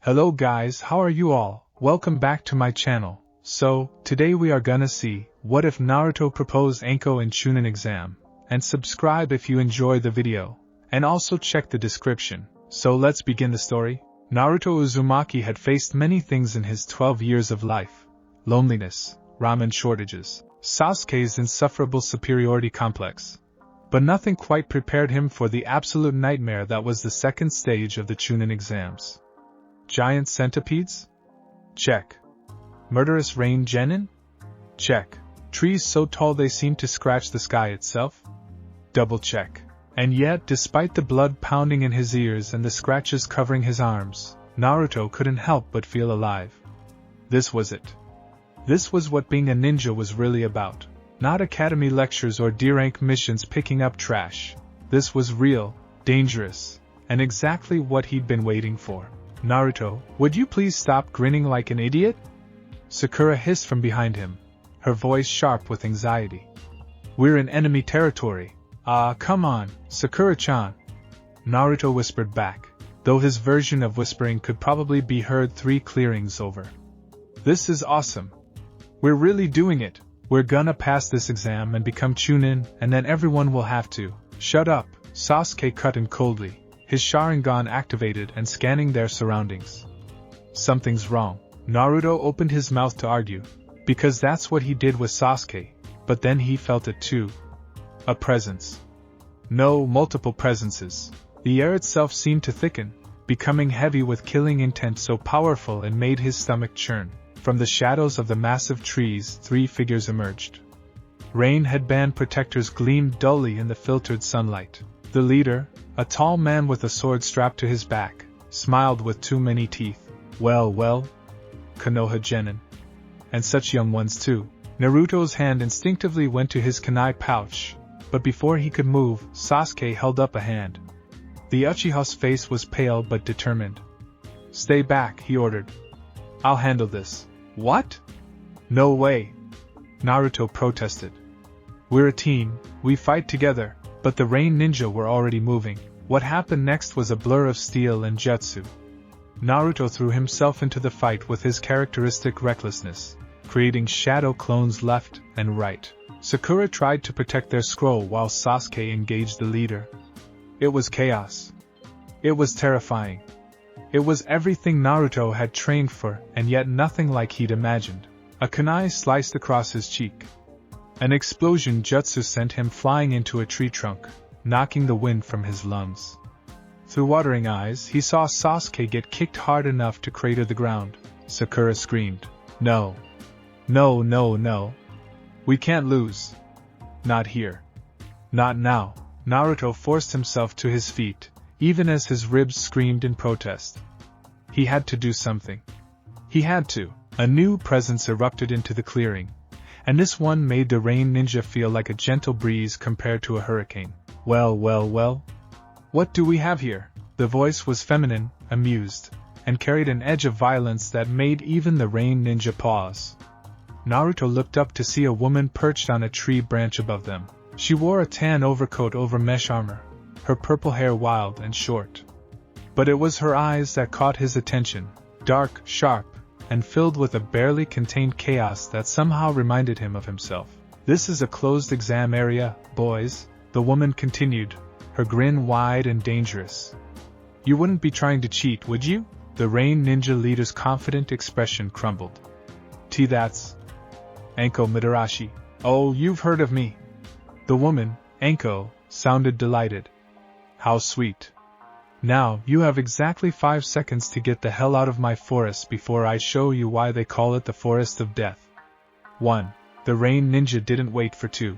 Hello guys, how are you all? Welcome back to my channel. So, today we are gonna see, what if Naruto proposed Anko in Chunin exam, and subscribe if you enjoy the video, and also check the description. So let's begin the story. Naruto Uzumaki had faced many things in his 12 years of life. Loneliness, ramen shortages, Sasuke's insufferable superiority complex. But nothing quite prepared him for the absolute nightmare that was the second stage of the Chunin exams. Giant centipedes? Check. Murderous rain genin? Check. Trees so tall they seem to scratch the sky itself? Double check. And yet, despite the blood pounding in his ears and the scratches covering his arms, Naruto couldn't help but feel alive. This was it. This was what being a ninja was really about. Not academy lectures or D-rank missions picking up trash. This was real, dangerous, and exactly what he'd been waiting for. Naruto, would you please stop grinning like an idiot? Sakura hissed from behind him, her voice sharp with anxiety. We're in enemy territory. Come on, Sakura-chan. Naruto whispered back, though his version of whispering could probably be heard 3 clearings over. This is awesome. We're really doing it. We're gonna pass this exam and become Chunin, and then everyone will have to. Shut up, Sasuke cut in coldly, his Sharingan activated and scanning their surroundings. Something's wrong. Naruto opened his mouth to argue, because that's what he did with Sasuke, but then he felt it too. A presence. No, multiple presences. The air itself seemed to thicken, becoming heavy with killing intent so powerful it made his stomach churn. From the shadows of the massive trees, 3 figures emerged. Rain headband protectors gleamed dully in the filtered sunlight. The leader, a tall man with a sword strapped to his back, smiled with too many teeth. Well, Konoha Genin. And such young ones too. Naruto's hand instinctively went to his kunai pouch, but before he could move, Sasuke held up a hand. The Uchiha's face was pale but determined. Stay back, he ordered. I'll handle this. What? No way. Naruto protested. We're a team, we fight together, but the rain ninja were already moving. What happened next was a blur of steel and jutsu. Naruto threw himself into the fight with his characteristic recklessness, creating shadow clones left and right. Sakura tried to protect their scroll while Sasuke engaged the leader. It was chaos. It was terrifying. It was everything Naruto had trained for, and yet nothing like he'd imagined. A kunai sliced across his cheek. An explosion jutsu sent him flying into a tree trunk, knocking the wind from his lungs. Through watering eyes, he saw Sasuke get kicked hard enough to crater the ground. Sakura screamed, No. No. We can't lose. Not here. Not now. Naruto forced himself to his feet, even as his ribs screamed in protest. He had to do something. He had to. A new presence erupted into the clearing, and this one made the rain ninja feel like a gentle breeze compared to a hurricane. Well. What do we have here? The voice was feminine, amused, and carried an edge of violence that made even the rain ninja pause. Naruto looked up to see a woman perched on a tree branch above them. She wore a tan overcoat over mesh armor, her purple hair wild and short. But it was her eyes that caught his attention, dark, sharp, and filled with a barely contained chaos that somehow reminded him of himself. This is a closed exam area, boys, the woman continued, her grin wide and dangerous. You wouldn't be trying to cheat, would you? The rain ninja leader's confident expression crumbled. That's Anko Midarashi. Oh, you've heard of me. The woman, Anko, sounded delighted. How sweet. Now, you have exactly 5 seconds to get the hell out of my forest before I show you why they call it the Forest of Death. 1. The rain ninja didn't wait for 2.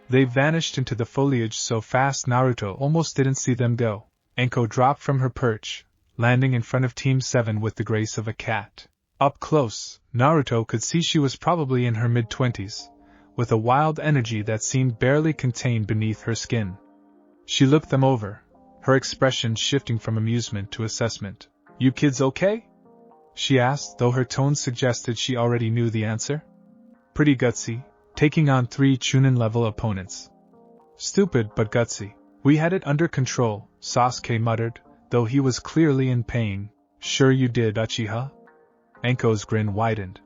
They vanished into the foliage so fast Naruto almost didn't see them go. Anko dropped from her perch, landing in front of Team 7 with the grace of a cat. Up close, Naruto could see she was probably in her mid-20s, with a wild energy that seemed barely contained beneath her skin. She looked them over, her expression shifting from amusement to assessment. You kids okay? She asked, though her tone suggested she already knew the answer. Pretty gutsy, taking on 3 Chunin-level opponents. Stupid but gutsy. We had it under control, Sasuke muttered, though he was clearly in pain. Sure you did, Uchiha. Anko's grin widened.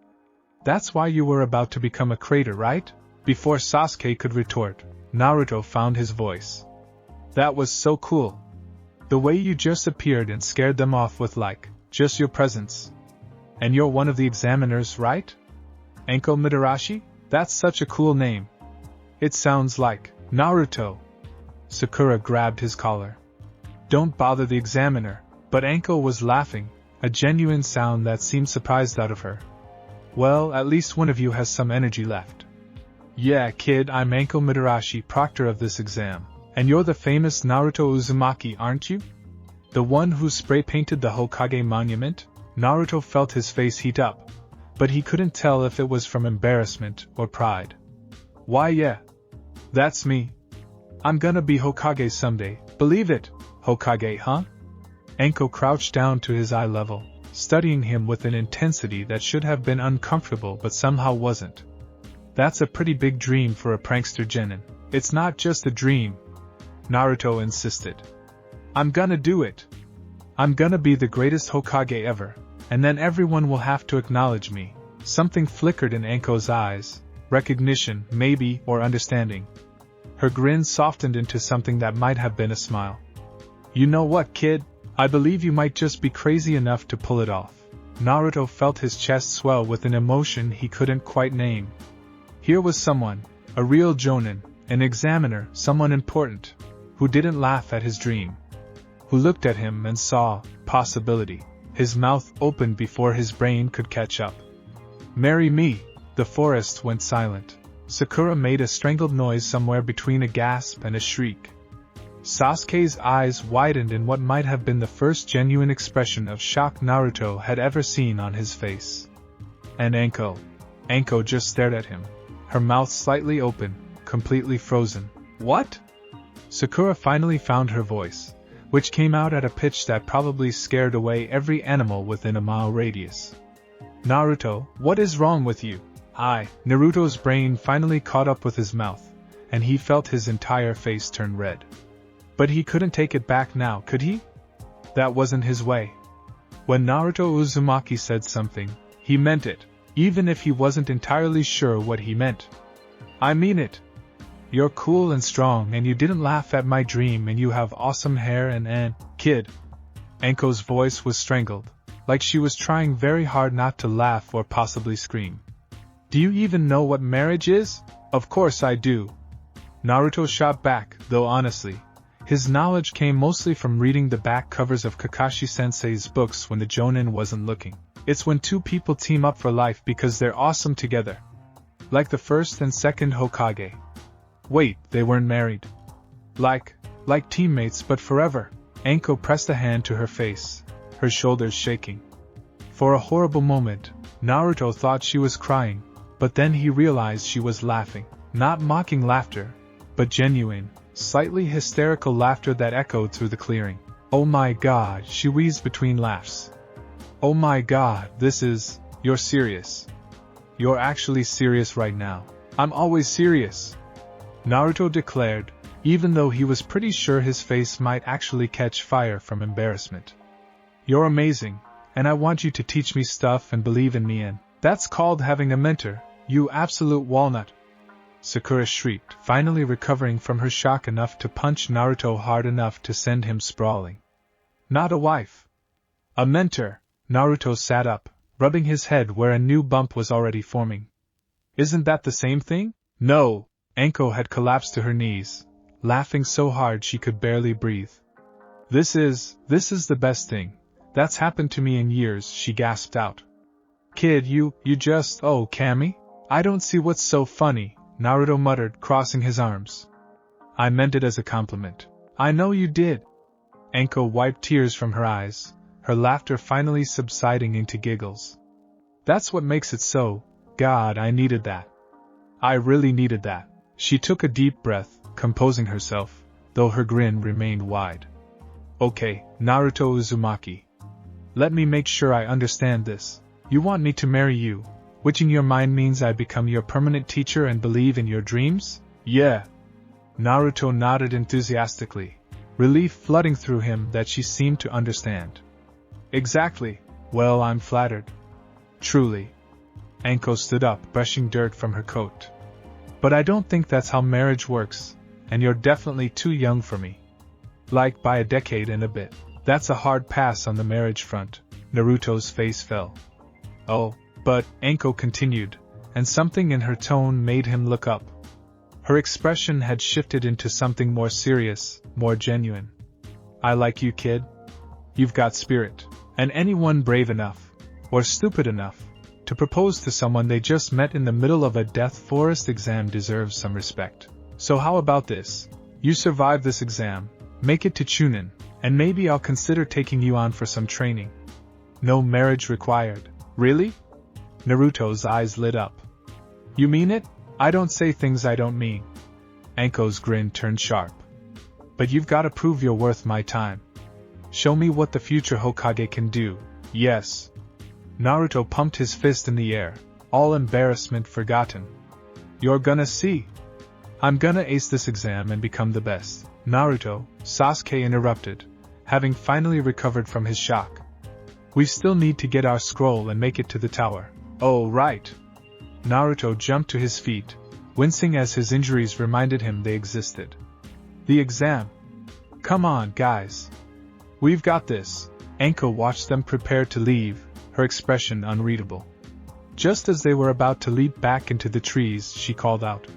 That's why you were about to become a crater, right? Before Sasuke could retort, Naruto found his voice. That was so cool. The way you just appeared and scared them off with just your presence. And you're one of the examiners, right? Anko Mitarashi? That's such a cool name. It sounds like Naruto. Sakura grabbed his collar. Don't bother the examiner, but Anko was laughing, a genuine sound that seemed surprised out of her. Well, at least one of you has some energy left. Yeah, kid, I'm Anko Mitarashi, proctor of this exam. And you're the famous Naruto Uzumaki, aren't you? The one who spray-painted the Hokage monument? Naruto felt his face heat up, but he couldn't tell if it was from embarrassment or pride. Why yeah. That's me. I'm gonna be Hokage someday, believe it. Hokage, huh? Anko crouched down to his eye level, studying him with an intensity that should have been uncomfortable but somehow wasn't. That's a pretty big dream for a prankster genin. It's not just a dream. Naruto insisted. I'm gonna do it. I'm gonna be the greatest Hokage ever, and then everyone will have to acknowledge me. Something flickered in Anko's eyes, recognition, maybe, or understanding. Her grin softened into something that might have been a smile. You know what, kid? I believe you might just be crazy enough to pull it off. Naruto felt his chest swell with an emotion he couldn't quite name. Here was someone, a real jonin, an examiner, someone important, who didn't laugh at his dream. Who looked at him and saw possibility. His mouth opened before his brain could catch up. Marry me. The forest went silent. Sakura made a strangled noise somewhere between a gasp and a shriek. Sasuke's eyes widened in what might have been the first genuine expression of shock Naruto had ever seen on his face. And Anko just stared at him, her mouth slightly open, completely frozen. What? Sakura finally found her voice, which came out at a pitch that probably scared away every animal within a mile radius. Naruto, what is wrong with you? Naruto's brain finally caught up with his mouth, and he felt his entire face turn red. But he couldn't take it back now, could he? That wasn't his way. When Naruto Uzumaki said something, he meant it, even if he wasn't entirely sure what he meant. I mean it. You're cool and strong and you didn't laugh at my dream and you have awesome hair and kid. Anko's voice was strangled, like she was trying very hard not to laugh or possibly scream. Do you even know what marriage is? Of course I do. Naruto shot back, though honestly, his knowledge came mostly from reading the back covers of Kakashi-sensei's books when the Jonin wasn't looking. It's when two people team up for life because they're awesome together. Like the first and second Hokage. Wait, they weren't married. Like teammates but forever. Anko pressed a hand to her face, her shoulders shaking. For a horrible moment, Naruto thought she was crying, but then he realized she was laughing. Not mocking laughter, but genuine, slightly hysterical laughter that echoed through the clearing. Oh my god, she wheezed between laughs. Oh my god, you're serious. You're actually serious right now. I'm always serious. Naruto declared, even though he was pretty sure his face might actually catch fire from embarrassment. You're amazing, and I want you to teach me stuff and believe in me and that's called having a mentor, you absolute walnut. Sakura shrieked, finally recovering from her shock enough to punch Naruto hard enough to send him sprawling. Not a wife. A mentor. Naruto sat up, rubbing his head where a new bump was already forming. Isn't that the same thing? No. Anko had collapsed to her knees, laughing so hard she could barely breathe. This is the best thing that's happened to me in years, she gasped out. Kid, you just, oh, Kami? I don't see what's so funny, Naruto muttered, crossing his arms. I meant it as a compliment. I know you did. Anko wiped tears from her eyes, her laughter finally subsiding into giggles. That's what makes it so, God, I needed that. I really needed that. She took a deep breath, composing herself, though her grin remained wide. Okay, Naruto Uzumaki. Let me make sure I understand this. You want me to marry you, which in your mind means I become your permanent teacher and believe in your dreams? Yeah. Naruto nodded enthusiastically, relief flooding through him that she seemed to understand. Exactly. Well, I'm flattered. Truly. Anko stood up, brushing dirt from her coat. But I don't think that's how marriage works, and you're definitely too young for me. Like by a decade and a bit. That's a hard pass on the marriage front. Naruto's face fell. Oh, but, Anko continued, and something in her tone made him look up. Her expression had shifted into something more serious, more genuine. I like you, kid. You've got spirit, and anyone brave enough, or stupid enough, to propose to someone they just met in the middle of a Death Forest exam deserves some respect. So how about this? You survive this exam, make it to Chunin, and maybe I'll consider taking you on for some training. No marriage required. Really? Naruto's eyes lit up. You mean it? I don't say things I don't mean. Anko's grin turned sharp. But you've got to prove you're worth my time. Show me what the future Hokage can do. Yes. Naruto pumped his fist in the air, all embarrassment forgotten. You're gonna see. I'm gonna ace this exam and become the best. Naruto, Sasuke interrupted, having finally recovered from his shock. We still need to get our scroll and make it to the tower. Oh, right. Naruto jumped to his feet, wincing as his injuries reminded him they existed. The exam. Come on, guys. We've got this. Anko watched them prepare to leave, her expression unreadable. Just as they were about to leap back into the trees, she called out.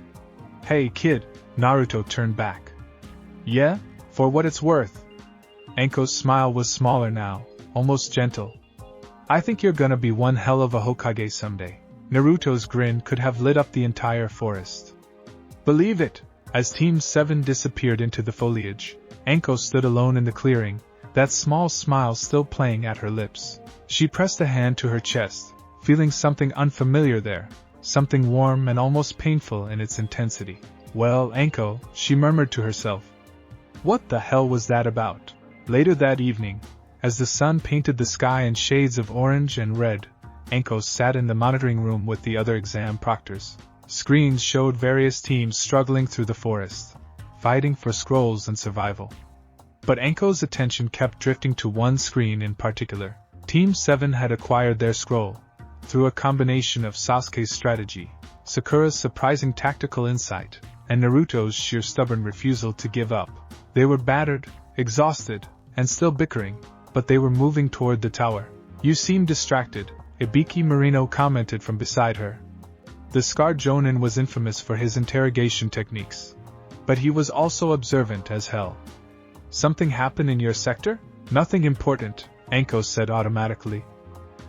Hey, kid. Naruto turned back. Yeah? For what it's worth. Anko's smile was smaller now, almost gentle. I think you're gonna be one hell of a Hokage someday. Naruto's grin could have lit up the entire forest. Believe it! As Team 7 disappeared into the foliage, Anko stood alone in the clearing, that small smile still playing at her lips. She pressed a hand to her chest, feeling something unfamiliar there, something warm and almost painful in its intensity. Well, Anko, she murmured to herself. What the hell was that about? Later that evening, as the sun painted the sky in shades of orange and red, Anko sat in the monitoring room with the other exam proctors. Screens showed various teams struggling through the forest, fighting for scrolls and survival. But Anko's attention kept drifting to one screen in particular. Team 7 had acquired their scroll, through a combination of Sasuke's strategy, Sakura's surprising tactical insight, and Naruto's sheer stubborn refusal to give up. They were battered, exhausted, and still bickering, but they were moving toward the tower. You seem distracted, Ibiki Marino commented from beside her. The scarred Jonin was infamous for his interrogation techniques, but he was also observant as hell. Something happened in your sector? Nothing important, Anko said automatically.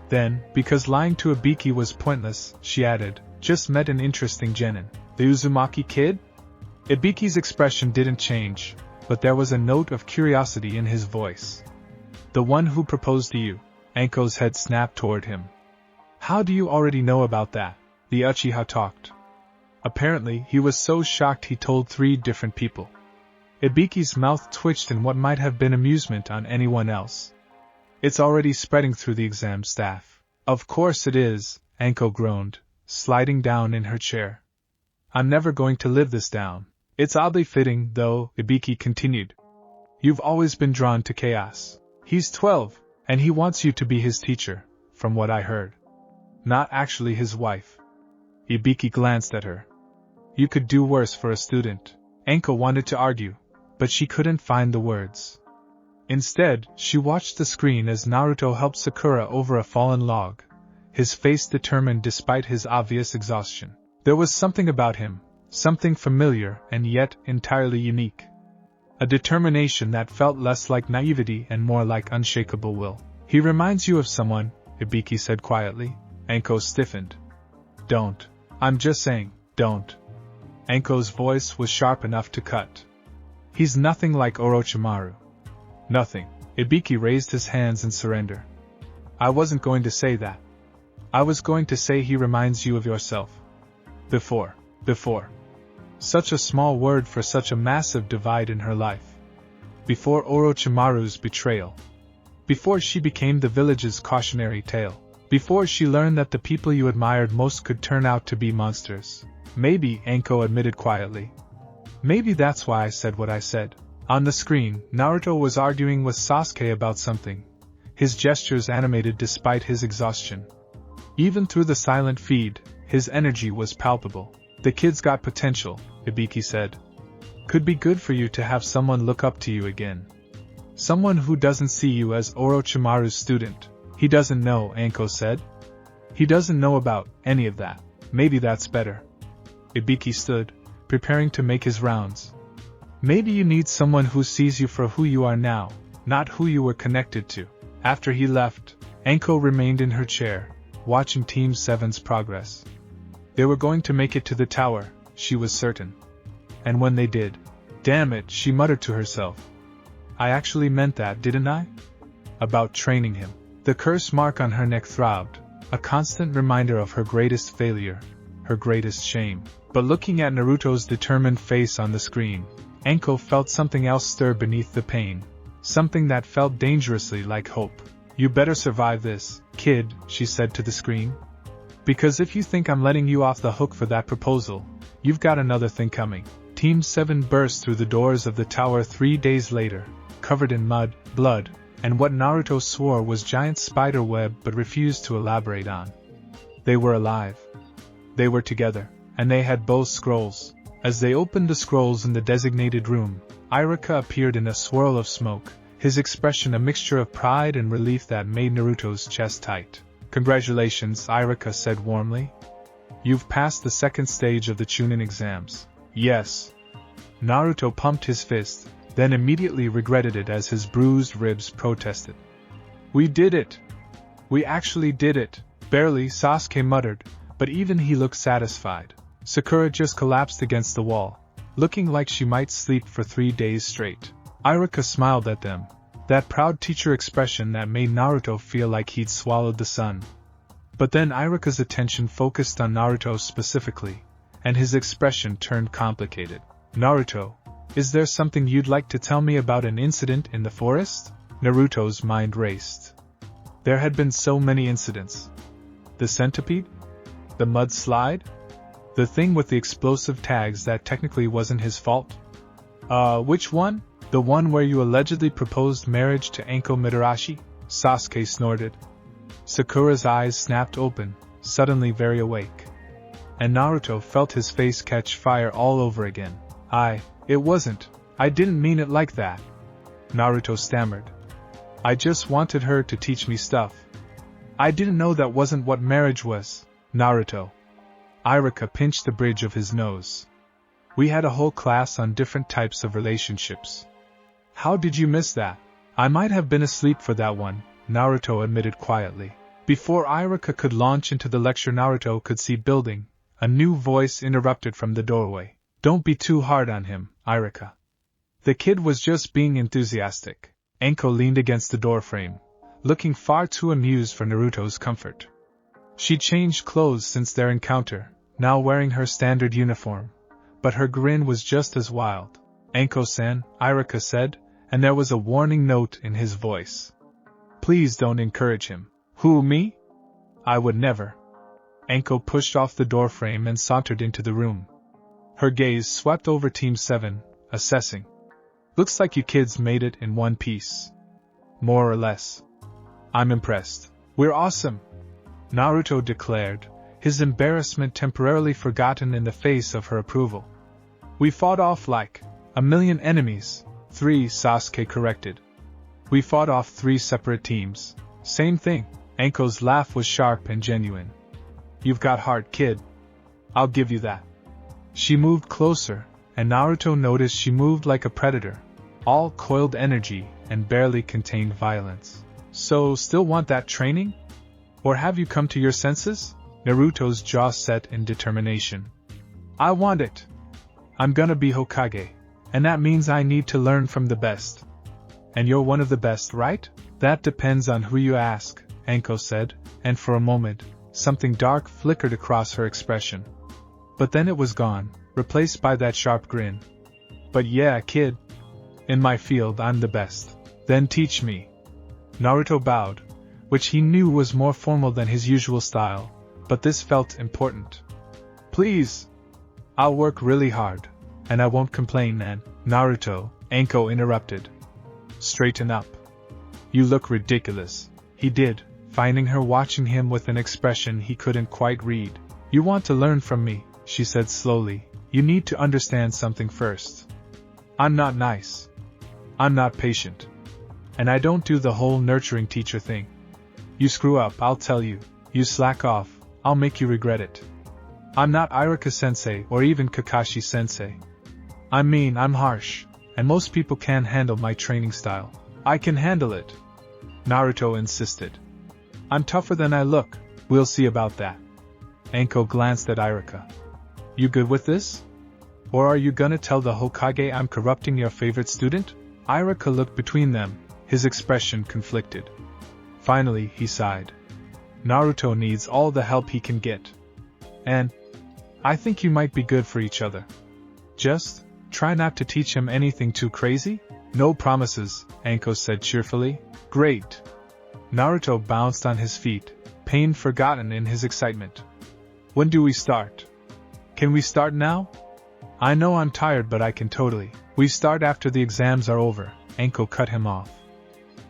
Then, because lying to Ibiki was pointless, she added, just met an interesting genin. The Uzumaki kid? Ibiki's expression didn't change, but there was a note of curiosity in his voice. The one who proposed to you. Anko's head snapped toward him. How do you already know about that? The Uchiha talked. Apparently, he was so shocked he told 3 different people. Ibiki's mouth twitched in what might have been amusement on anyone else. It's already spreading through the exam staff. Of course it is, Anko groaned, sliding down in her chair. I'm never going to live this down. It's oddly fitting, though, Ibiki continued. You've always been drawn to chaos. He's 12, and he wants you to be his teacher, from what I heard. Not actually his wife. Ibiki glanced at her. You could do worse for a student. Anko wanted to argue, but she couldn't find the words. Instead, she watched the screen as Naruto helped Sakura over a fallen log, his face determined despite his obvious exhaustion. There was something about him, something familiar and yet entirely unique. A determination that felt less like naivety and more like unshakable will. He reminds you of someone, Ibiki said quietly. Anko stiffened. Don't. I'm just saying, don't. Anko's voice was sharp enough to cut. He's nothing like Orochimaru. Nothing. Ibiki raised his hands in surrender. I wasn't going to say that. I was going to say he reminds you of yourself. Before. Such a small word for such a massive divide in her life. Before Orochimaru's betrayal. Before she became the village's cautionary tale. Before she learned that the people you admired most could turn out to be monsters. Maybe, Anko admitted quietly. Maybe that's why I said what I said. On the screen, Naruto was arguing with Sasuke about something, his gestures animated despite his exhaustion. Even through the silent feed, his energy was palpable. "The kid's got potential," Ibiki said. "Could be good for you to have someone look up to you again. Someone who doesn't see you as Orochimaru's student." "He doesn't know," Anko said. "He doesn't know about any of that." "Maybe that's better." Ibiki stood, preparing to make his rounds. "Maybe you need someone who sees you for who you are now, not who you were connected to." After he left, Anko remained in her chair, watching Team 7's progress. They were going to make it to the tower, she was certain. And when they did, "Damn it," she muttered to herself. "I actually meant that, didn't I?" About training him. The curse mark on her neck throbbed, a constant reminder of her greatest failure, her greatest shame. But looking at Naruto's determined face on the screen, Anko felt something else stir beneath the pain, something that felt dangerously like hope. "You better survive this, kid," she said to the screen. "Because if you think I'm letting you off the hook for that proposal, you've got another thing coming." Team 7 burst through the doors of the tower 3 days later, covered in mud, blood, and what Naruto swore was giant spider web but refused to elaborate on. They were alive. They were together, and they had both scrolls. As they opened the scrolls in the designated room, Iruka appeared in a swirl of smoke, his expression a mixture of pride and relief that made Naruto's chest tight. "Congratulations," Iruka said warmly. "You've passed the second stage of the Chunin exams." "Yes." Naruto pumped his fist, then immediately regretted it as his bruised ribs protested. "We did it! We actually did it!" Barely, Sasuke muttered, but even he looked satisfied. Sakura just collapsed against the wall, looking like she might sleep for 3 days straight. Iruka smiled at them, that proud teacher expression that made Naruto feel like he'd swallowed the sun. But then Iruka's attention focused on Naruto specifically, and his expression turned complicated. "Naruto, is there something you'd like to tell me about an incident in the forest?" Naruto's mind raced. There had been so many incidents. The centipede? The mudslide? The thing with the explosive tags that technically wasn't his fault? Which one? The one where you allegedly proposed marriage to Anko Mitarashi? Sasuke snorted. Sakura's eyes snapped open, suddenly very awake. And Naruto felt his face catch fire all over again. It wasn't. I didn't mean it like that. Naruto stammered. "I just wanted her to teach me stuff. I didn't know that wasn't what marriage was." "Naruto." Iruka pinched the bridge of his nose. "We had a whole class on different types of relationships. How did you miss that?" "I might have been asleep for that one," Naruto admitted quietly. Before Iruka could launch into the lecture Naruto could see building, a new voice interrupted from the doorway. "Don't be too hard on him, Iruka. The kid was just being enthusiastic." Anko leaned against the doorframe, looking far too amused for Naruto's comfort. She changed clothes since their encounter, now wearing her standard uniform, but her grin was just as wild. "Anko-san," Iruka said, and there was a warning note in his voice. "Please don't encourage him." "Who, me? I would never." Anko pushed off the doorframe and sauntered into the room. Her gaze swept over Team 7, assessing. "Looks like you kids made it in one piece. More or less. I'm impressed." "We're awesome," Naruto declared, his embarrassment temporarily forgotten in the face of her approval. "We fought off like 1,000,000 enemies." 3, Sasuke corrected. "We fought off 3 separate teams." "Same thing." Anko's laugh was sharp and genuine. "You've got heart, kid. I'll give you that." She moved closer, and Naruto noticed she moved like a predator, all coiled energy and barely contained violence. "So, still want that training? Or have you come to your senses?" Naruto's jaw set in determination. "I want it. I'm gonna be Hokage, and that means I need to learn from the best." "And you're one of the best, right?" "That depends on who you ask," Anko said, and for a moment, something dark flickered across her expression. But then it was gone, replaced by that sharp grin. "But yeah, kid. In my field, I'm the best." "Then teach me." Naruto bowed, which he knew was more formal than his usual style, but this felt important. "Please. I'll work really hard, and I won't complain, and..." "Naruto," Anko interrupted. "Straighten up. You look ridiculous. He did, finding her watching him with an expression he couldn't quite read. You want to learn from me, she said slowly. You need to understand something first. I'm not nice. I'm not patient. And I don't do the whole nurturing teacher thing. You screw up, I'll tell you. You slack off, I'll make you regret it. I'm not Iruka-sensei or even Kakashi-sensei. I mean, I'm harsh, and most people can't handle my training style. I can handle it, Naruto insisted. I'm tougher than I look, we'll see about that. Anko glanced at Iruka. You good with this? Or are you gonna tell the Hokage I'm corrupting your favorite student? Iruka looked between them, his expression conflicted. Finally, he sighed. Naruto needs all the help he can get. And I think you might be good for each other. Just try not to teach him anything too crazy? No promises, Anko said cheerfully. Great. Naruto bounced on his feet, pain forgotten in his excitement. When do we start? Can we start now? I know I'm tired, but I can totally. We start after the exams are over, Anko cut him off.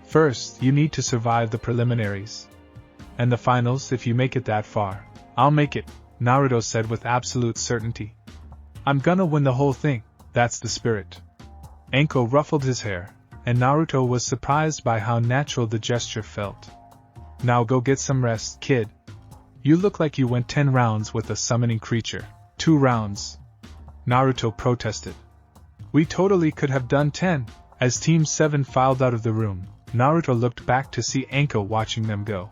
First, you need to survive the preliminaries. And the finals if you make it that far. I'll make it, Naruto said with absolute certainty. I'm gonna win the whole thing, that's the spirit. Anko ruffled his hair, and Naruto was surprised by how natural the gesture felt. Now go get some rest, kid. You look like you went 10 rounds with a summoning creature. 2 rounds. Naruto protested. We totally could have done 10. As Team 7 filed out of the room, Naruto looked back to see Anko watching them go.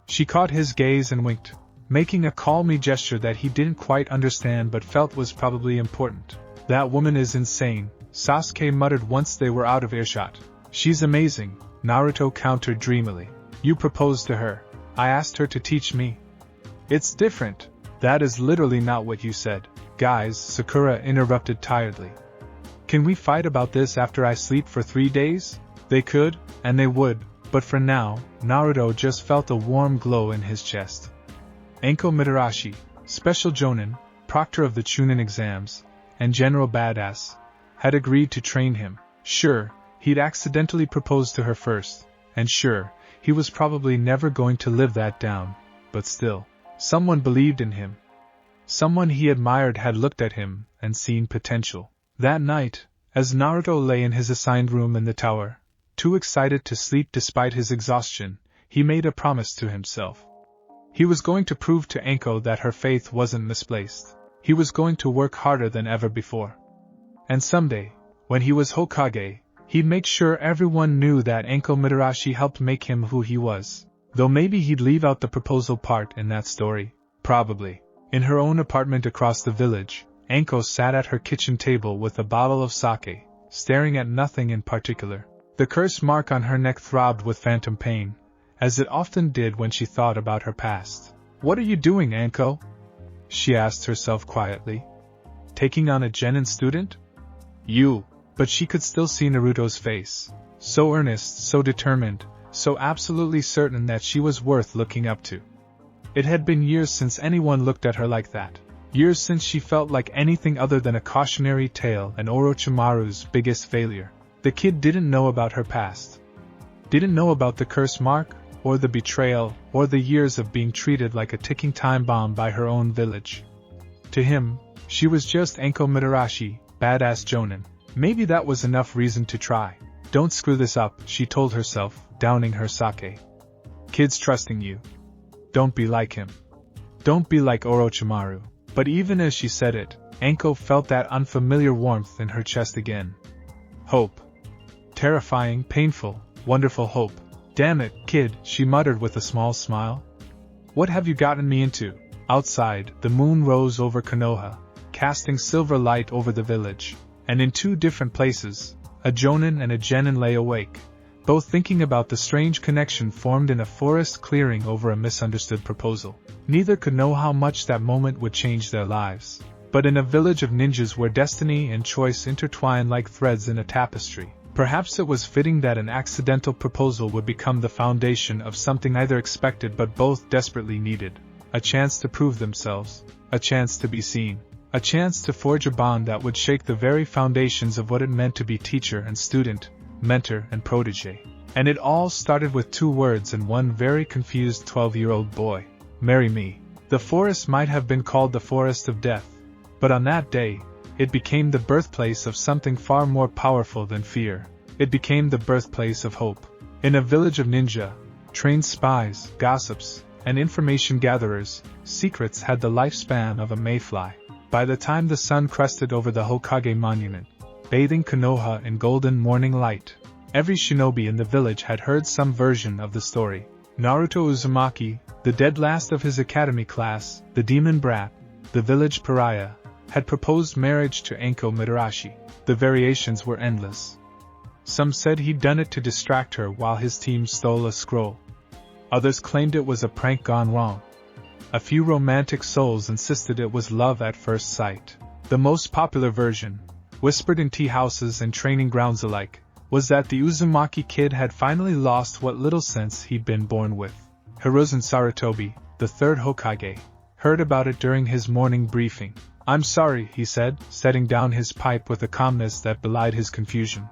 She caught his gaze and winked, making a call-me gesture that he didn't quite understand but felt was probably important. That woman is insane, Sasuke muttered once they were out of earshot. She's amazing, Naruto countered dreamily. You proposed to her. I asked her to teach me. It's different. That is literally not what you said. Guys, Sakura interrupted tiredly. Can we fight about this after I sleep for 3 days? They could, and they would, but for now, Naruto just felt a warm glow in his chest. Anko Mitarashi, Special Jonin, proctor of the Chunin exams, and General Badass, had agreed to train him. Sure, he'd accidentally proposed to her first, and sure, he was probably never going to live that down, but still, someone believed in him. Someone he admired had looked at him and seen potential. That night, as Naruto lay in his assigned room in the tower, too excited to sleep despite his exhaustion, he made a promise to himself. He was going to prove to Anko that her faith wasn't misplaced. He was going to work harder than ever before. And someday, when he was Hokage, he'd make sure everyone knew that Anko Mitarashi helped make him who he was. Though maybe he'd leave out the proposal part in that story. Probably. In her own apartment across the village, Anko sat at her kitchen table with a bottle of sake, staring at nothing in particular. The curse mark on her neck throbbed with phantom pain, as it often did when she thought about her past. What are you doing, Anko? She asked herself quietly. Taking on a genin student? You. But she could still see Naruto's face. So earnest, so determined, so absolutely certain that she was worth looking up to. It had been years since anyone looked at her like that. Years since she felt like anything other than a cautionary tale and Orochimaru's biggest failure. The kid didn't know about her past. Didn't know about the curse mark, or the betrayal, or the years of being treated like a ticking time bomb by her own village. To him, she was just Anko Mitarashi, badass jonin. Maybe that was enough reason to try. Don't screw this up, she told herself, downing her sake. Kid's trusting you. Don't be like him. Don't be like Orochimaru. But even as she said it, Anko felt that unfamiliar warmth in her chest again. Hope. Terrifying, painful, wonderful hope. Damn it, kid, she muttered with a small smile. What have you gotten me into? Outside, the moon rose over Konoha, casting silver light over the village, and in 2 different places, a jonin and a genin lay awake, both thinking about the strange connection formed in a forest clearing over a misunderstood proposal. Neither could know how much that moment would change their lives. But in a village of ninjas where destiny and choice intertwine like threads in a tapestry, perhaps it was fitting that an accidental proposal would become the foundation of something neither expected but both desperately needed. A chance to prove themselves, a chance to be seen, a chance to forge a bond that would shake the very foundations of what it meant to be teacher and student, mentor and protege. And it all started with 2 words and one very confused 12-year-old boy. Marry me. The forest might have been called the Forest of Death, but on that day, it became the birthplace of something far more powerful than fear. It became the birthplace of hope. In a village of ninja, trained spies, gossips, and information gatherers, secrets had the lifespan of a mayfly. By the time the sun crested over the Hokage monument, bathing Konoha in golden morning light, every shinobi in the village had heard some version of the story. Naruto Uzumaki, the dead last of his academy class, the demon brat, the village pariah, had proposed marriage to Anko Mitarashi. The variations were endless. Some said he'd done it to distract her while his team stole a scroll. Others claimed it was a prank gone wrong. A few romantic souls insisted it was love at first sight. The most popular version, whispered in tea houses and training grounds alike, was that the Uzumaki kid had finally lost what little sense he'd been born with. Hiruzen Sarutobi, the 3rd Hokage, heard about it during his morning briefing. "I'm sorry," he said, setting down his pipe with a calmness that belied his confusion.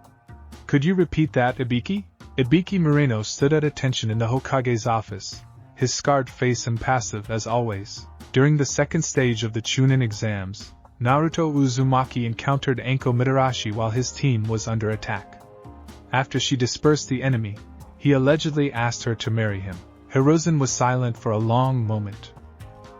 "Could you repeat that, Ibiki?" Ibiki Moreno stood at attention in the Hokage's office, his scarred face impassive as always. During the second stage of the Chunin exams, Naruto Uzumaki encountered Anko Mitarashi while his team was under attack. After she dispersed the enemy, he allegedly asked her to marry him. Hiruzen was silent for a long moment.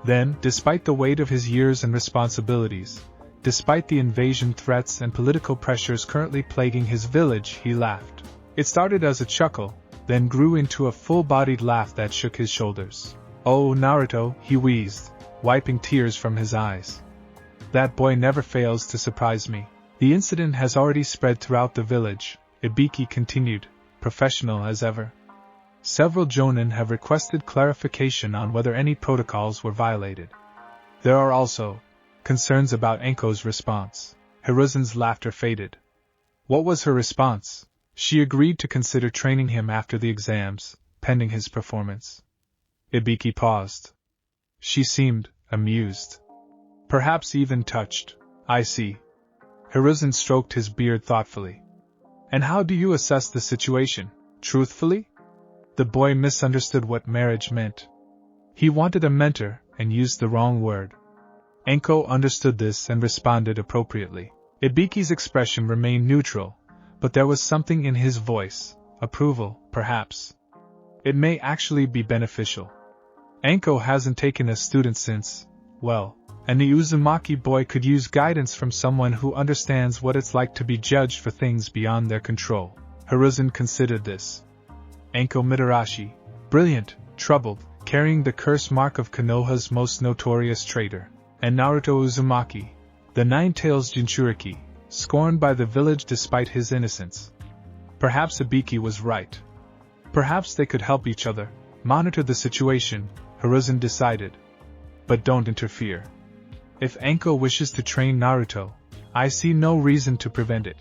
Then, despite the weight of his years and responsibilities, despite the invasion threats and political pressures currently plaguing his village, he laughed. It started as a chuckle, then grew into a full-bodied laugh that shook his shoulders. "Oh, Naruto," he wheezed, wiping tears from his eyes. "That boy never fails to surprise me." "The incident has already spread throughout the village," Ibiki continued, professional as ever. "Several jonin have requested clarification on whether any protocols were violated. There are also concerns about Anko's response." Hiruzen's laughter faded. "What was her response?" "She agreed to consider training him after the exams, pending his performance." Ibiki paused. She seemed amused. Perhaps even touched. "I see." Hiruzen stroked his beard thoughtfully. "And how do you assess the situation? Truthfully?" The boy misunderstood what marriage meant. He wanted a mentor, and used the wrong word. Anko understood this and responded appropriately. Ibiki's expression remained neutral, but there was something in his voice, approval, perhaps. "It may actually be beneficial. Anko hasn't taken a student since, well, and the Uzumaki boy could use guidance from someone who understands what it's like to be judged for things beyond their control." Hiruzen considered this. Anko Mitarashi, brilliant, troubled, carrying the curse mark of Konoha's most notorious traitor, and Naruto Uzumaki, the Nine-Tails Jinchuriki, scorned by the village despite his innocence. Perhaps Ibiki was right. Perhaps they could help each other. Monitor the situation, Hiruzen decided. But don't interfere. If Anko wishes to train Naruto, I see no reason to prevent it.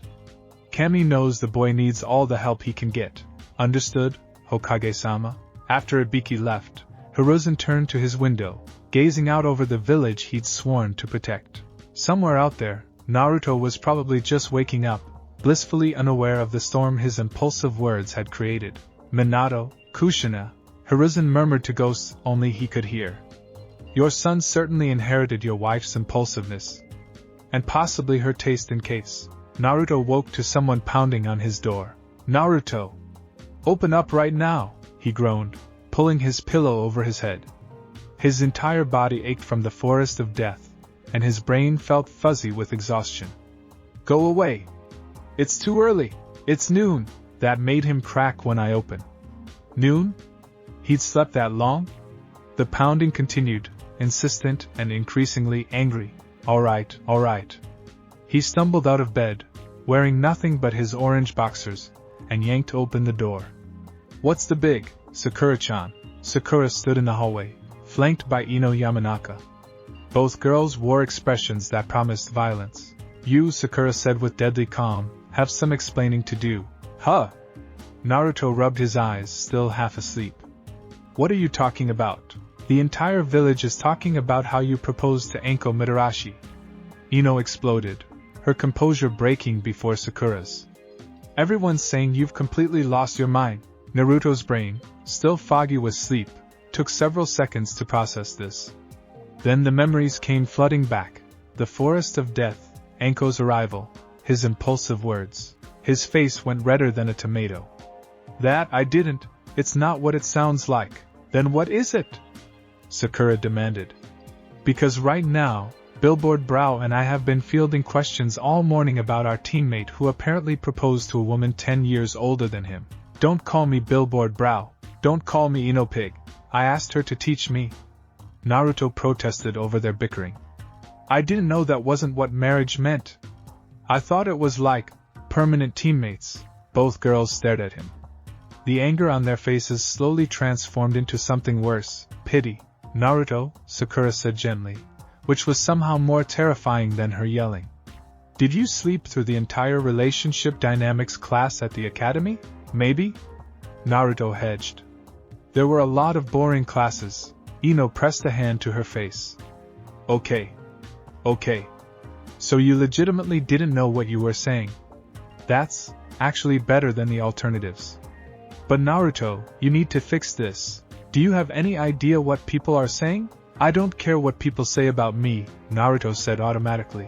Kami knows the boy needs all the help he can get. Understood, Hokage-sama? After Ibiki left, Hiruzen turned to his window, gazing out over the village he'd sworn to protect. Somewhere out there, Naruto was probably just waking up, blissfully unaware of the storm his impulsive words had created. "Minato, Kushina," Hiruzen murmured to ghosts only he could hear. "Your son certainly inherited your wife's impulsiveness. And possibly her taste in case." Naruto woke to someone pounding on his door. "Naruto! Open up right now," he groaned, pulling his pillow over his head. His entire body ached from the forest of death, and his brain felt fuzzy with exhaustion. "Go away! It's too early! It's noon!" That made him crack when I open. Noon? He'd slept that long? The pounding continued, insistent and increasingly angry. All right. He stumbled out of bed, wearing nothing but his orange boxers, and yanked open the door. "What's the big, Sakura-chan?" Sakura stood in the hallway, flanked by Ino Yamanaka. Both girls wore expressions that promised violence. "You," Sakura said with deadly calm, "have some explaining to do." "Huh!" Naruto rubbed his eyes, still half asleep. "What are you talking about?" "The entire village is talking about how you proposed to Anko Mitarashi." Ino exploded, her composure breaking before Sakura's. "Everyone's saying you've completely lost your mind. Naruto's brain, still foggy with sleep, took several seconds to process this. Then the memories came flooding back. The forest of death, Anko's arrival, his impulsive words. His face went redder than a tomato. That I didn't, it's not what it sounds like. Then what is it? Sakura demanded. Because right now, Billboard Brow and I have been fielding questions all morning about our teammate who apparently proposed to a woman 10 years older than him. Don't call me Billboard Brow, don't call me Ino Pig. I asked her to teach me. Naruto protested over their bickering. I didn't know that wasn't what marriage meant. I thought it was like permanent teammates. Both girls stared at him. The anger on their faces slowly transformed into something worse, pity. Naruto, Sakura said gently, which was somehow more terrifying than her yelling. Did you sleep through the entire relationship dynamics class at the academy? Maybe? Naruto hedged. There were a lot of boring classes. Ino pressed a hand to her face. Okay. So you legitimately didn't know what you were saying. That's actually better than the alternatives. But Naruto, you need to fix this. Do you have any idea what people are saying? I don't care what people say about me, Naruto said automatically.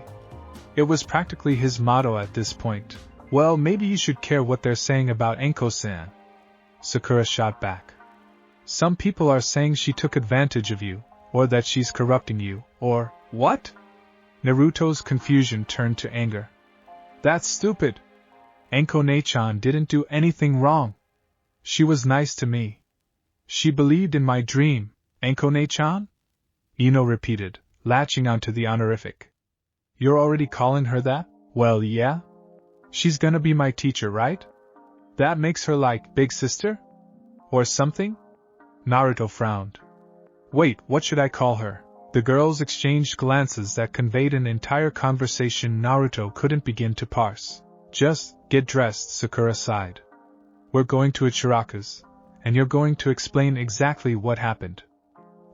It was practically his motto at this point. Well, maybe you should care what they're saying about Anko-san. Sakura shot back. Some people are saying she took advantage of you, or that she's corrupting you, or what? Naruto's confusion turned to anger. That's stupid. Anko-ne-chan didn't do anything wrong. She was nice to me. She believed in my dream, Anko-ne-chan? Ino repeated, latching onto the honorific. You're already calling her that? Well, yeah. She's gonna be my teacher, right? That makes her like big sister? Or something? Naruto frowned. Wait, what should I call her? The girls exchanged glances that conveyed an entire conversation Naruto couldn't begin to parse. Just get dressed, Sakura sighed. We're going to Ichiraku's, and you're going to explain exactly what happened.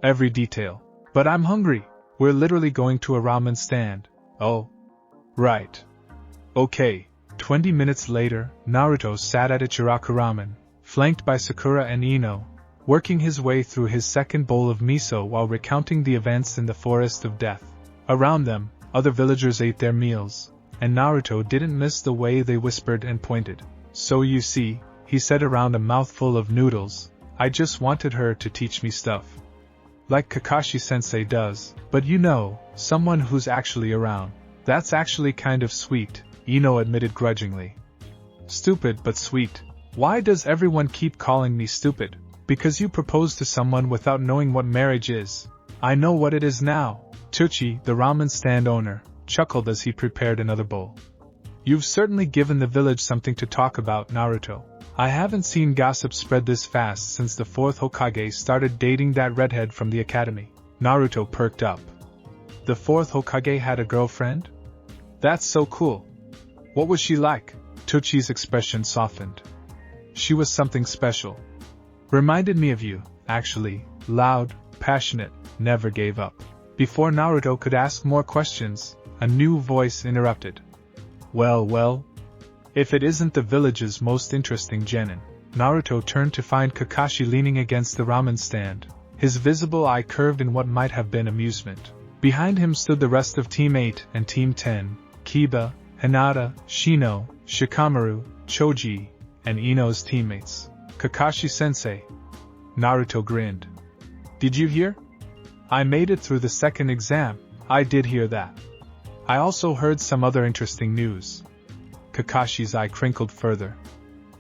Every detail. But I'm hungry. We're literally going to a ramen stand. Oh. Right. Okay. 20 minutes later, Naruto sat at Ichiraku Ramen, flanked by Sakura and Ino, working his way through his second bowl of miso while recounting the events in the Forest of Death. Around them, other villagers ate their meals, and Naruto didn't miss the way they whispered and pointed. So you see, he said around a mouthful of noodles, I just wanted her to teach me stuff. Like Kakashi-sensei does, but you know, someone who's actually around. That's actually kind of sweet, Ino admitted grudgingly. Stupid but sweet. Why does everyone keep calling me stupid? Because you proposed to someone without knowing what marriage is. I know what it is now. Tucci, the ramen stand owner, chuckled as he prepared another bowl. You've certainly given the village something to talk about, Naruto. I haven't seen gossip spread this fast since the 4th Hokage started dating that redhead from the academy. Naruto perked up. The 4th Hokage had a girlfriend? That's so cool. What was she like? Tucci's expression softened. She was something special. Reminded me of you, actually, loud, passionate, never gave up. Before Naruto could ask more questions, a new voice interrupted. Well, if it isn't the village's most interesting genin. Naruto turned to find Kakashi leaning against the ramen stand, his visible eye curved in what might have been amusement. Behind him stood the rest of Team 8 and Team 10, Kiba, Hinata, Shino, Shikamaru, Choji, and Ino's teammates. Kakashi-sensei. Naruto grinned. Did you hear? I made it through the second exam. I did hear that. I also heard some other interesting news. Kakashi's eye crinkled further.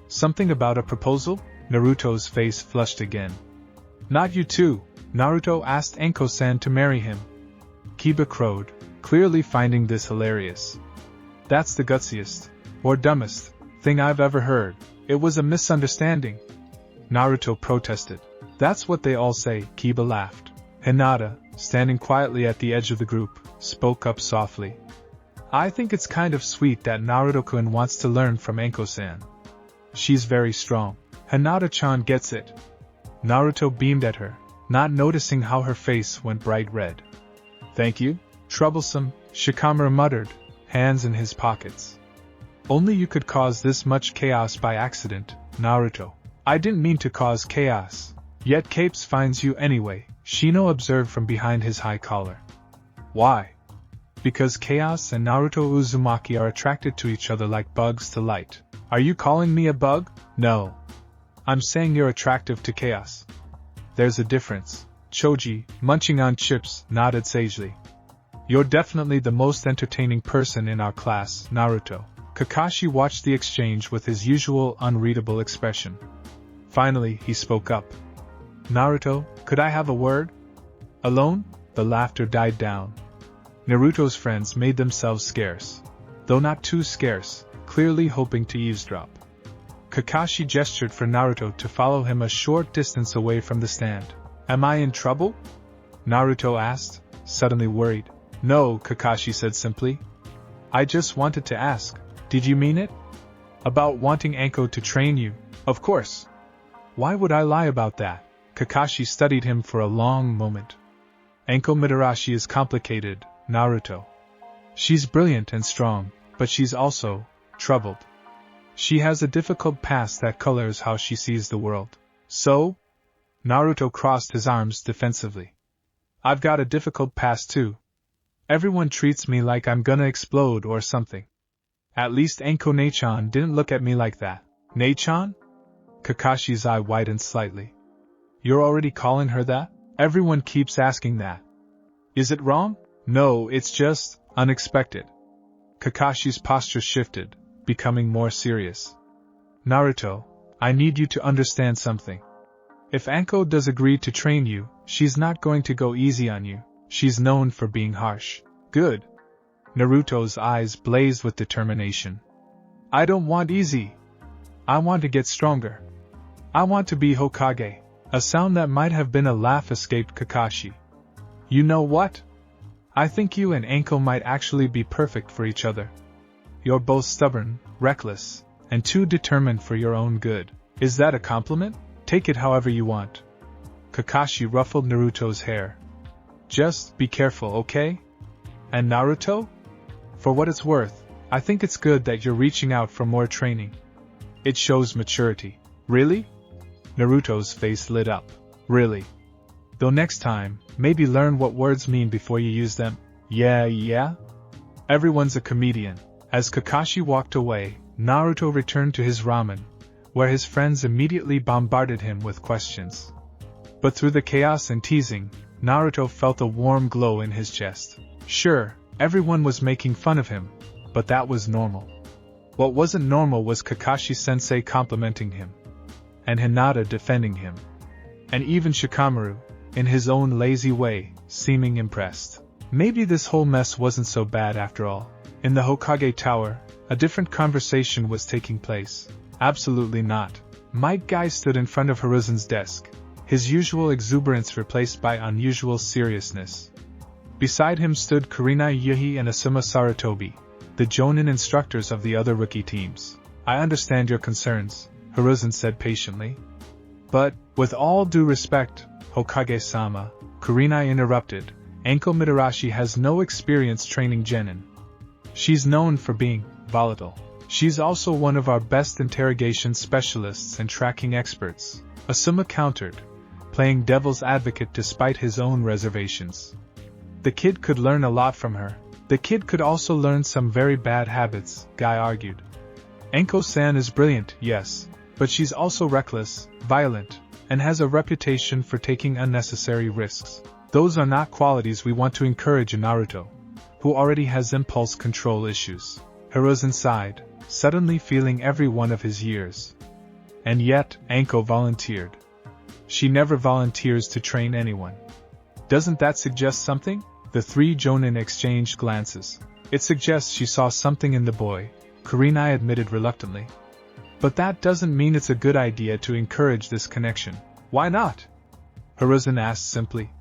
Something about a proposal? Naruto's face flushed again. Not you too. Naruto asked Anko-san to marry him. Kiba crowed, clearly finding this hilarious. That's the gutsiest, or dumbest, thing I've ever heard. It was a misunderstanding. Naruto protested. That's what they all say, Kiba laughed. Hinata, standing quietly at the edge of the group, spoke up softly. I think it's kind of sweet that Naruto-kun wants to learn from Anko-san. She's very strong. Hinata-chan gets it. Naruto beamed at her, not noticing how her face went bright red. Thank you? Troublesome, Shikamaru muttered, hands in his pockets. Only you could cause this much chaos by accident, Naruto. I didn't mean to cause chaos. Yet Capes finds you anyway, Shino observed from behind his high collar. Why? Because Chaos and Naruto Uzumaki are attracted to each other like bugs to light. Are you calling me a bug? No. I'm saying you're attractive to Chaos. There's a difference. Choji, munching on chips, nodded sagely. You're definitely the most entertaining person in our class, Naruto. Kakashi watched the exchange with his usual unreadable expression. Finally, he spoke up. Naruto, could I have a word? Alone? The laughter died down. Naruto's friends made themselves scarce. Though not too scarce, clearly hoping to eavesdrop. Kakashi gestured for Naruto to follow him a short distance away from the stand. Am I in trouble? Naruto asked, suddenly worried. No, Kakashi said simply. I just wanted to ask, did you mean it? About wanting Anko to train you, of course. Why would I lie about that? Kakashi studied him for a long moment. Anko Mitarashi is complicated, Naruto. She's brilliant and strong, but she's also troubled. She has a difficult past that colors how she sees the world. So? Naruto crossed his arms defensively. I've got a difficult past too. Everyone treats me like I'm gonna explode or something. At least Anko Nechan didn't look at me like that. Nechan? Kakashi's eye widened slightly. You're already calling her that? Everyone keeps asking that. Is it wrong? No, it's just unexpected. Kakashi's posture shifted, becoming more serious. Naruto, I need you to understand something. If Anko does agree to train you, she's not going to go easy on you. She's known for being harsh. Good. Naruto's eyes blazed with determination. I don't want easy. I want to get stronger. I want to be Hokage. A sound that might have been a laugh escaped Kakashi. You know what? I think you and Anko might actually be perfect for each other. You're both stubborn, reckless, and too determined for your own good. Is that a compliment? Take it however you want. Kakashi ruffled Naruto's hair. Just be careful, okay? And Naruto? For what it's worth, I think it's good that you're reaching out for more training. It shows maturity. Really? Naruto's face lit up. Really? Though next time, maybe learn what words mean before you use them. Yeah? Everyone's a comedian. As Kakashi walked away, Naruto returned to his ramen, where his friends immediately bombarded him with questions. But through the chaos and teasing, Naruto felt a warm glow in his chest. Sure, everyone was making fun of him, but that was normal. What wasn't normal was Kakashi-sensei complimenting him, and Hinata defending him, and even Shikamaru, in his own lazy way, seeming impressed. Maybe this whole mess wasn't so bad after all. In the Hokage Tower, a different conversation was taking place. Absolutely not. Might Guy stood in front of Hiruzen's desk, his usual exuberance replaced by unusual seriousness. Beside him stood Kurenai Yuhi and Asuma Sarutobi, the Jonin instructors of the other rookie teams. I understand your concerns, Hiruzen said patiently. But, with all due respect, Hokage-sama, Kurenai interrupted, Anko Mitarashi has no experience training genin. She's known for being volatile. She's also one of our best interrogation specialists and tracking experts, Asuma countered, playing devil's advocate despite his own reservations. The kid could learn a lot from her. The kid could also learn some very bad habits, Guy argued. Anko-san is brilliant, yes, but she's also reckless, violent, and has a reputation for taking unnecessary risks. Those are not qualities we want to encourage in Naruto, who already has impulse control issues. Hiruzen sighed, suddenly feeling every one of his years. And yet, Anko volunteered. She never volunteers to train anyone. Doesn't that suggest something? The three Jonin exchanged glances. It suggests she saw something in the boy, Kurenai admitted reluctantly. But that doesn't mean it's a good idea to encourage this connection. Why not? Hiruzen asked simply.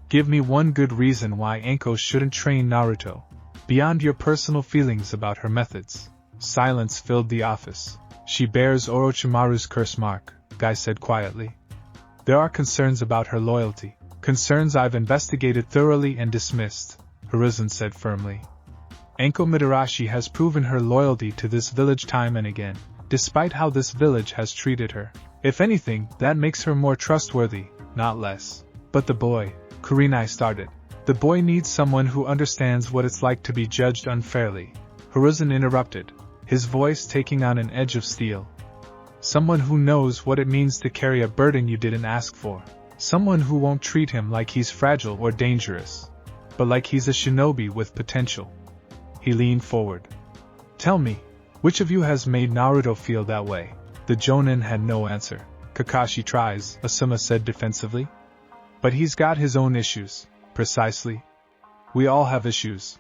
Give me one good reason why Anko shouldn't train Naruto, beyond your personal feelings about her methods. Silence filled the office. She bears Orochimaru's curse mark, Guy said quietly. There are concerns about her loyalty. Concerns I've investigated thoroughly and dismissed, Hiruzen said firmly. Anko Mitarashi has proven her loyalty to this village time and again, despite how this village has treated her. If anything, that makes her more trustworthy, not less. But the boy, Kurenai started. The boy needs someone who understands what it's like to be judged unfairly. Hiruzen interrupted, his voice taking on an edge of steel. Someone who knows what it means to carry a burden you didn't ask for. Someone who won't treat him like he's fragile or dangerous, but like he's a shinobi with potential. He leaned forward. Tell me, which of you has made Naruto feel that way? The Jonin had no answer. Kakashi tries, Asuma said defensively. But he's got his own issues. Precisely. We all have issues.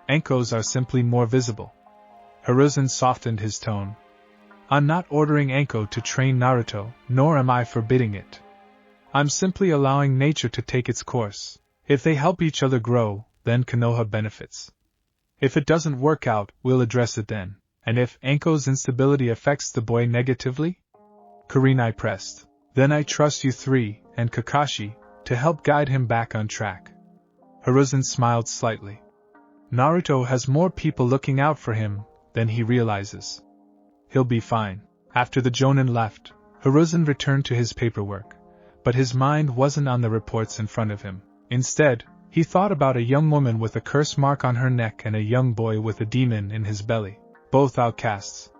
Anko's are simply more visible. Hiruzen softened his tone. I'm not ordering Anko to train Naruto, nor am I forbidding it. I'm simply allowing nature to take its course. If they help each other grow, then Konoha benefits. If it doesn't work out, we'll address it then. And if Anko's instability affects the boy negatively? Kurenai pressed. Then I trust you three, and Kakashi, to help guide him back on track. Hiruzen smiled slightly. Naruto has more people looking out for him than he realizes. He'll be fine. After the Jonin left, Hiruzen returned to his paperwork. But his mind wasn't on the reports in front of him. Instead, he thought about a young woman with a curse mark on her neck and a young boy with a demon in his belly. Both outcasts.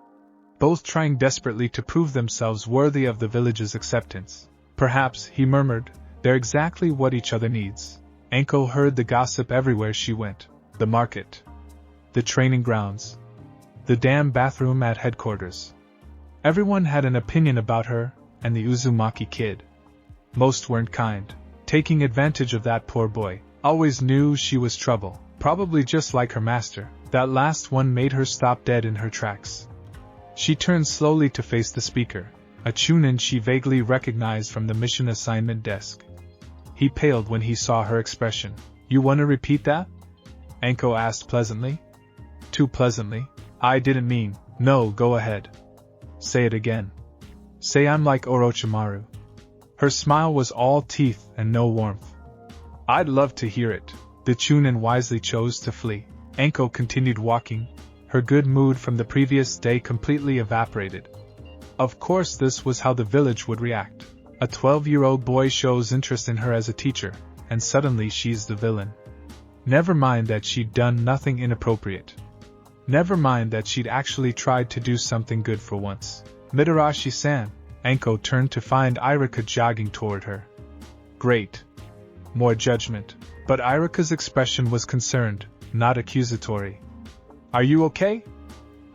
Both trying desperately to prove themselves worthy of the village's acceptance. Perhaps, he murmured, they're exactly what each other needs. Anko heard the gossip everywhere she went. The market. The training grounds. The damn bathroom at headquarters. Everyone had an opinion about her, and the Uzumaki kid. Most weren't kind. Taking advantage of that poor boy. Always knew she was trouble. Probably just like her master. That last one made her stop dead in her tracks. She turned slowly to face the speaker, a Chunin she vaguely recognized from the mission assignment desk. He paled when he saw her expression. You want to repeat that? Anko asked pleasantly. Too pleasantly. I didn't mean. No, go ahead. Say it again. Say I'm like Orochimaru. Her smile was all teeth and no warmth. I'd love to hear it. The Chunin wisely chose to flee. Anko continued walking, her good mood from the previous day completely evaporated. Of course this was how the village would react. A 12-year-old boy shows interest in her as a teacher, and suddenly she's the villain. Never mind that she'd done nothing inappropriate. Never mind that she'd actually tried to do something good for once. Mitarashi-san. Anko turned to find Irika jogging toward her. Great. More judgment. But Irika's expression was concerned, not accusatory. Are you okay?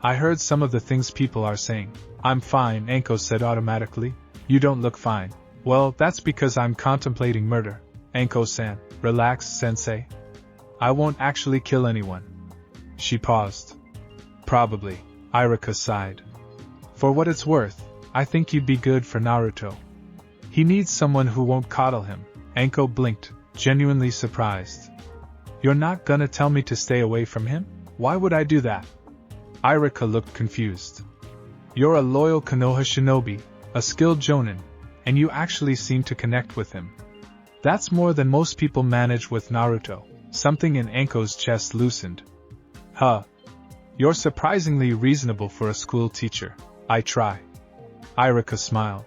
I heard some of the things people are saying. I'm fine, Anko said automatically. You don't look fine. Well, that's because I'm contemplating murder. Anko-san, relax, sensei. I won't actually kill anyone. She paused. Probably. Irika sighed. For what it's worth, I think you'd be good for Naruto. He needs someone who won't coddle him. Anko blinked, genuinely surprised. You're not gonna tell me to stay away from him? Why would I do that? Irika looked confused. You're a loyal Konoha shinobi, a skilled jonin, and you actually seem to connect with him. That's more than most people manage with Naruto. Something in Anko's chest loosened. Huh. You're surprisingly reasonable for a school teacher. I try. Irika smiled.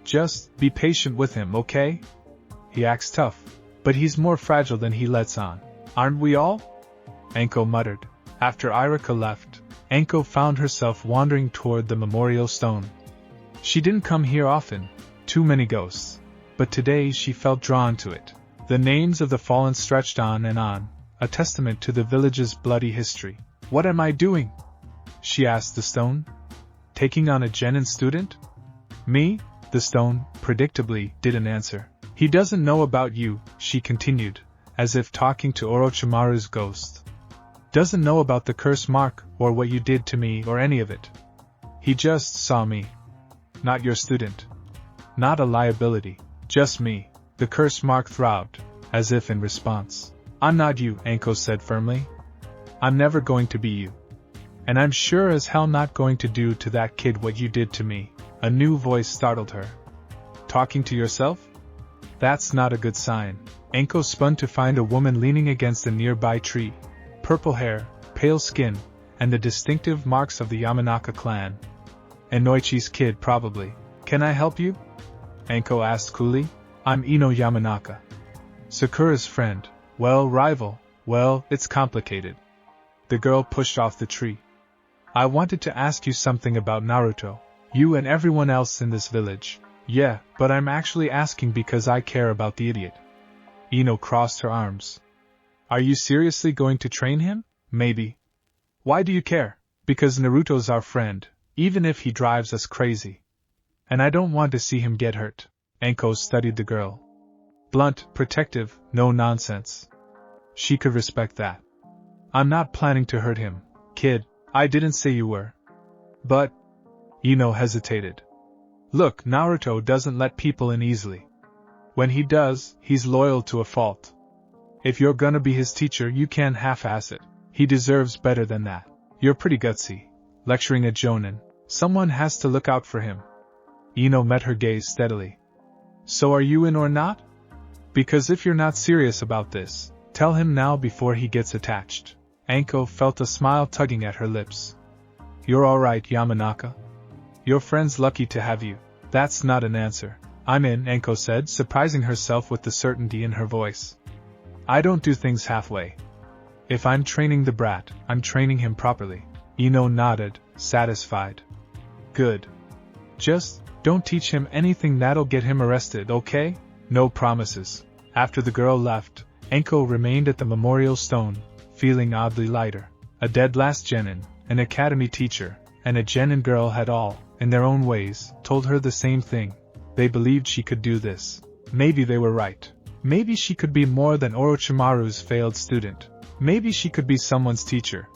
Just be patient with him, okay? He acts tough, but he's more fragile than he lets on. Aren't we all? Anko muttered. After Irika left, Anko found herself wandering toward the memorial stone. She didn't come here often, too many ghosts, but today she felt drawn to it. The names of the fallen stretched on and on, a testament to the village's bloody history. What am I doing? She asked the stone. Taking on a genin student? Me? The stone, predictably, didn't answer. He doesn't know about you, she continued, as if talking to Orochimaru's ghost. Doesn't know about the curse mark, or what you did to me, or any of it. He just saw me. Not your student. Not a liability. Just me. The curse mark throbbed, as if in response. I'm not you, Anko said firmly. I'm never going to be you. And I'm sure as hell not going to do to that kid what you did to me. A new voice startled her. Talking to yourself? That's not a good sign. Anko spun to find a woman leaning against a nearby tree. Purple hair, pale skin, and the distinctive marks of the Yamanaka clan. Enoichi's kid, probably. Can I help you? Anko asked coolly. I'm Ino Yamanaka. Sakura's friend. Well, rival. Well, it's complicated. The girl pushed off the tree. I wanted to ask you something about Naruto. You and everyone else in this village. Yeah, but I'm actually asking because I care about the idiot. Ino crossed her arms. Are you seriously going to train him? Maybe. Why do you care? Because Naruto's our friend, even if he drives us crazy. And I don't want to see him get hurt. Anko studied the girl. Blunt, protective, no nonsense. She could respect that. I'm not planning to hurt him, kid. I didn't say you were. But... Ino hesitated. Look, Naruto doesn't let people in easily. When he does, he's loyal to a fault. If you're gonna be his teacher, you can't half-ass it. He deserves better than that. You're pretty gutsy. Lecturing a jonin. Someone has to look out for him. Ino met her gaze steadily. So are you in or not? Because if you're not serious about this, tell him now before he gets attached. Anko felt a smile tugging at her lips. You're alright, Yamanaka. Your friend's lucky to have you. That's not an answer. I'm in, Anko said, surprising herself with the certainty in her voice. I don't do things halfway. If I'm training the brat, I'm training him properly. Ino nodded, satisfied. Good. Just, don't teach him anything that'll get him arrested, okay? No promises. After the girl left, Anko remained at the memorial stone, feeling oddly lighter. A dead last genin, an academy teacher, and a genin girl had all, in their own ways, told her the same thing. They believed she could do this. Maybe they were right. Maybe she could be more than Orochimaru's failed student. Maybe she could be someone's teacher.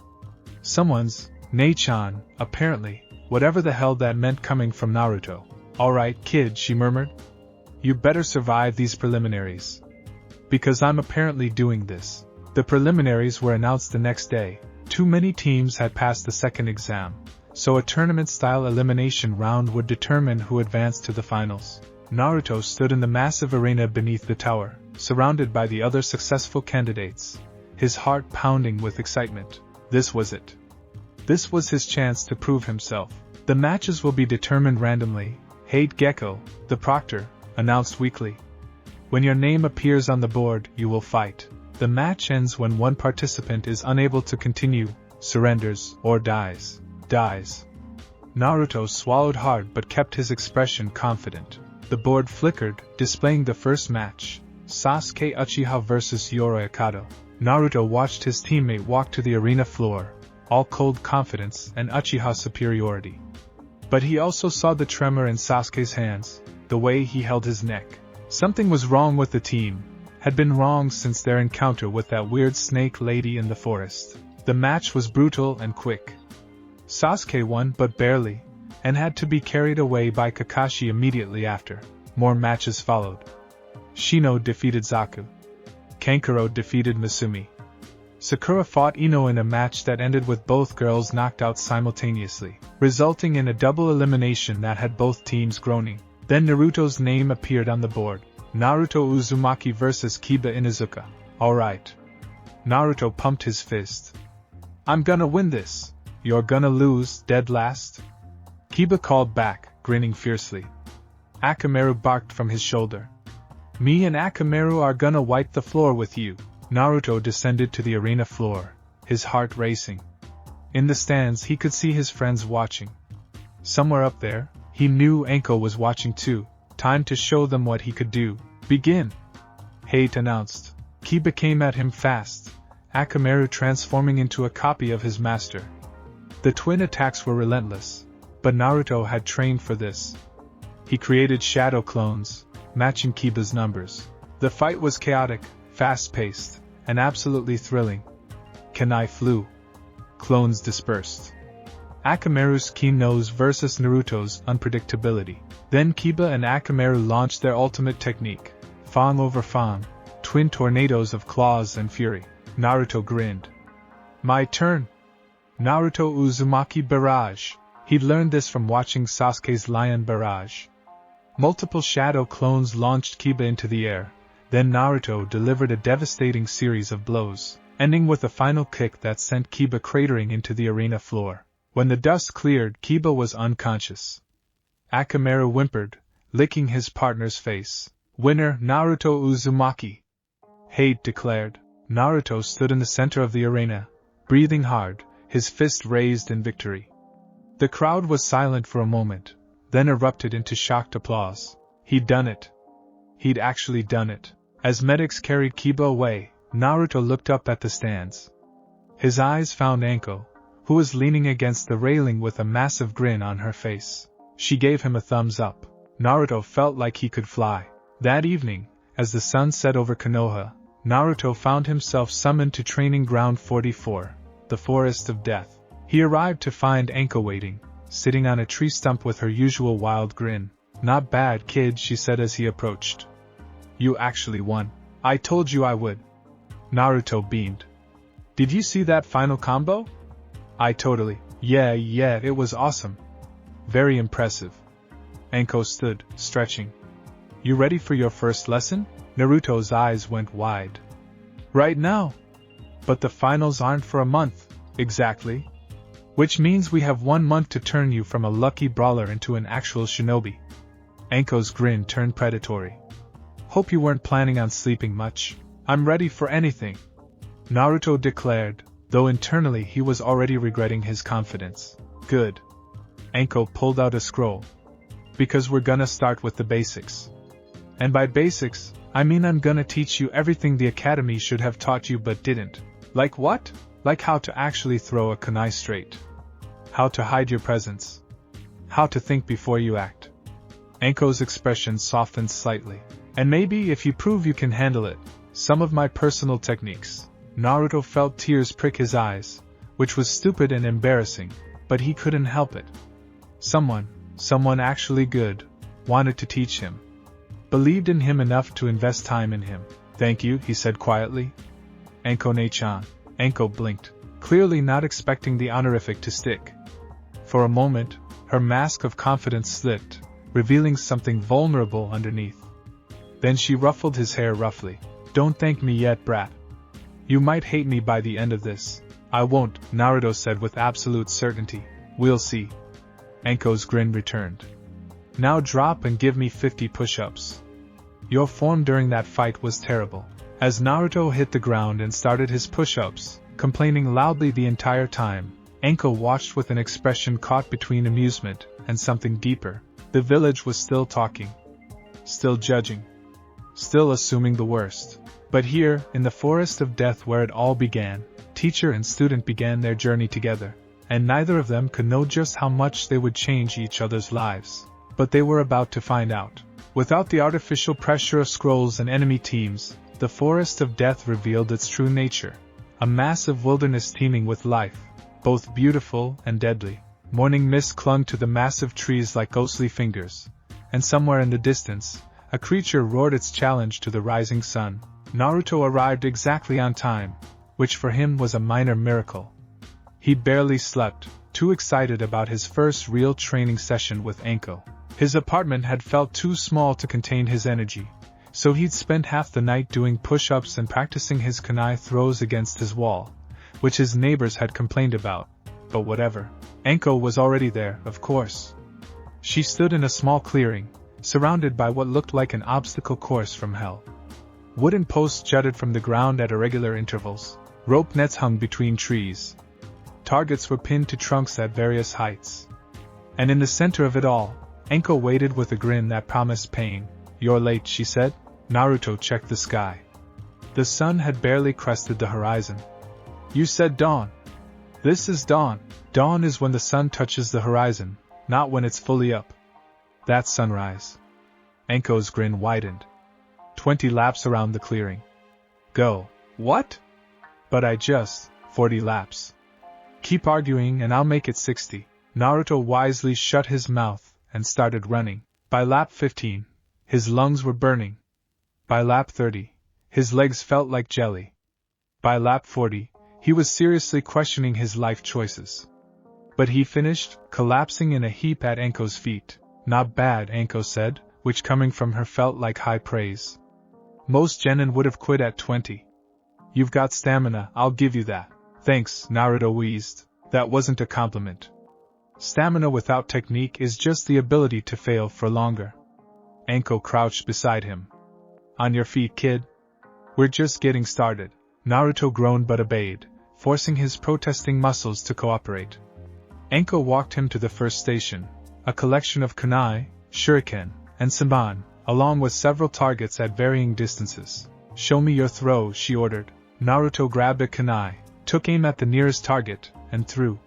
Someone's, Nei-chan, apparently, whatever the hell that meant coming from Naruto. Alright, kid, she murmured. You better survive these preliminaries. Because I'm apparently doing this. The preliminaries were announced the next day. Too many teams had passed the second exam, so a tournament-style elimination round would determine who advanced to the finals. Naruto stood in the massive arena beneath the tower, surrounded by the other successful candidates, his heart pounding with excitement. This was it. This was his chance to prove himself. The matches will be determined randomly. Hate Gecko, the proctor, announced weekly. When your name appears on the board, you will fight. The match ends when one participant is unable to continue, surrenders, or dies. Naruto swallowed hard but kept his expression confident. The board flickered, displaying the first match, Sasuke Uchiha vs Yoroyakado. Naruto watched his teammate walk to the arena floor, all cold confidence and Uchiha superiority. But he also saw the tremor in Sasuke's hands, the way he held his neck. Something was wrong with the team, had been wrong since their encounter with that weird snake lady in the forest. The match was brutal and quick. Sasuke won but barely, and had to be carried away by Kakashi immediately after. More matches followed. Shino defeated Zaku. Kankuro defeated Masumi. Sakura fought Ino in a match that ended with both girls knocked out simultaneously, resulting in a double elimination that had both teams groaning. Then Naruto's name appeared on the board. Naruto Uzumaki vs Kiba Inuzuka. Alright. Naruto pumped his fist. I'm gonna win this. You're gonna lose, dead last. Kiba called back, grinning fiercely. Akamaru barked from his shoulder. Me and Akamaru are gonna wipe the floor with you. Naruto descended to the arena floor, his heart racing. In the stands he could see his friends watching. Somewhere up there, he knew Anko was watching too. Time to show them what he could do. Begin! Hate announced. Kiba came at him fast, Akamaru transforming into a copy of his master. The twin attacks were relentless, but Naruto had trained for this. He created shadow clones, matching Kiba's numbers. The fight was chaotic, fast-paced, and absolutely thrilling. Kunai flew. Clones dispersed. Akamaru's keen nose versus Naruto's unpredictability. Then Kiba and Akamaru launched their ultimate technique, Fang over Fang, twin tornadoes of claws and fury. Naruto grinned. My turn! Naruto Uzumaki Barrage. He'd learned this from watching Sasuke's Lion Barrage. Multiple shadow clones launched Kiba into the air, then Naruto delivered a devastating series of blows, ending with a final kick that sent Kiba cratering into the arena floor. When the dust cleared, Kiba was unconscious. Akamaru whimpered, licking his partner's face. Winner, Naruto Uzumaki. Hate declared. Naruto stood in the center of the arena, breathing hard, his fist raised in victory. The crowd was silent for a moment, then erupted into shocked applause. He'd done it. He'd actually done it. As medics carried Kiba away, Naruto looked up at the stands. His eyes found Anko, who was leaning against the railing with a massive grin on her face. She gave him a thumbs up. Naruto felt like he could fly. That evening, as the sun set over Konoha, Naruto found himself summoned to Training Ground 44, the Forest of Death. He arrived to find Anko waiting, sitting on a tree stump with her usual wild grin. "Not bad, kid," she said as he approached. "You actually won. I told you I would." Naruto beamed. "Did you see that final combo?" "I totally. Yeah, it was awesome. Very impressive." Anko stood, stretching. "You ready for your first lesson?" Naruto's eyes went wide. "Right now? But the finals aren't for a month." "Exactly. Which means we have 1 month to turn you from a lucky brawler into an actual shinobi." Anko's grin turned predatory. "Hope you weren't planning on sleeping much." "I'm ready for anything," Naruto declared, though internally he was already regretting his confidence. "Good." Anko pulled out a scroll. "Because we're gonna start with the basics. And by basics, I mean I'm gonna teach you everything the academy should have taught you but didn't." "Like what?" "Like how to actually throw a kunai straight. How to hide your presence. How to think before you act." Anko's expression softened slightly. "And maybe if you prove you can handle it, some of my personal techniques." Naruto felt tears prick his eyes, which was stupid and embarrassing, but he couldn't help it. Someone actually good, wanted to teach him. Believed in him enough to invest time in him. "Thank you," he said quietly. "Anko-ne-chan." Anko blinked, clearly not expecting the honorific to stick. For a moment, her mask of confidence slipped, revealing something vulnerable underneath. Then she ruffled his hair roughly. "Don't thank me yet, brat. You might hate me by the end of this." "I won't," Naruto said with absolute certainty. "We'll see." Anko's grin returned. "Now drop and give me 50 push-ups. Your form during that fight was terrible." As Naruto hit the ground and started his push-ups, complaining loudly the entire time, Anko watched with an expression caught between amusement and something deeper. The village was still talking. Still judging. Still assuming the worst. But here, in the Forest of Death where it all began, teacher and student began their journey together, and neither of them could know just how much they would change each other's lives. But they were about to find out. Without the artificial pressure of scrolls and enemy teams, the Forest of Death revealed its true nature. A massive wilderness teeming with life, both beautiful and deadly. Morning mist clung to the massive trees like ghostly fingers, and somewhere in the distance, a creature roared its challenge to the rising sun. Naruto arrived exactly on time, which for him was a minor miracle. He barely slept, too excited about his first real training session with Anko. His apartment had felt too small to contain his energy, so he'd spent half the night doing push-ups and practicing his kunai throws against his wall, which his neighbors had complained about. But whatever. Anko was already there, of course. She stood in a small clearing, surrounded by what looked like an obstacle course from hell. Wooden posts jutted from the ground at irregular intervals. Rope nets hung between trees. Targets were pinned to trunks at various heights. And in the center of it all, Anko waited with a grin that promised pain. "You're late," she said. Naruto checked the sky. The sun had barely crested the horizon. "You said dawn." "This is dawn." "Dawn is when the sun touches the horizon, not when it's fully up. That's sunrise." Anko's grin widened. 20 laps around the clearing. "Go." "What?" "But I just, 40 laps. Keep arguing and I'll make it 60. Naruto wisely shut his mouth and started running. By lap 15, his lungs were burning. By lap 30, his legs felt like jelly. By lap 40, he was seriously questioning his life choices. But he finished, collapsing in a heap at Anko's feet. "Not bad," Anko said, which coming from her felt like high praise. "Most genin would have quit at 20. You've got stamina, I'll give you that." "Thanks," Naruto wheezed. "That wasn't a compliment." Stamina without technique is just the ability to fail for longer. Anko crouched beside him. On your feet, kid. We're just getting started. Naruto groaned but obeyed, forcing his protesting muscles to cooperate. Anko walked him to the first station, a collection of kunai, shuriken, and senbon, along with several targets at varying distances. Show me your throw, she ordered. Naruto grabbed a kunai, took aim at the nearest target, and threw.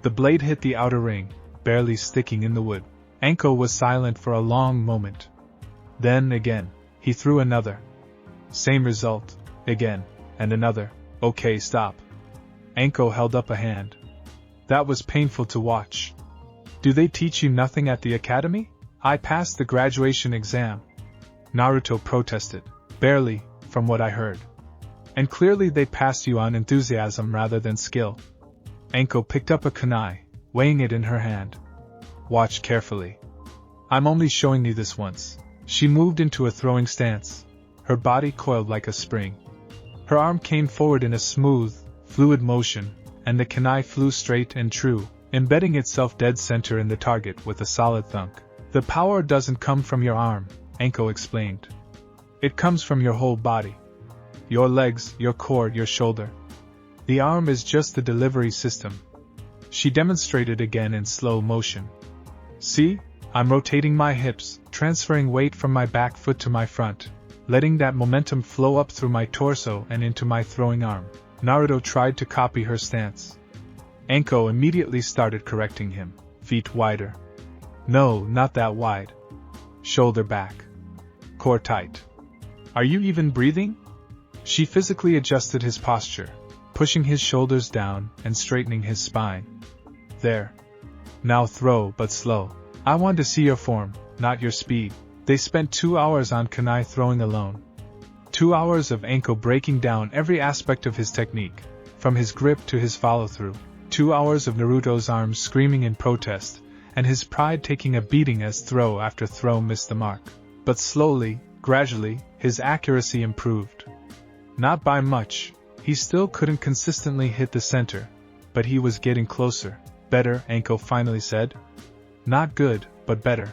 The blade hit the outer ring, barely sticking in the wood. Anko was silent for a long moment. Then again, he threw another. Same result, again, and another. Okay, stop. Anko held up a hand. That was painful to watch. Do they teach you nothing at the academy? I passed the graduation exam. Naruto protested. Barely, from what I heard. And clearly they passed you on enthusiasm rather than skill. Anko picked up a kunai, weighing it in her hand. Watch carefully. I'm only showing you this once. She moved into a throwing stance. Her body coiled like a spring. Her arm came forward in a smooth, fluid motion, and the kunai flew straight and true, embedding itself dead center in the target with a solid thunk. The power doesn't come from your arm, Anko explained. It comes from your whole body. Your legs, your core, your shoulder. The arm is just the delivery system. She demonstrated again in slow motion. See, I'm rotating my hips, transferring weight from my back foot to my front, letting that momentum flow up through my torso and into my throwing arm. Naruto tried to copy her stance. Anko immediately started correcting him. Feet wider. No, not that wide. Shoulder back. Core tight. Are you even breathing? She physically adjusted his posture, pushing his shoulders down and straightening his spine. There. Now throw, but slow. I want to see your form, not your speed. They spent 2 hours on kunai throwing alone. 2 hours of Anko breaking down every aspect of his technique, from his grip to his follow-through. 2 hours of Naruto's arms screaming in protest, and his pride taking a beating as throw after throw missed the mark. But slowly, gradually, his accuracy improved. Not by much. He still couldn't consistently hit the center, but he was getting closer. Better, Anko finally said. Not good, but better.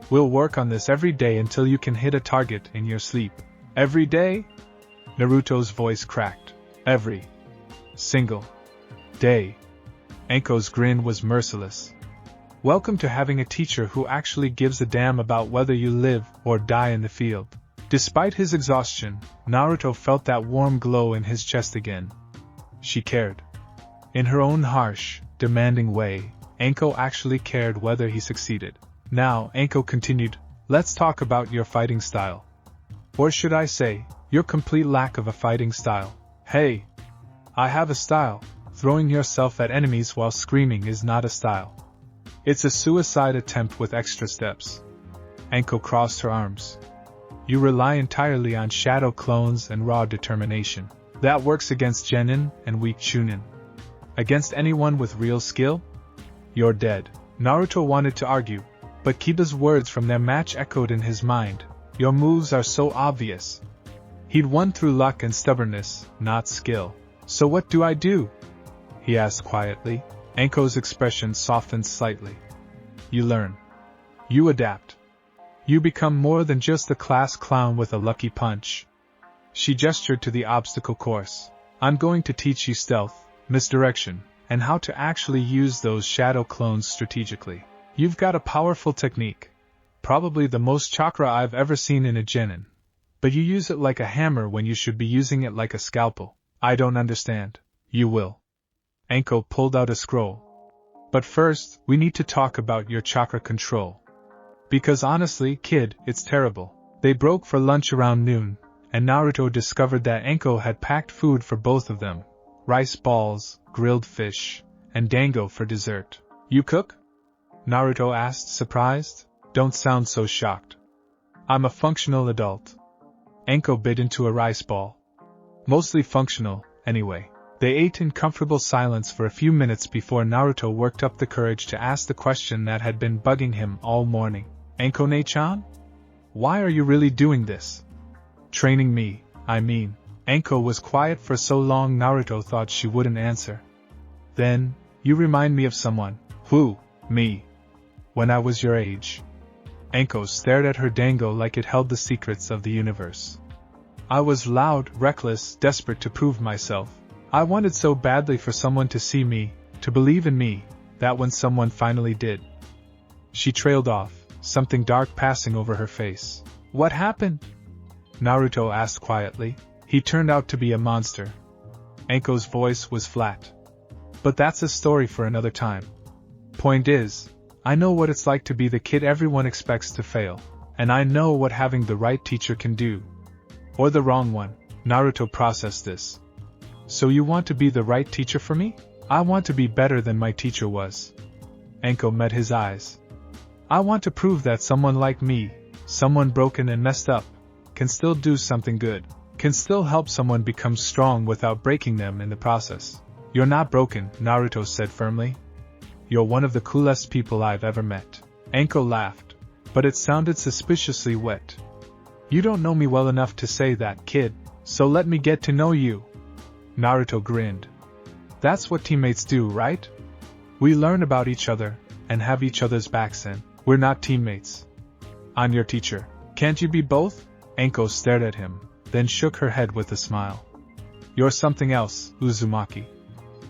We'll work on this every day until you can hit a target in your sleep. Every day? Naruto's voice cracked. Every single day. Anko's grin was merciless. Welcome to having a teacher who actually gives a damn about whether you live or die in the field. Despite his exhaustion, Naruto felt that warm glow in his chest again. She cared. In her own harsh, demanding way, Anko actually cared whether he succeeded. Now, Anko continued, let's talk about your fighting style. Or should I say, your complete lack of a fighting style. Hey! I have a style. Throwing yourself at enemies while screaming is not a style. It's a suicide attempt with extra steps. Anko crossed her arms. You rely entirely on shadow clones and raw determination. That works against genin and weak Chunin. Against anyone with real skill? You're dead. Naruto wanted to argue, but Kiba's words from their match echoed in his mind. Your moves are so obvious. He'd won through luck and stubbornness, not skill. So what do I do? He asked quietly. Anko's expression softened slightly. You learn. You adapt. You become more than just a class clown with a lucky punch. She gestured to the obstacle course. I'm going to teach you stealth, misdirection, and how to actually use those shadow clones strategically. You've got a powerful technique. Probably the most chakra I've ever seen in a genin. But you use it like a hammer when you should be using it like a scalpel. I don't understand. You will. Anko pulled out a scroll. But first, we need to talk about your chakra control. Because honestly, kid, it's terrible. They broke for lunch around noon, and Naruto discovered that Anko had packed food for both of them. Rice balls, grilled fish, and dango for dessert. You cook? Naruto asked, surprised. Don't sound so shocked. I'm a functional adult. Anko bit into a rice ball. Mostly functional, anyway. They ate in comfortable silence for a few minutes before Naruto worked up the courage to ask the question that had been bugging him all morning. Anko-ne-chan? Why are you really doing this? Training me, I mean. Anko was quiet for so long Naruto thought she wouldn't answer. Then, you remind me of someone. Who? Me. When I was your age. Anko stared at her dango like it held the secrets of the universe. I was loud, reckless, desperate to prove myself. I wanted so badly for someone to see me, to believe in me, that when someone finally did. She trailed off, something dark passing over her face. What happened? Naruto asked quietly. He turned out to be a monster. Anko's voice was flat. But that's a story for another time. Point is, I know what it's like to be the kid everyone expects to fail, and I know what having the right teacher can do. Or the wrong one. Naruto processed this. So you want to be the right teacher for me? I want to be better than my teacher was. Anko met his eyes. I want to prove that someone like me, someone broken and messed up, can still do something good, can still help someone become strong without breaking them in the process. You're not broken, Naruto said firmly. You're one of the coolest people I've ever met. Anko laughed, but it sounded suspiciously wet. You don't know me well enough to say that, kid, so let me get to know you. Naruto grinned. That's what teammates do, right? We learn about each other, and have each other's backs and we're not teammates. I'm your teacher. Can't you be both? Anko stared at him, then shook her head with a smile. You're something else, Uzumaki.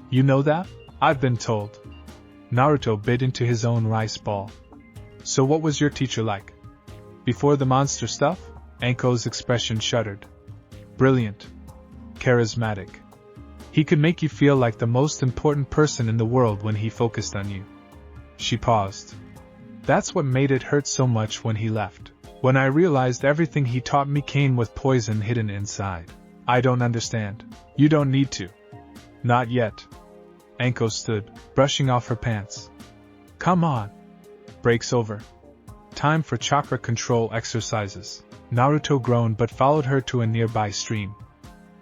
You know that? I've been told. Naruto bit into his own rice ball. So what was your teacher like? Before the monster stuff? Anko's expression shuddered. Brilliant. Charismatic. He could make you feel like the most important person in the world when he focused on you. She paused. That's what made it hurt so much when he left. When I realized everything he taught me came with poison hidden inside. I don't understand. You don't need to. Not yet. Anko stood, brushing off her pants. Come on. Break's over. Time for chakra control exercises. Naruto groaned but followed her to a nearby stream.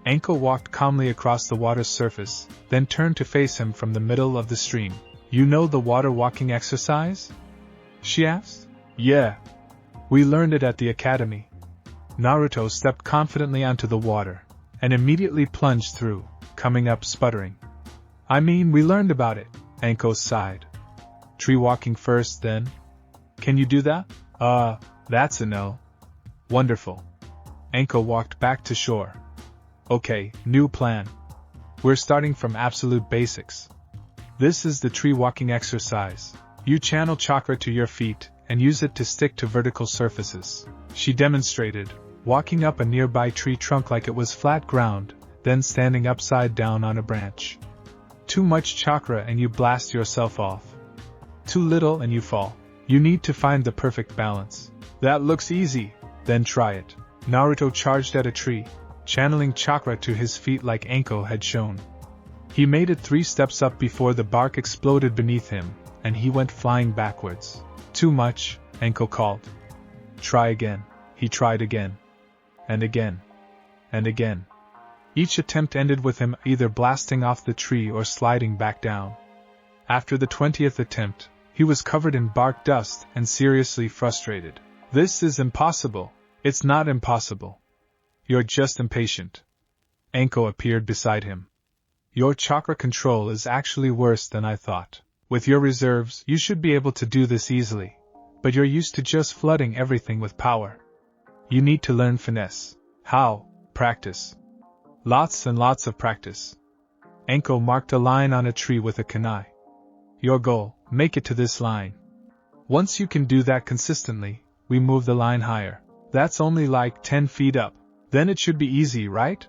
Anko walked calmly across the water's surface, then turned to face him from the middle of the stream. You know the water walking exercise? She asked. Yeah. We learned it at the academy. Naruto stepped confidently onto the water, and immediately plunged through, coming up sputtering. I mean, we learned about it, Anko sighed. Tree walking first, then? Can you do that? That's a no. Wonderful. Anko walked back to shore. Okay, new plan. We're starting from absolute basics. This is the tree walking exercise. You channel chakra to your feet, and use it to stick to vertical surfaces. She demonstrated, walking up a nearby tree trunk like it was flat ground, then standing upside down on a branch. Too much chakra and you blast yourself off. Too little and you fall. You need to find the perfect balance. That looks easy, then try it. Naruto charged at a tree, channeling chakra to his feet like Anko had shown. He made it 3 steps up before the bark exploded beneath him, and he went flying backwards. Too much, Anko called. Try again. He tried again. And again. And again. Each attempt ended with him either blasting off the tree or sliding back down. After the 20th attempt, he was covered in bark dust and seriously frustrated. This is impossible. It's not impossible. You're just impatient. Anko appeared beside him. Your chakra control is actually worse than I thought. With your reserves, you should be able to do this easily. But you're used to just flooding everything with power. You need to learn finesse. How? Practice. Lots and lots of practice. Anko marked a line on a tree with a kunai. Your goal, make it to this line. Once you can do that consistently, we move the line higher. That's only like 10 feet up. Then it should be easy, right?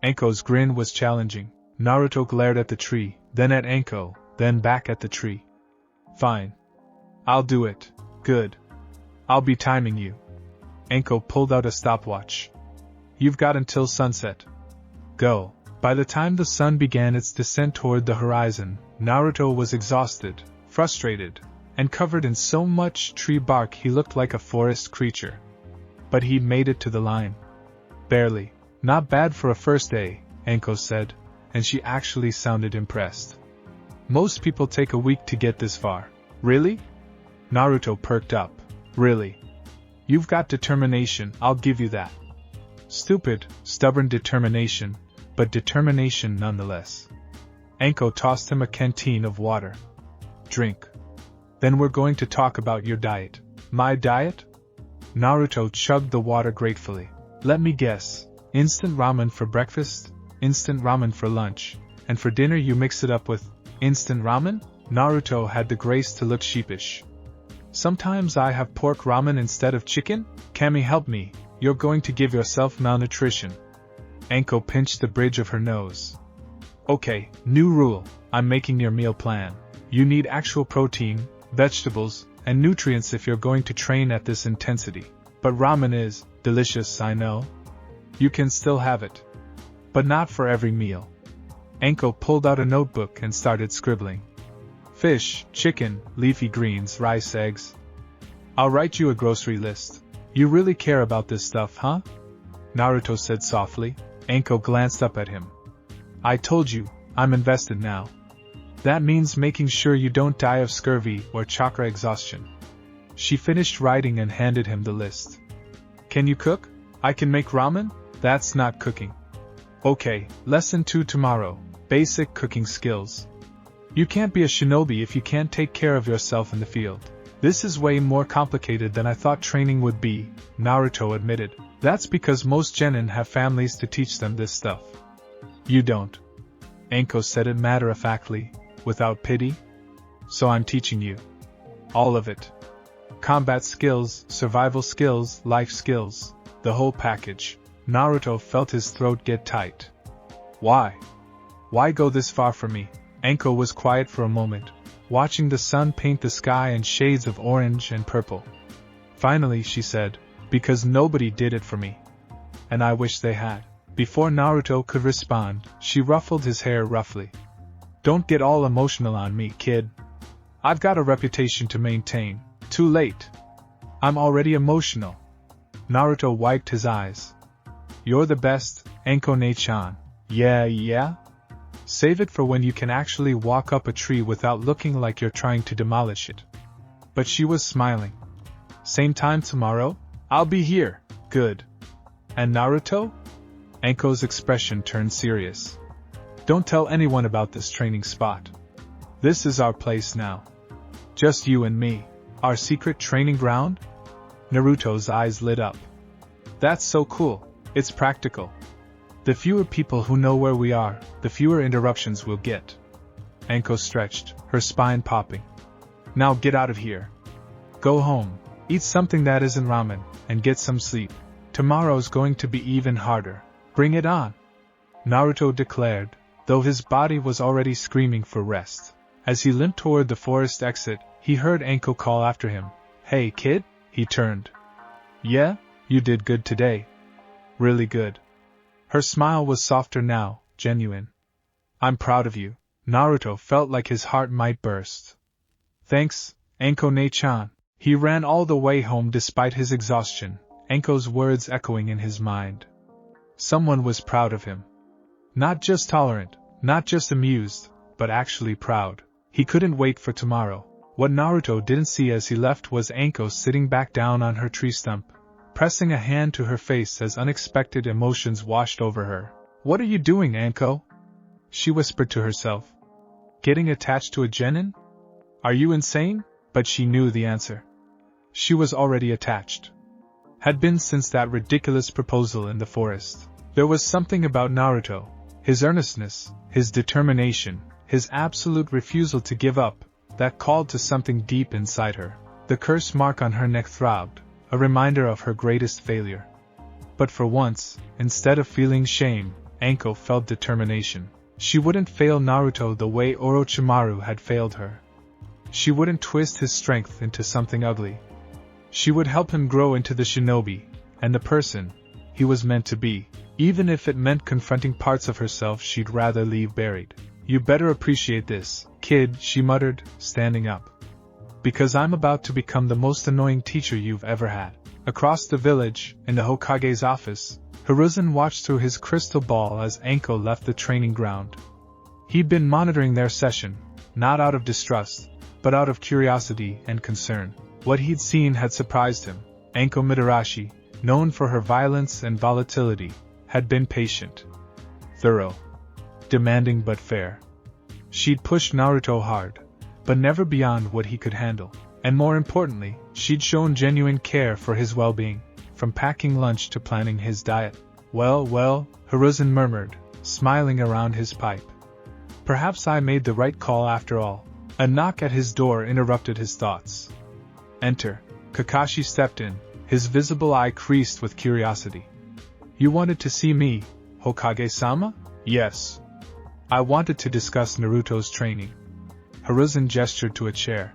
Anko's grin was challenging. Naruto glared at the tree, then at Anko, then back at the tree. Fine. I'll do it. Good. I'll be timing you. Anko pulled out a stopwatch. You've got until sunset. Go. By the time the sun began its descent toward the horizon, Naruto was exhausted, frustrated, and covered in so much tree bark he looked like a forest creature. But he'd made it to the line. Barely. Not bad for a first day, Anko said, and she actually sounded impressed. Most people take a week to get this far. Really? Naruto perked up. Really? You've got determination, I'll give you that. Stupid, stubborn determination, but determination nonetheless. Anko tossed him a canteen of water. Drink. Then we're going to talk about your diet. My diet? Naruto chugged the water gratefully. Let me guess. Instant ramen for breakfast, instant ramen for lunch, and for dinner you mix it up with instant ramen? Naruto had the grace to look sheepish. Sometimes I have pork ramen instead of chicken? Kami, help me, you're going to give yourself malnutrition. Anko pinched the bridge of her nose. Okay, new rule, I'm making your meal plan. You need actual protein, vegetables, and nutrients if you're going to train at this intensity. But ramen is delicious, I know. You can still have it. But not for every meal. Anko pulled out a notebook and started scribbling. Fish, chicken, leafy greens, rice, eggs. I'll write you a grocery list. You really care about this stuff, huh? Naruto said softly. Anko glanced up at him. I told you, I'm invested now. That means making sure you don't die of scurvy or chakra exhaustion. She finished writing and handed him the list. Can you cook? I can make ramen? That's not cooking. Okay, lesson 2 tomorrow. Basic cooking skills. You can't be a shinobi if you can't take care of yourself in the field. This is way more complicated than I thought training would be, Naruto admitted. That's because most genin have families to teach them this stuff. You don't. Anko said it matter-of-factly, without pity. So I'm teaching you. All of it. Combat skills, survival skills, life skills. The whole package. Naruto felt his throat get tight. Why? Why go this far for me? Anko was quiet for a moment, watching the sun paint the sky in shades of orange and purple. Finally, she said, because nobody did it for me. And I wish they had. Before Naruto could respond, she ruffled his hair roughly. Don't get all emotional on me, kid. I've got a reputation to maintain. Too late. I'm already emotional. Naruto wiped his eyes. You're the best, Anko-ne-chan. Yeah? Save it for when you can actually walk up a tree without looking like you're trying to demolish it. But she was smiling. Same time tomorrow? I'll be here. Good. And Naruto? Anko's expression turned serious. Don't tell anyone about this training spot. This is our place now. Just you and me. Our secret training ground? Naruto's eyes lit up. That's so cool. It's practical. The fewer people who know where we are, the fewer interruptions we'll get. Anko stretched, her spine popping. Now get out of here. Go home, eat something that isn't ramen, and get some sleep. Tomorrow's going to be even harder. Bring it on. Naruto declared, though his body was already screaming for rest. As he limped toward the forest exit, he heard Anko call after him. Hey kid? He turned. Yeah? You did good today. Really good. Her smile was softer now, genuine. I'm proud of you. Naruto felt like his heart might burst. Thanks, Anko-ne-chan. He ran all the way home despite his exhaustion, Anko's words echoing in his mind. Someone was proud of him. Not just tolerant, not just amused, but actually proud. He couldn't wait for tomorrow. What Naruto didn't see as he left was Anko sitting back down on her tree stump, pressing a hand to her face as unexpected emotions washed over her. What are you doing, Anko? She whispered to herself. Getting attached to a genin? Are you insane? But she knew the answer. She was already attached. Had been since that ridiculous proposal in the forest. There was something about Naruto, his earnestness, his determination, his absolute refusal to give up, that called to something deep inside her. The curse mark on her neck throbbed, a reminder of her greatest failure. But for once, instead of feeling shame, Anko felt determination. She wouldn't fail Naruto the way Orochimaru had failed her. She wouldn't twist his strength into something ugly. She would help him grow into the shinobi, and the person he was meant to be, even if it meant confronting parts of herself she'd rather leave buried. You better appreciate this, kid, she muttered, standing up. Because I'm about to become the most annoying teacher you've ever had. Across the village, in the Hokage's office, Hiruzen watched through his crystal ball as Anko left the training ground. He'd been monitoring their session, not out of distrust, but out of curiosity and concern. What he'd seen had surprised him. Anko Mitarashi, known for her violence and volatility, had been patient, thorough, demanding but fair. She'd pushed Naruto hard, but never beyond what he could handle. And more importantly, she'd shown genuine care for his well-being, from packing lunch to planning his diet. Well, Hiruzen murmured, smiling around his pipe. Perhaps I made the right call after all. A knock at his door interrupted his thoughts. Enter. Kakashi stepped in, his visible eye creased with curiosity. You wanted to see me, Hokage-sama? Yes. I wanted to discuss Naruto's training. Hiruzen gestured to a chair.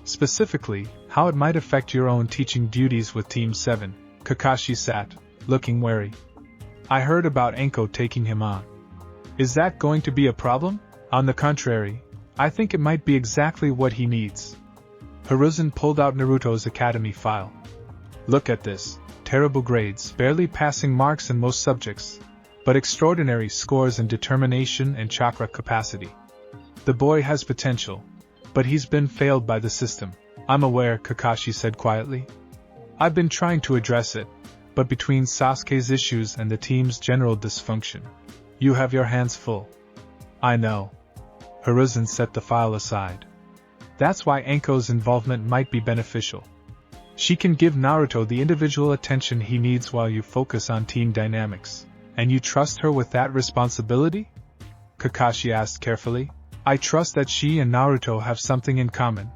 Specifically, how it might affect your own teaching duties with Team 7. Kakashi sat, looking wary. I heard about Anko taking him on. Is that going to be a problem? On the contrary, I think it might be exactly what he needs. Hiruzen pulled out Naruto's academy file. Look at this. Terrible grades, barely passing marks in most subjects, but extraordinary scores in determination and chakra capacity. The boy has potential, but he's been failed by the system. I'm aware, Kakashi said quietly. I've been trying to address it, but between Sasuke's issues and the team's general dysfunction, you have your hands full. I know. Hiruzen set the file aside. That's why Anko's involvement might be beneficial. She can give Naruto the individual attention he needs while you focus on team dynamics. And you trust her with that responsibility? Kakashi asked carefully. I trust that she and Naruto have something in common.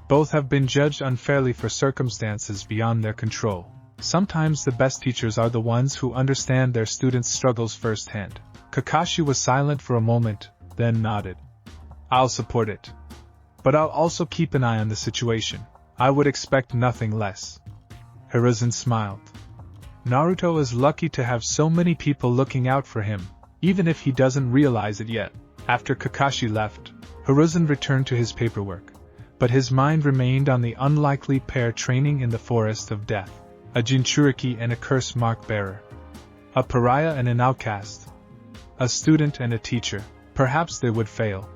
Both have been judged unfairly for circumstances beyond their control. Sometimes the best teachers are the ones who understand their students' struggles firsthand. Kakashi was silent for a moment, then nodded. I'll support it. But I'll also keep an eye on the situation. I would expect nothing less. Hiruzen smiled. Naruto is lucky to have so many people looking out for him, even if he doesn't realize it yet. After Kakashi left, Hiruzen returned to his paperwork, but his mind remained on the unlikely pair training in the Forest of Death, a Jinchuriki and a curse mark bearer. A pariah and an outcast. A student and a teacher. Perhaps they would fail.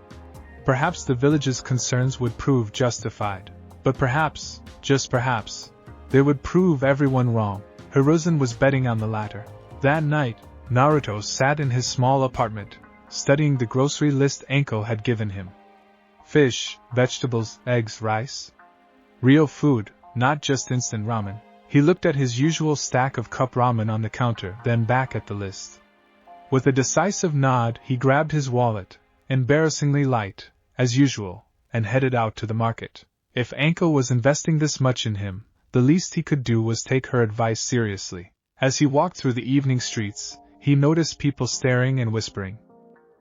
Perhaps the village's concerns would prove justified. But perhaps, just perhaps, they would prove everyone wrong. Hiruzen was betting on the latter. That night, Naruto sat in his small apartment, studying the grocery list Anko had given him. Fish, vegetables, eggs, rice. Real food, not just instant ramen. He looked at his usual stack of cup ramen on the counter, then back at the list. With a decisive nod, he grabbed his wallet, embarrassingly light, as usual, and headed out to the market. If Anko was investing this much in him, the least he could do was take her advice seriously. As he walked through the evening streets, he noticed people staring and whispering.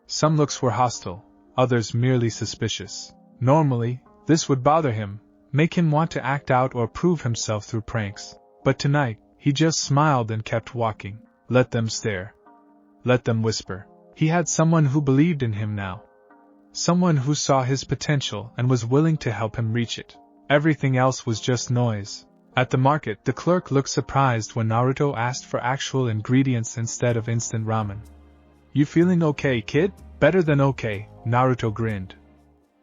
Some looks were hostile, others merely suspicious. Normally, this would bother him, make him want to act out or prove himself through pranks. But tonight, he just smiled and kept walking. Let them stare. Let them whisper. He had someone who believed in him now. Someone who saw his potential and was willing to help him reach it. Everything else was just noise. At the market, the clerk looked surprised when Naruto asked for actual ingredients instead of instant ramen. You feeling okay, kid? Better than okay, Naruto grinned.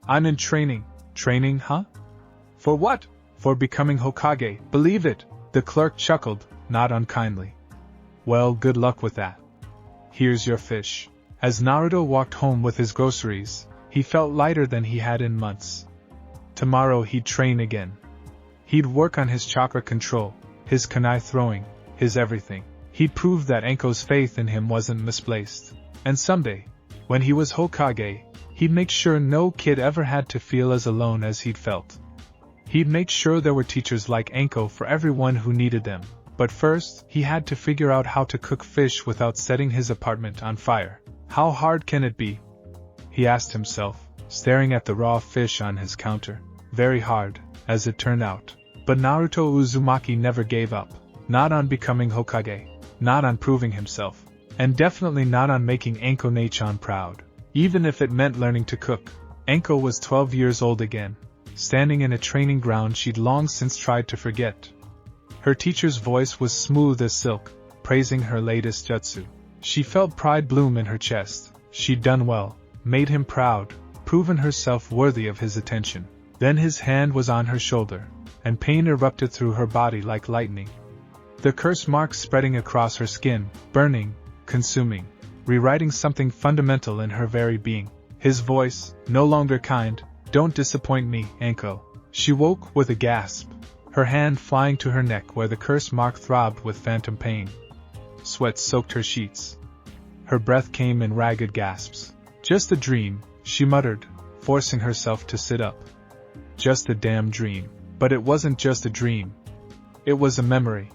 I'm in training. Training, huh? For what? For becoming Hokage, believe it. The clerk chuckled, not unkindly. Well, good luck with that. Here's your fish. As Naruto walked home with his groceries, he felt lighter than he had in months. Tomorrow he'd train again. He'd work on his chakra control, his kunai throwing, his everything. He'd prove that Anko's faith in him wasn't misplaced. And someday, when he was Hokage, he'd make sure no kid ever had to feel as alone as he'd felt. He'd make sure there were teachers like Anko for everyone who needed them. But first, he had to figure out how to cook fish without setting his apartment on fire. How hard can it be? He asked himself, staring at the raw fish on his counter. Very hard, as it turned out. But Naruto Uzumaki never gave up. Not on becoming Hokage. Not on proving himself. And definitely not on making Anko Nachan proud. Even if it meant learning to cook. Anko was 12 years old again, standing in a training ground she'd long since tried to forget. Her teacher's voice was smooth as silk, praising her latest jutsu. She felt pride bloom in her chest. She'd done well, made him proud, proven herself worthy of his attention. Then his hand was on her shoulder, and pain erupted through her body like lightning. The curse marks spreading across her skin, burning, consuming, rewriting something fundamental in her very being. His voice, no longer kind, Don't disappoint me, Anko. She woke with a gasp, her hand flying to her neck where the curse mark throbbed with phantom pain. Sweat soaked her sheets. Her breath came in ragged gasps. Just a dream, she muttered, forcing herself to sit up. Just a damn dream. But it wasn't just a dream. It was a memory.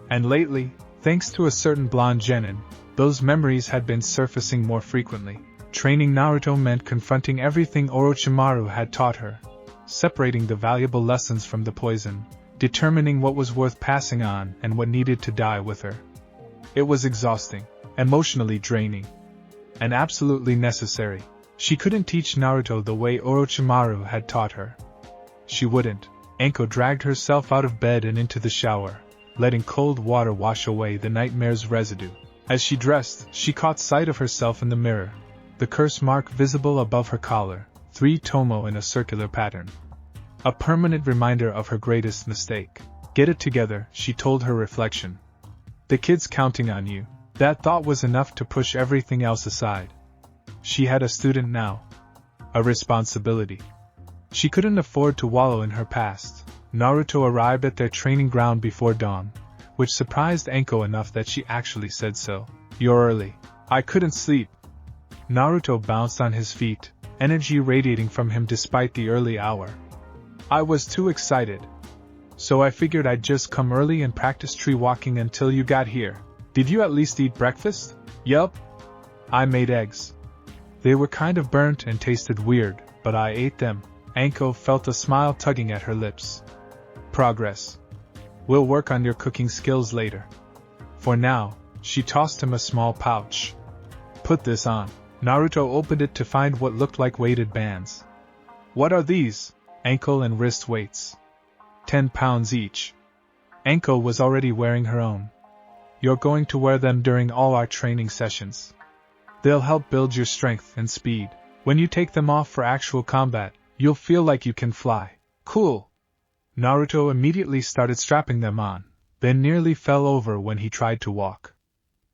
And lately, thanks to a certain blonde genin, those memories had been surfacing more frequently. Training Naruto meant confronting everything Orochimaru had taught her, separating the valuable lessons from the poison, determining what was worth passing on and what needed to die with her. It was exhausting, emotionally draining, and absolutely necessary. She couldn't teach Naruto the way Orochimaru had taught her. She wouldn't. Anko dragged herself out of bed and into the shower, letting cold water wash away the nightmare's residue. As she dressed, she caught sight of herself in the mirror, the curse mark visible above her collar, 3 tomo in a circular pattern. A permanent reminder of her greatest mistake. Get it together, she told her reflection. The kid's counting on you. That thought was enough to push everything else aside. She had a student now. A responsibility. She couldn't afford to wallow in her past. Naruto arrived at their training ground before dawn, which surprised Anko enough that she actually said so. You're early. I couldn't sleep. Naruto bounced on his feet, energy radiating from him despite the early hour. I was too excited. So I figured I'd just come early and practice tree walking until you got here. Did you at least eat breakfast? Yup. I made eggs. They were kind of burnt and tasted weird, but I ate them. Anko felt a smile tugging at her lips. Progress. We'll work on your cooking skills later. For now, she tossed him a small pouch. Put this on. Naruto opened it to find what looked like weighted bands. What are these? Ankle and wrist weights. 10 pounds each. Anko was already wearing her own. You're going to wear them during all our training sessions. They'll help build your strength and speed. When you take them off for actual combat, you'll feel like you can fly. Cool. Naruto immediately started strapping them on, then nearly fell over when he tried to walk.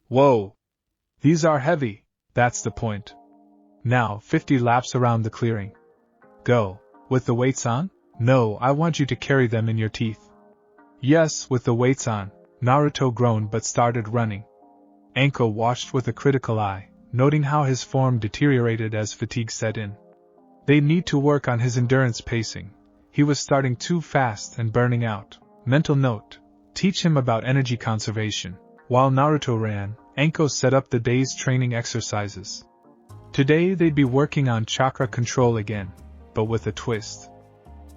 Whoa! These are heavy. That's the point. Now, 50 laps around the clearing. Go. With the weights on? No, I want you to carry them in your teeth. Yes, with the weights on. Naruto groaned but started running. Anko watched with a critical eye, noting how his form deteriorated as fatigue set in. They need to work on his endurance pacing. He was starting too fast and burning out. Mental note: teach him about energy conservation. While Naruto ran, Anko set up the day's training exercises. Today they'd be working on chakra control again, but with a twist.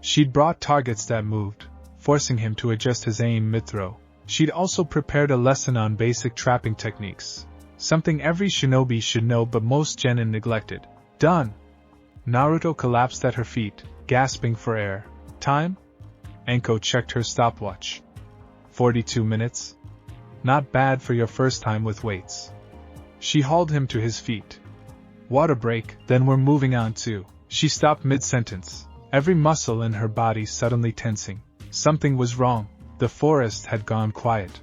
She'd brought targets that moved, forcing him to adjust his aim mid-throw. She'd also prepared a lesson on basic trapping techniques, something every shinobi should know but most genin neglected. Done! Naruto collapsed at her feet, gasping for air. Time? Anko checked her stopwatch. 42 minutes? Not bad for your first time with weights. She hauled him to his feet. Water break, then we're moving on to. She stopped mid-sentence, every muscle in her body suddenly tensing. Something was wrong. The forest had gone quiet.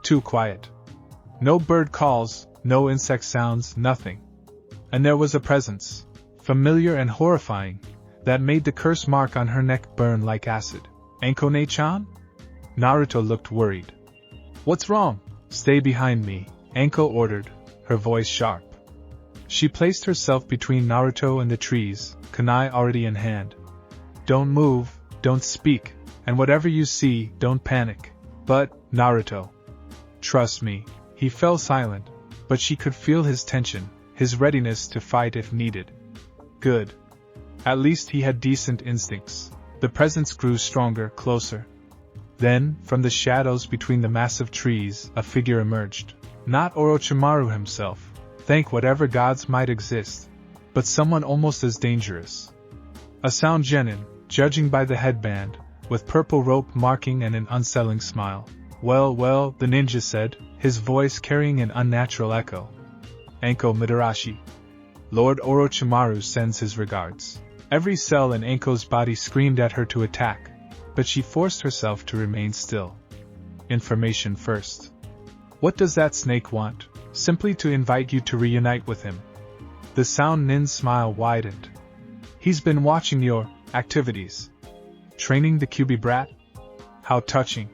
Too quiet. No bird calls, no insect sounds, nothing. And there was a presence, familiar and horrifying, that made the curse mark on her neck burn like acid. Anko-ne-chan? Naruto looked worried. What's wrong? Stay behind me, Anko ordered, her voice sharp. She placed herself between Naruto and the trees, kunai already in hand. Don't move, don't speak, and whatever you see, don't panic. But, Naruto. Trust me. He fell silent, but she could feel his tension, his readiness to fight if needed. Good. At least he had decent instincts. The presence grew stronger, closer. Then, from the shadows between the massive trees, a figure emerged. Not Orochimaru himself, thank whatever gods might exist, but someone almost as dangerous. A sound genin, judging by the headband, with purple rope marking and an unsettling smile. Well, well, the ninja said, his voice carrying an unnatural echo. Anko Midarashi. Lord Orochimaru sends his regards. Every cell in Anko's body screamed at her to attack, but she forced herself to remain still. Information first. What does that snake want? Simply to invite you to reunite with him. The sound nin's smile widened. He's been watching your activities. Training the QB brat? How touching.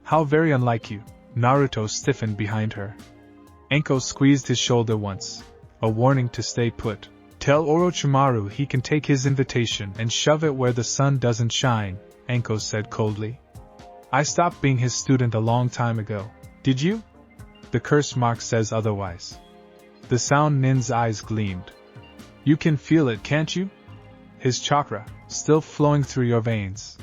How very unlike you. Naruto stiffened behind her. Anko squeezed his shoulder once, a warning to stay put. Tell Orochimaru he can take his invitation and shove it where the sun doesn't shine, Anko said coldly. I stopped being his student a long time ago. Did you? The curse mark says otherwise. The Sound Nin's eyes gleamed. You can feel it, can't you? His chakra, still flowing through your veins.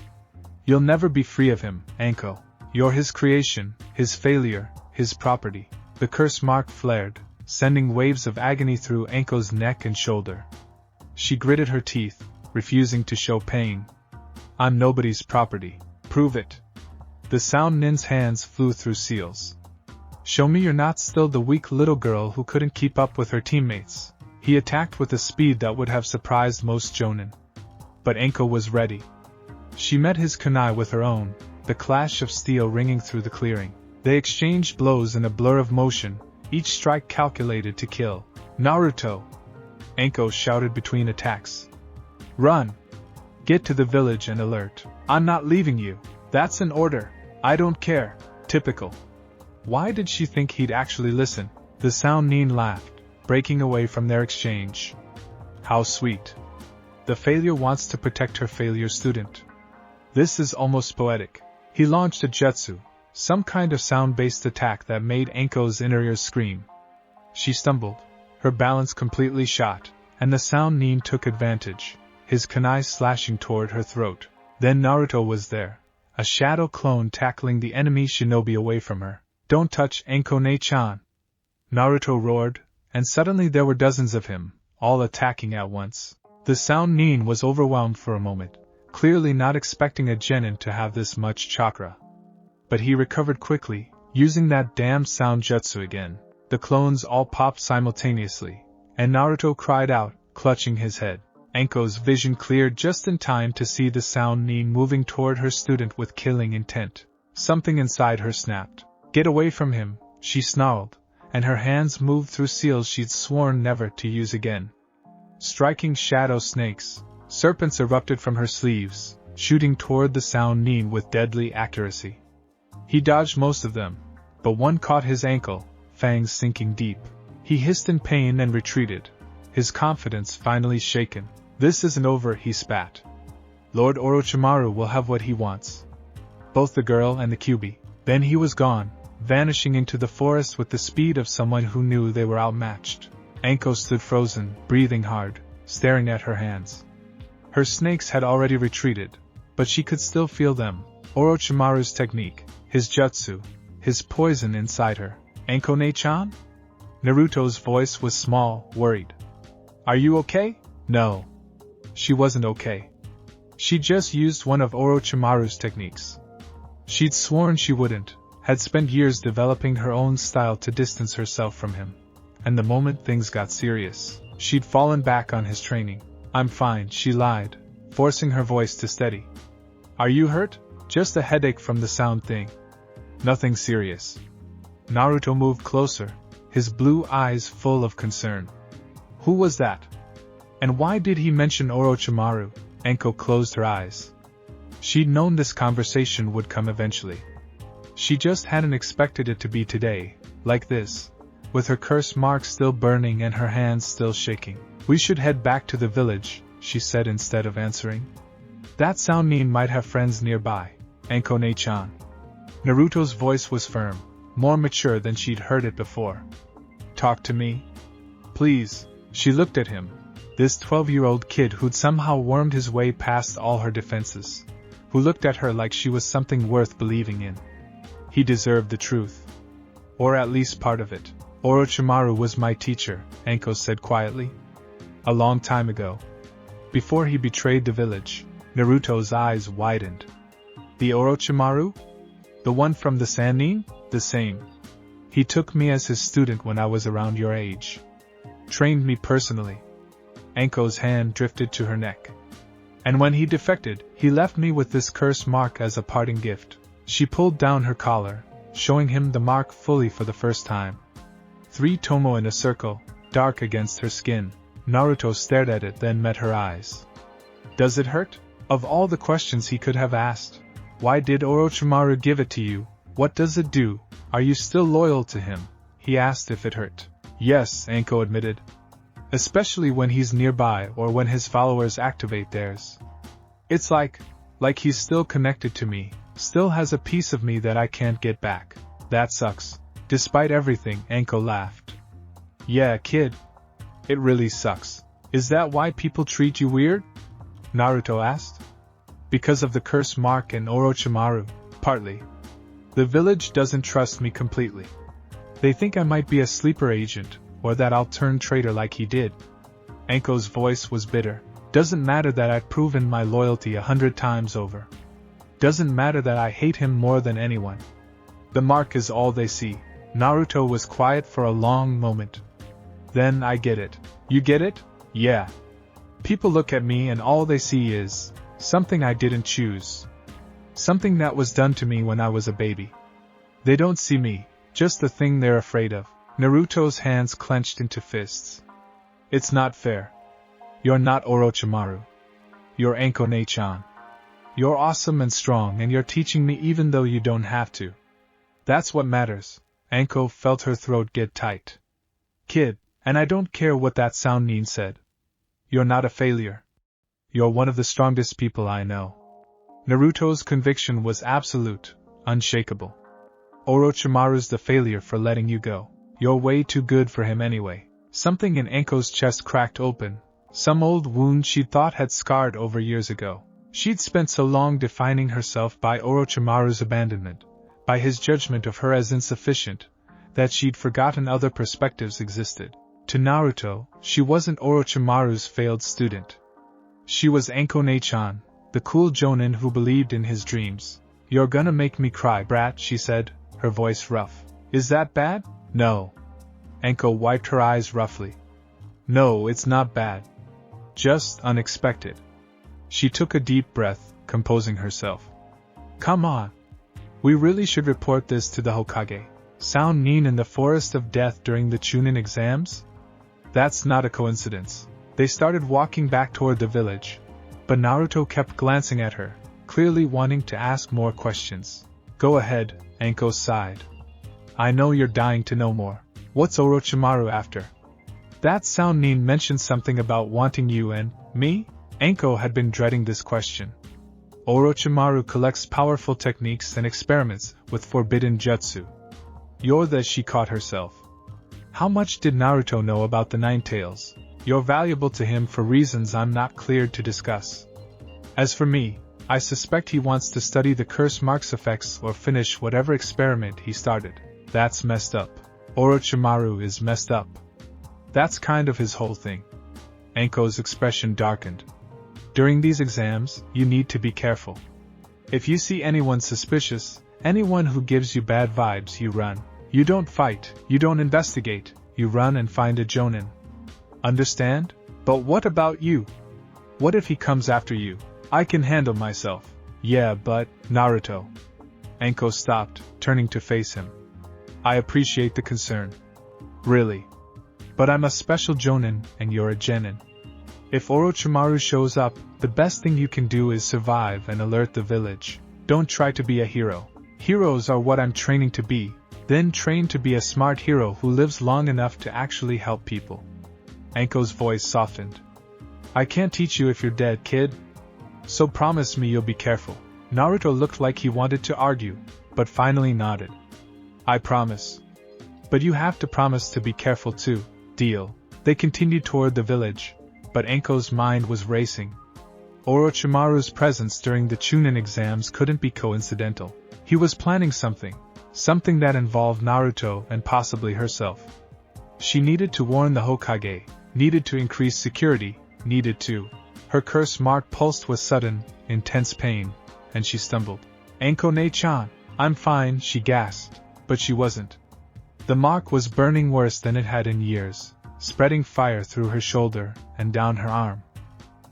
You'll never be free of him, Anko. You're his creation, his failure, his property. The curse mark flared, sending waves of agony through Anko's neck and shoulder. She gritted her teeth, refusing to show pain. I'm nobody's property. Prove it. The Sound Nin's hands flew through seals. Show me you're not still the weak little girl who couldn't keep up with her teammates. He attacked with a speed that would have surprised most jonin. But Anko was ready. She met his kunai with her own, the clash of steel ringing through the clearing. They exchanged blows in a blur of motion, each strike calculated to kill. Naruto! Anko shouted between attacks. Run! Get to the village and alert. I'm not leaving you. That's an order. I don't care. Typical. Why did she think he'd actually listen? The Sound Nin laughed, breaking away from their exchange. How sweet. The failure wants to protect her failure student. This is almost poetic. He launched a jutsu, some kind of sound-based attack that made Anko's inner ears scream. She stumbled, her balance completely shot, and the Sound Nin took advantage, his kunai slashing toward her throat. Then Naruto was there, a shadow clone tackling the enemy shinobi away from her. Don't touch Anko-ne-chan! Naruto roared, and suddenly there were dozens of him, all attacking at once. The Sound Nin was overwhelmed for a moment, clearly not expecting a genin to have this much chakra. But he recovered quickly, using that damned sound jutsu again. The clones all popped simultaneously, and Naruto cried out, clutching his head. Anko's vision cleared just in time to see the Sound Nin moving toward her student with killing intent. Something inside her snapped. Get away from him, she snarled, and her hands moved through seals she'd sworn never to use again. Striking shadow snakes, serpents erupted from her sleeves, shooting toward the Sound Nin with deadly accuracy. He dodged most of them, but one caught his ankle, fangs sinking deep. He hissed in pain and retreated, his confidence finally shaken. This isn't over, he spat. Lord Orochimaru will have what he wants. Both the girl and the QB. Then he was gone, vanishing into the forest with the speed of someone who knew they were outmatched. Anko stood frozen, breathing hard, staring at her hands. Her snakes had already retreated, but she could still feel them. Orochimaru's technique, his jutsu, his poison inside her. Anko-ne-chan? Naruto's voice was small, worried. Are you okay? No. She wasn't okay. She just used one of Orochimaru's techniques. She'd sworn she wouldn't, had spent years developing her own style to distance herself from him. And the moment things got serious, she'd fallen back on his training. I'm fine, she lied, forcing her voice to steady. Are you hurt? Just a headache from the sound thing. Nothing serious. Naruto moved closer, his blue eyes full of concern. Who was that? And why did he mention Orochimaru? Anko closed her eyes. She'd known this conversation would come eventually. She just hadn't expected it to be today, like this, with her curse mark still burning and her hands still shaking. We should head back to the village, she said instead of answering. That Sound Nin might have friends nearby, Anko-ne-chan. Naruto's voice was firm, more mature than she'd heard it before. Talk to me? Please. She looked at him, this 12-year-old kid who'd somehow wormed his way past all her defenses, who looked at her like she was something worth believing in. He deserved the truth. Or at least part of it. Orochimaru was my teacher, Anko said quietly. A long time ago. Before he betrayed the village. Naruto's eyes widened. The Orochimaru? The one from the Sound Nin? The same. He took me as his student when I was around your age. Trained me personally. Anko's hand drifted to her neck. And when he defected, he left me with this curse mark as a parting gift. She pulled down her collar, showing him the mark fully for the first time. 3 tomo in a circle, dark against her skin. Naruto stared at it, then met her eyes. Does it hurt? Of all the questions he could have asked. Why did Orochimaru give it to you? What does it do? Are you still loyal to him? He asked if it hurt. Yes, Anko admitted. Especially when he's nearby or when his followers activate theirs. It's like he's still connected to me, still has a piece of me that I can't get back. That sucks. Despite everything, Anko laughed. Yeah, kid. It really sucks. Is that why people treat you weird? Naruto asked. Because of the curse mark and Orochimaru, partly. The village doesn't trust me completely. They think I might be a sleeper agent, or that I'll turn traitor like he did. Anko's voice was bitter. Doesn't matter that I've proven my loyalty 100 times over. Doesn't matter that I hate him more than anyone. The mark is all they see. Naruto was quiet for a long moment. Then I get it. You get it? Yeah. People look at me and all they see is something I didn't choose. Something that was done to me when I was a baby. They don't see me, just the thing they're afraid of. Naruto's hands clenched into fists. It's not fair. You're not Orochimaru. You're Anko Ne-chan. You're awesome and strong and you're teaching me even though you don't have to. That's what matters. Anko felt her throat get tight. Kid, and I don't care what that Sannin said. You're not a failure. You're one of the strongest people I know. Naruto's conviction was absolute, unshakable. Orochimaru's the failure for letting you go. You're way too good for him anyway. Something in Anko's chest cracked open, some old wound she'd thought had scarred over years ago. She'd spent so long defining herself by Orochimaru's abandonment, by his judgment of her as insufficient, that she'd forgotten other perspectives existed. To Naruto, she wasn't Orochimaru's failed student. She was Anko Ne-chan, the cool jonin who believed in his dreams. You're gonna make me cry, brat, she said, her voice rough. Is that bad? No. Anko wiped her eyes roughly. No, it's not bad. Just unexpected. She took a deep breath, composing herself. Come on. We really should report this to the Hokage. Sannin in the Forest of Death during the Chunin exams? That's not a coincidence. They started walking back toward the village, but Naruto kept glancing at her, clearly wanting to ask more questions. Go ahead, Anko sighed. I know you're dying to know more. What's Orochimaru after? That Sannin mentioned something about wanting you and me? Anko had been dreading this question. Orochimaru collects powerful techniques and experiments with forbidden jutsu. You're the she caught herself. How much did Naruto know about the Nine Tails? You're valuable to him for reasons I'm not cleared to discuss. As for me, I suspect he wants to study the curse mark's effects or finish whatever experiment he started. That's messed up. Orochimaru is messed up. That's kind of his whole thing. Anko's expression darkened. During these exams, you need to be careful. If you see anyone suspicious, anyone who gives you bad vibes, you run. You don't fight, you don't investigate, you run and find a jonin. Understand? But what about you? What if he comes after you? I can handle myself. Yeah, but, Naruto. Anko stopped, turning to face him. I appreciate the concern. Really. But I'm a special jonin, and you're a genin. If Orochimaru shows up, the best thing you can do is survive and alert the village. Don't try to be a hero. Heroes are what I'm training to be, then train to be a smart hero who lives long enough to actually help people. Anko's voice softened. I can't teach you if you're dead, kid. So promise me you'll be careful. Naruto looked like he wanted to argue, but finally nodded. I promise. But you have to promise to be careful too. Deal. They continued toward the village, but Anko's mind was racing. Orochimaru's presence during the Chunin exams couldn't be coincidental. He was planning something that involved Naruto and possibly herself. She needed to warn the Hokage, needed to increase security, needed to. Her curse mark pulsed with sudden, intense pain, and she stumbled. Anko Ne-chan, I'm fine, she gasped, but she wasn't. The mark was burning worse than it had in years, spreading fire through her shoulder and down her arm.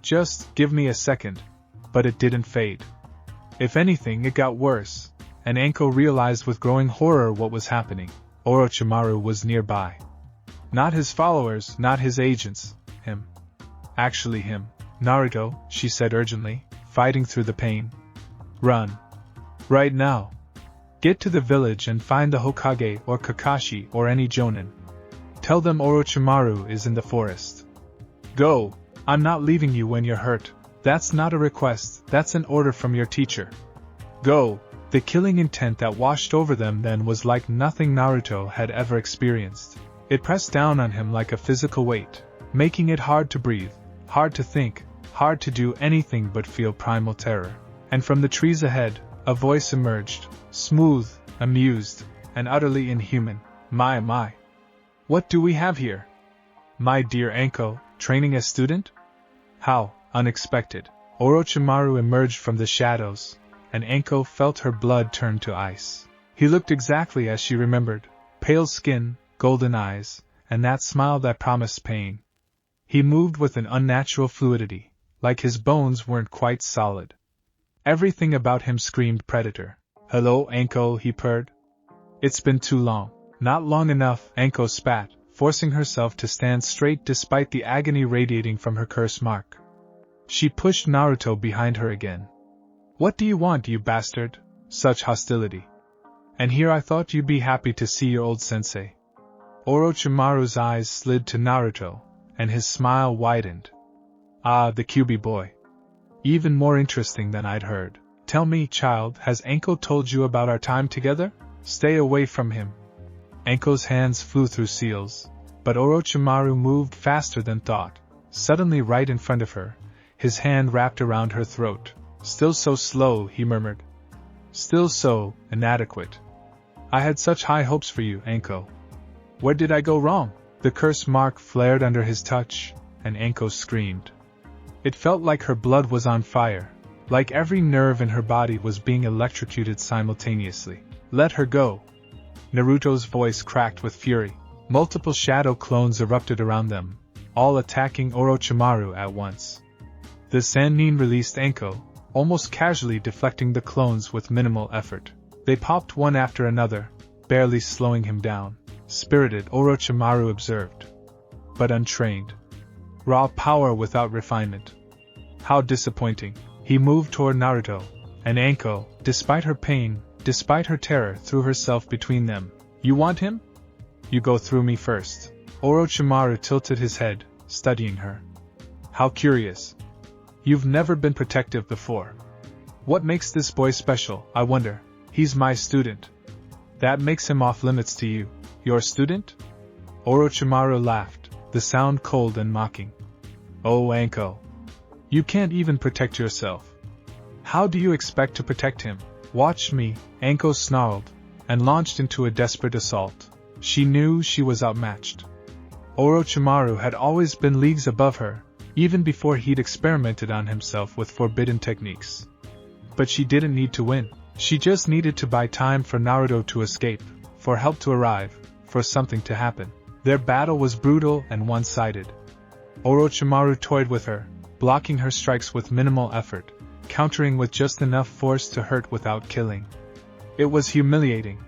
Just give me a second. But it didn't fade. If anything, it got worse, and Anko realized with growing horror what was happening. Orochimaru was nearby. Not his followers, not his agents, him. Actually him. Naruto, she said urgently, fighting through the pain. Run. Right now. Get to the village and find the Hokage or Kakashi or any Jonin. Tell them Orochimaru is in the forest. Go. I'm not leaving you when you're hurt. That's not a request, that's an order from your teacher. Go. The killing intent that washed over them then was like nothing Naruto had ever experienced. It pressed down on him like a physical weight, making it hard to breathe, hard to think, hard to do anything but feel primal terror. And from the trees ahead, a voice emerged, smooth, amused, and utterly inhuman. My. What do we have here? My dear Anko, training as student? How unexpected. Orochimaru emerged from the shadows, and Anko felt her blood turn to ice. He looked exactly as she remembered, pale skin, golden eyes, and that smile that promised pain. He moved with an unnatural fluidity, like his bones weren't quite solid. Everything about him screamed predator. Hello, Anko, he purred. It's been too long. Not long enough, Anko spat, forcing herself to stand straight despite the agony radiating from her curse mark. She pushed Naruto behind her again. What do you want, you bastard? Such hostility. And here I thought you'd be happy to see your old sensei. Orochimaru's eyes slid to Naruto, and his smile widened. Ah, the QB boy. Even more interesting than I'd heard. Tell me, child, has Anko told you about our time together? Stay away from him. Anko's hands flew through seals, but Orochimaru moved faster than thought, suddenly right in front of her, his hand wrapped around her throat. Still so slow, he murmured. Still so inadequate. I had such high hopes for you, Anko. Where did I go wrong? The curse mark flared under his touch, and Anko screamed. It felt like her blood was on fire, like every nerve in her body was being electrocuted simultaneously. Let her go. Naruto's voice cracked with fury. Multiple shadow clones erupted around them, all attacking Orochimaru at once. The Sannin released Anko, almost casually deflecting the clones with minimal effort. They popped one after another, barely slowing him down. Spirited, Orochimaru observed. But untrained. Raw power without refinement. How disappointing. He moved toward Naruto, and Anko, despite her pain, despite her terror, threw herself between them. You want him? You go through me first. Orochimaru tilted his head, studying her. How curious. You've never been protective before. What makes this boy special, I wonder? He's my student. That makes him off limits to you. Your student? Orochimaru laughed, the sound cold and mocking. Oh, Anko. You can't even protect yourself. How do you expect to protect him? Watch me, Anko snarled, and launched into a desperate assault. She knew she was outmatched. Orochimaru had always been leagues above her, even before he'd experimented on himself with forbidden techniques. But she didn't need to win. She just needed to buy time for Naruto to escape, for help to arrive, for something to happen. Their battle was brutal and one-sided. Orochimaru toyed with her, blocking her strikes with minimal effort, countering with just enough force to hurt without killing. It was humiliating.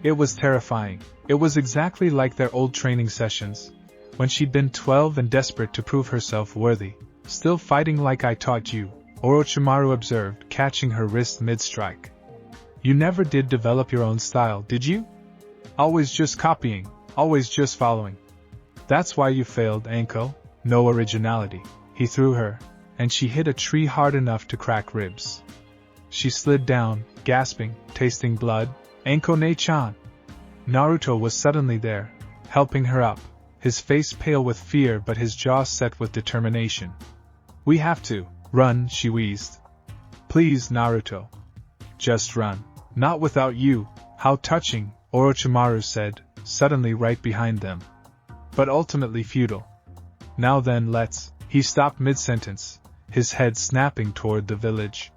It was terrifying. It was exactly like their old training sessions, when she'd been 12 and desperate to prove herself worthy. Still fighting like I taught you, Orochimaru observed, catching her wrist mid-strike. You never did develop your own style, did you? Always just copying, always just following. That's why you failed, Anko. No originality. He threw her, and she hit a tree hard enough to crack ribs. She slid down, gasping, tasting blood. Anko-ne-chan. Naruto was suddenly there, helping her up, his face pale with fear but his jaw set with determination. We have to run, she wheezed. Please, Naruto. Just run. Not without you. How touching, Orochimaru said, suddenly right behind them. But ultimately futile. Now then, let's. He stopped mid-sentence, his head snapping toward the village.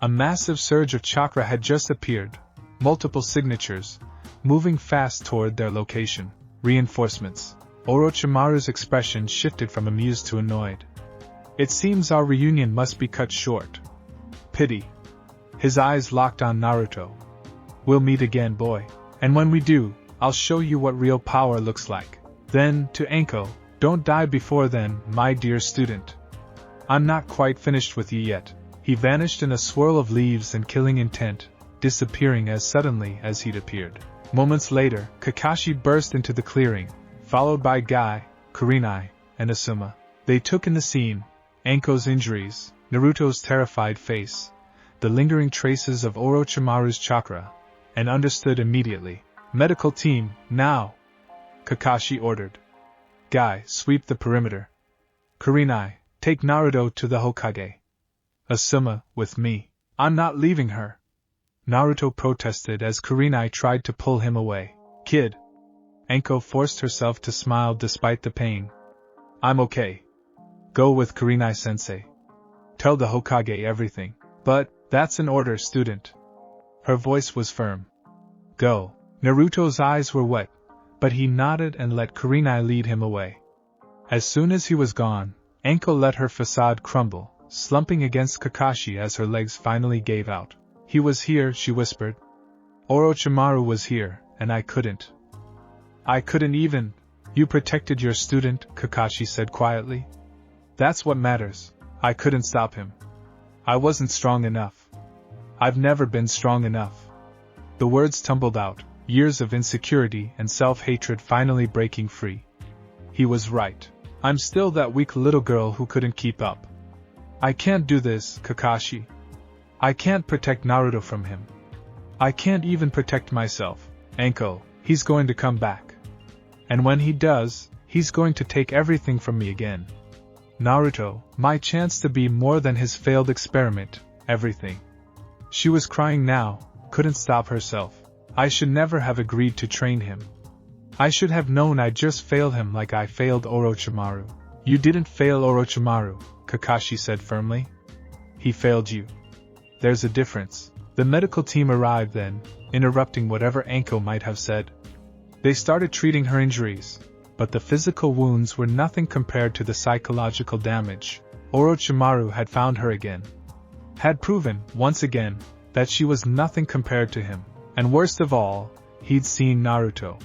A massive surge of chakra had just appeared, multiple signatures, moving fast toward their location. Reinforcements. Orochimaru's expression shifted from amused to annoyed. It seems our reunion must be cut short. Pity. His eyes locked on Naruto. We'll meet again, boy. And when we do, I'll show you what real power looks like. Then, to Anko, don't die before then, my dear student. I'm not quite finished with you yet. He vanished in a swirl of leaves and killing intent, disappearing as suddenly as he'd appeared. Moments later, Kakashi burst into the clearing, followed by Guy, Kurenai, and Asuma. They took in the scene: Anko's injuries, Naruto's terrified face, the lingering traces of Orochimaru's chakra, and understood immediately. Medical team, now! Kakashi ordered. Guy, sweep the perimeter. Kurenai, take Naruto to the Hokage. Asuma, with me. I'm not leaving her. Naruto protested as Kurenai tried to pull him away. Kid. Anko forced herself to smile despite the pain. I'm okay. Go with Kurenai-sensei. Tell the Hokage everything. But, that's an order, student. Her voice was firm. Go. Naruto's eyes were wet, but he nodded and let Kurenai lead him away. As soon as he was gone, Anko let her facade crumble, slumping against Kakashi as her legs finally gave out. He was here, she whispered. Orochimaru was here, and I couldn't. I couldn't even. You protected your student, Kakashi said quietly. That's what matters. I couldn't stop him. I wasn't strong enough. I've never been strong enough. The words tumbled out, years of insecurity and self-hatred finally breaking free. He was right. I'm still that weak little girl who couldn't keep up. I can't do this, Kakashi. I can't protect Naruto from him. I can't even protect myself. Anko, he's going to come back. And when he does, he's going to take everything from me again. Naruto, my chance to be more than his failed experiment, everything. She was crying now, couldn't stop herself. I should never have agreed to train him. I should have known I'd just failed him like I failed Orochimaru. You didn't fail Orochimaru, Kakashi said firmly. He failed you. There's a difference. The medical team arrived then, interrupting whatever Anko might have said. They started treating her injuries, but the physical wounds were nothing compared to the psychological damage. Orochimaru had found her again. Had proven, once again, that she was nothing compared to him. And worst of all, he'd seen Naruto.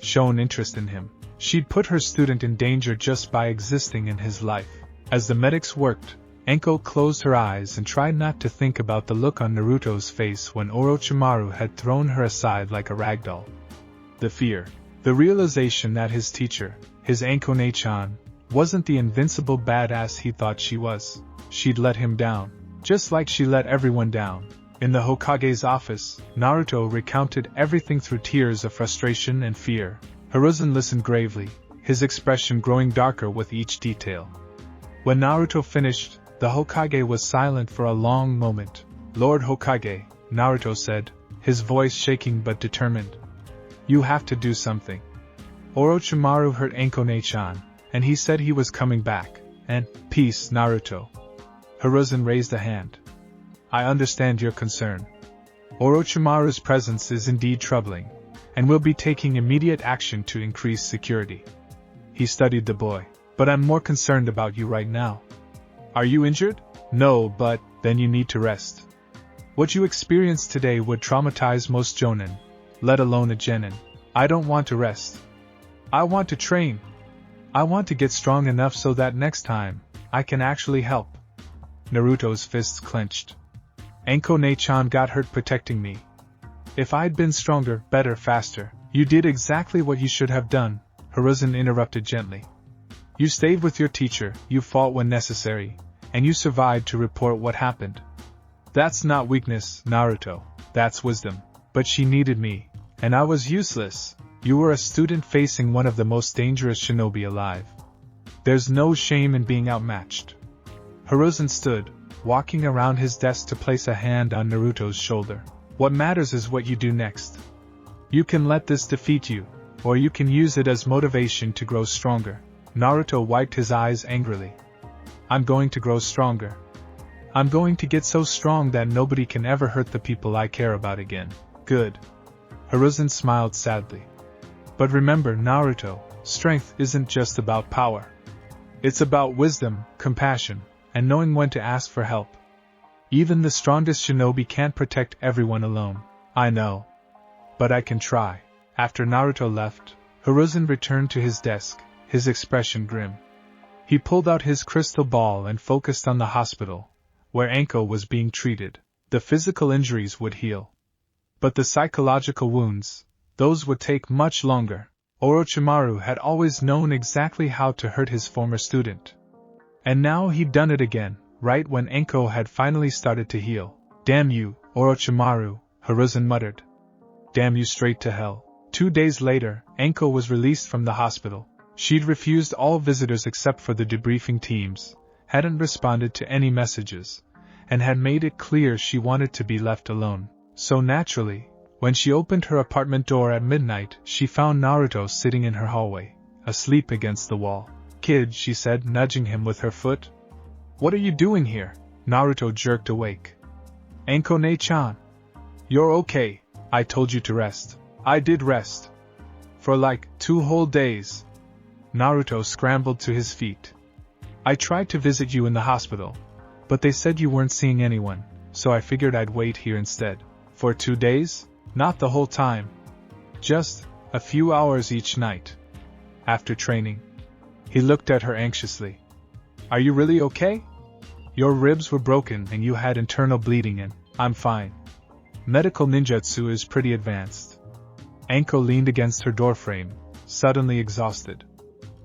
Shown interest in him. She'd put her student in danger just by existing in his life. As the medics worked, Anko closed her eyes and tried not to think about the look on Naruto's face when Orochimaru had thrown her aside like a ragdoll. The fear. The realization that his teacher, his Anko-ne-chan, wasn't the invincible badass he thought she was. She'd let him down, just like she let everyone down. In the Hokage's office, Naruto recounted everything through tears of frustration and fear. Hiruzen listened gravely, his expression growing darker with each detail. When Naruto finished, the Hokage was silent for a long moment. Lord Hokage, Naruto said, his voice shaking but determined. You have to do something. Orochimaru hurt Anko-ne-chan, and he said he was coming back. And, peace, Naruto. Hiruzen raised a hand. I understand your concern. Orochimaru's presence is indeed troubling, and we'll be taking immediate action to increase security. He studied the boy. But I'm more concerned about you right now. Are you injured? No, but then you need to rest. What you experienced today would traumatize most Jonin, let alone a genin. I don't want to rest. I want to train. I want to get strong enough so that next time, I can actually help. Naruto's fists clenched. Anko-ne-chan got hurt protecting me. If I'd been stronger, better, faster, you did exactly what you should have done, Hiruzen interrupted gently. You stayed with your teacher, you fought when necessary, and you survived to report what happened. That's not weakness, Naruto, that's wisdom. But she needed me, and I was useless. You were a student facing one of the most dangerous shinobi alive. There's no shame in being outmatched. Hiruzen stood, walking around his desk to place a hand on Naruto's shoulder. What matters is what you do next. You can let this defeat you, or you can use it as motivation to grow stronger. Naruto wiped his eyes angrily. I'm going to grow stronger. I'm going to get so strong that nobody can ever hurt the people I care about again. Good. Hiruzen smiled sadly. But remember, Naruto, strength isn't just about power. It's about wisdom, compassion, and knowing when to ask for help. Even the strongest shinobi can't protect everyone alone. I know. But I can try. After Naruto left, Hiruzen returned to his desk, his expression grim. He pulled out his crystal ball and focused on the hospital, where Anko was being treated. The physical injuries would heal. But the psychological wounds, those would take much longer. Orochimaru had always known exactly how to hurt his former student. And now he'd done it again, right when Anko had finally started to heal. "Damn you, Orochimaru," Hiruzen muttered. "Damn you straight to hell." 2 days later, Anko was released from the hospital. She'd refused all visitors except for the debriefing teams, hadn't responded to any messages, and had made it clear she wanted to be left alone. So naturally, when she opened her apartment door at midnight, she found Naruto sitting in her hallway, asleep against the wall. "Kid," she said, nudging him with her foot. "What are you doing here?" Naruto jerked awake. "Anko-ne-chan. You're okay. I told you to rest." "I did rest. For like 2 whole days." Naruto scrambled to his feet. "I tried to visit you in the hospital, but they said you weren't seeing anyone, so I figured I'd wait here instead." "For 2 days? Not the whole time. Just a few hours each night. After training." He looked at her anxiously. "Are you really okay? Your ribs were broken and you had internal bleeding and..." "I'm fine. Medical ninjutsu is pretty advanced." Anko leaned against her doorframe, suddenly exhausted.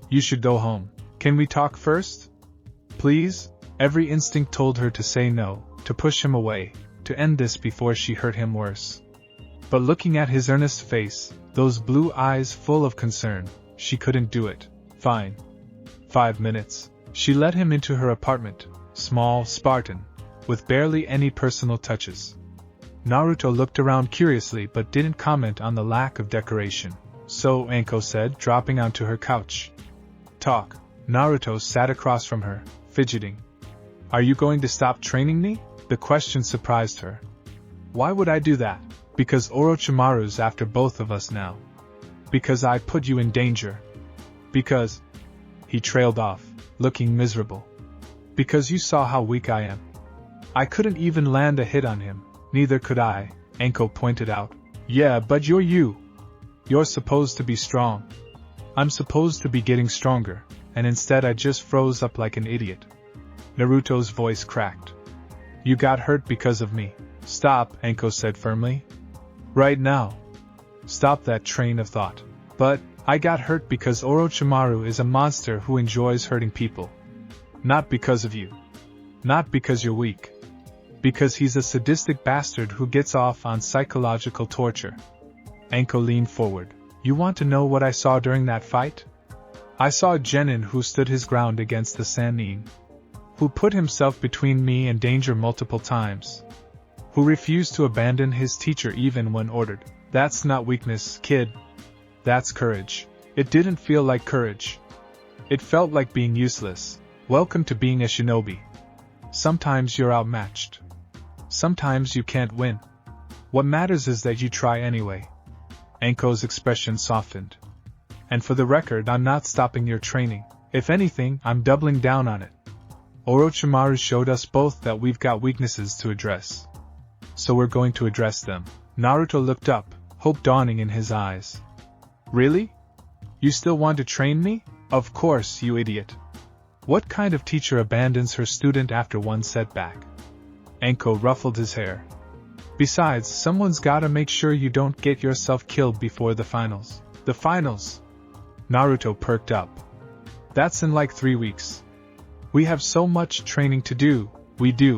"You should go home. Can we talk first? Please?" Every instinct told her to say no, to push him away, to end this before she hurt him worse. But looking at his earnest face, those blue eyes full of concern, she couldn't do it. "Fine. 5 minutes. She led him into her apartment, small, Spartan, with barely any personal touches. Naruto looked around curiously but didn't comment on the lack of decoration. "So," Anko said, dropping onto her couch. "Talk." Naruto sat across from her, fidgeting. "Are you going to stop training me?" The question surprised her. "Why would I do that?" "Because Orochimaru's after both of us now. Because I put you in danger. Because..." He trailed off, looking miserable. "Because you saw how weak I am. I couldn't even land a hit on him." "Neither could I," Anko pointed out. "Yeah, but you're you. You're supposed to be strong. I'm supposed to be getting stronger, and instead I just froze up like an idiot." Naruto's voice cracked. "You got hurt because of me." "Stop," Anko said firmly. "Right now. Stop that train of thought." "But, I got hurt because Orochimaru is a monster who enjoys hurting people. Not because of you. Not because you're weak. Because he's a sadistic bastard who gets off on psychological torture." Anko leaned forward. "You want to know what I saw during that fight? I saw a genin who stood his ground against the Sannin. Who put himself between me and danger multiple times. Who refused to abandon his teacher even when ordered. That's not weakness, kid. That's courage." "It didn't feel like courage. It felt like being useless. Welcome to being a shinobi. Sometimes you're outmatched. Sometimes you can't win. What matters is that you try anyway." Anko's expression softened. "And for the record, I'm not stopping your training. If anything, I'm doubling down on it. Orochimaru showed us both that we've got weaknesses to address. So we're going to address them." Naruto looked up, hope dawning in his eyes. "Really? You still want to train me?" "Of course, you idiot. What kind of teacher abandons her student after one setback?" Anko ruffled his hair. "Besides, someone's gotta make sure you don't get yourself killed before the finals." "The finals?" Naruto perked up. "That's in like 3 weeks. We have so much training to do." "We do.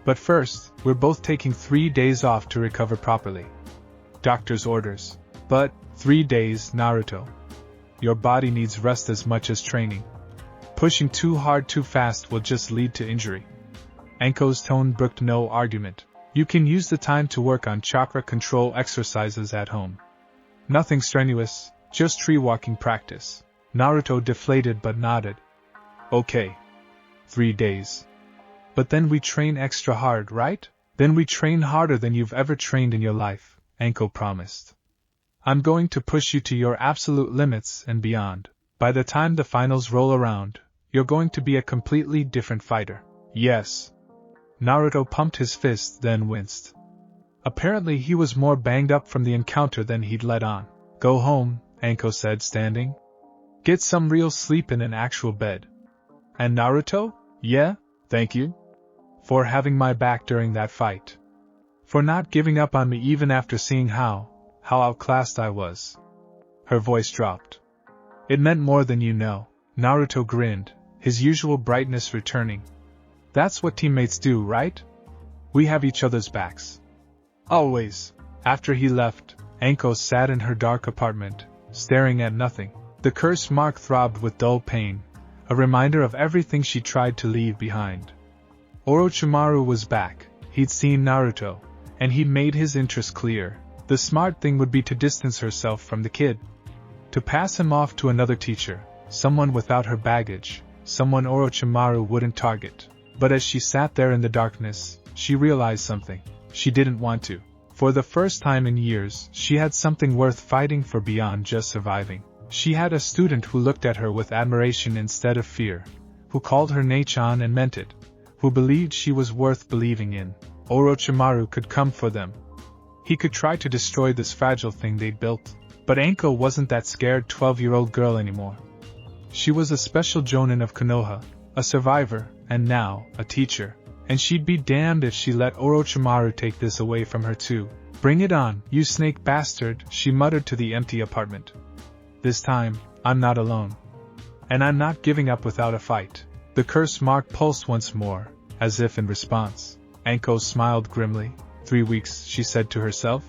But first, we're both taking 3 days off to recover properly. Doctor's orders." "But, 3 days, Naruto. Your body needs rest as much as training. Pushing too hard too fast will just lead to injury." Anko's tone brooked no argument. "You can use the time to work on chakra control exercises at home. Nothing strenuous, just tree walking practice." Naruto deflated but nodded. "Okay. 3 days. But then we train extra hard, right?" "Then we train harder than you've ever trained in your life," Anko promised. "I'm going to push you to your absolute limits and beyond. By the time the finals roll around, you're going to be a completely different fighter." "Yes." Naruto pumped his fist, then winced. Apparently he was more banged up from the encounter than he'd let on. "Go home," Anko said, standing. "Get some real sleep in an actual bed. And Naruto? Yeah, thank you. For having my back during that fight. For not giving up on me even after seeing how outclassed I was. Her voice dropped. It meant more than you know. Naruto grinned, his usual brightness returning. That's what teammates do, right? We have each other's backs. Always. After he left, Anko sat in her dark apartment, staring at nothing. The curse mark throbbed with dull pain, a reminder of everything she tried to leave behind. Orochimaru was back. He'd seen Naruto, and he'd made his interest clear. The smart thing would be to distance herself from the kid. To pass him off to another teacher, someone without her baggage, someone Orochimaru wouldn't target. But as she sat there in the darkness, she realized something. She didn't want to. For the first time in years, she had something worth fighting for beyond just surviving. She had a student who looked at her with admiration instead of fear, who called her Nei-chan and meant it, who believed she was worth believing in. Orochimaru could come for them. He could try to destroy this fragile thing they'd built. But Anko wasn't that scared 12-year-old girl anymore. She was a special Jonin of Konoha, a survivor, and now, a teacher. And she'd be damned if she let Orochimaru take this away from her too. Bring it on, you snake bastard, she muttered to the empty apartment. This time, I'm not alone. And I'm not giving up without a fight. The curse mark pulsed once more, as if in response. Anko smiled grimly. 3 weeks, she said to herself.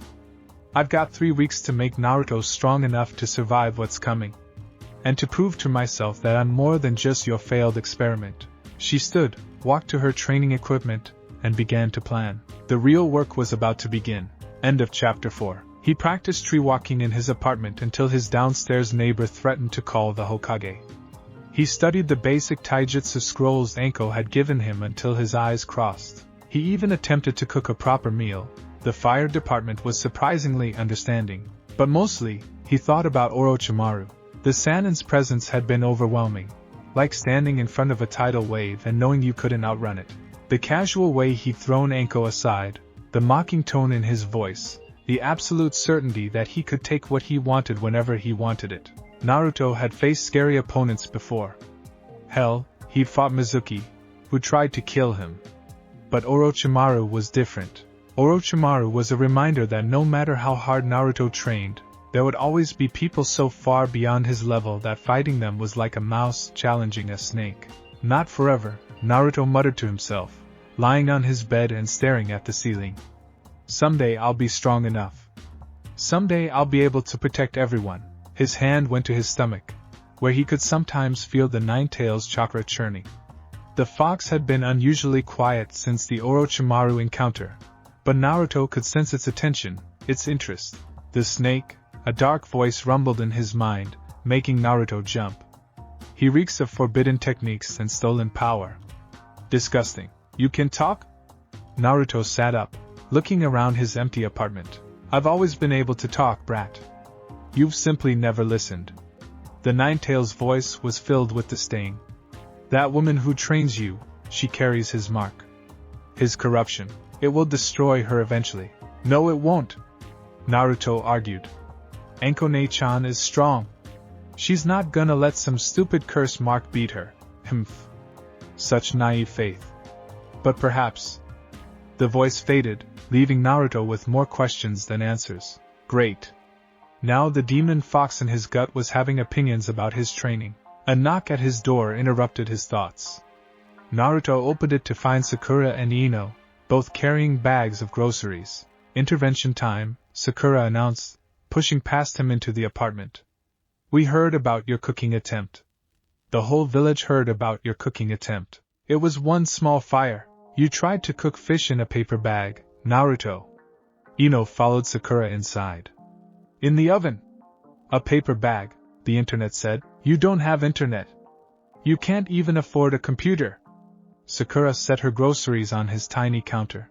I've got 3 weeks to make Naruto strong enough to survive what's coming. And to prove to myself that I'm more than just your failed experiment. She stood, walked to her training equipment, and began to plan. The real work was about to begin. End of chapter 4. He practiced tree walking in his apartment until his downstairs neighbor threatened to call the Hokage. He studied the basic taijutsu scrolls Anko had given him until his eyes crossed. He even attempted to cook a proper meal. The fire department was surprisingly understanding. But mostly, he thought about Orochimaru. The Sanin's presence had been overwhelming. Like standing in front of a tidal wave and knowing you couldn't outrun it. The casual way he'd thrown Anko aside, the mocking tone in his voice, the absolute certainty that he could take what he wanted whenever he wanted it. Naruto had faced scary opponents before. Hell, he'd fought Mizuki, who tried to kill him. But Orochimaru was different. Orochimaru was a reminder that no matter how hard Naruto trained, there would always be people so far beyond his level that fighting them was like a mouse challenging a snake. Not forever, Naruto muttered to himself, lying on his bed and staring at the ceiling. Someday I'll be strong enough. Someday I'll be able to protect everyone. His hand went to his stomach, where he could sometimes feel the nine-tails chakra churning. The fox had been unusually quiet since the Orochimaru encounter, but Naruto could sense its attention, its interest. The snake, a dark voice rumbled in his mind, making Naruto jump. He reeks of forbidden techniques and stolen power. Disgusting. You can talk? Naruto sat up, looking around his empty apartment. I've always been able to talk, brat. You've simply never listened. The Nine-Tails voice was filled with disdain. That woman who trains you, she carries his mark. His corruption. It will destroy her eventually. No, it won't, Naruto argued. Anko Nei-chan is strong. She's not gonna let some stupid curse mark beat her. Humph. Such naive faith. But perhaps. The voice faded, leaving Naruto with more questions than answers. Great. Now the demon fox in his gut was having opinions about his training. A knock at his door interrupted his thoughts. Naruto opened it to find Sakura and Ino, both carrying bags of groceries. Intervention time, Sakura announced, pushing past him into the apartment. We heard about your cooking attempt. The whole village heard about your cooking attempt. It was one small fire. You tried to cook fish in a paper bag, Naruto. Ino followed Sakura inside. In the oven. A paper bag, the internet said. You don't have internet. You can't even afford a computer. Sakura set her groceries on his tiny counter.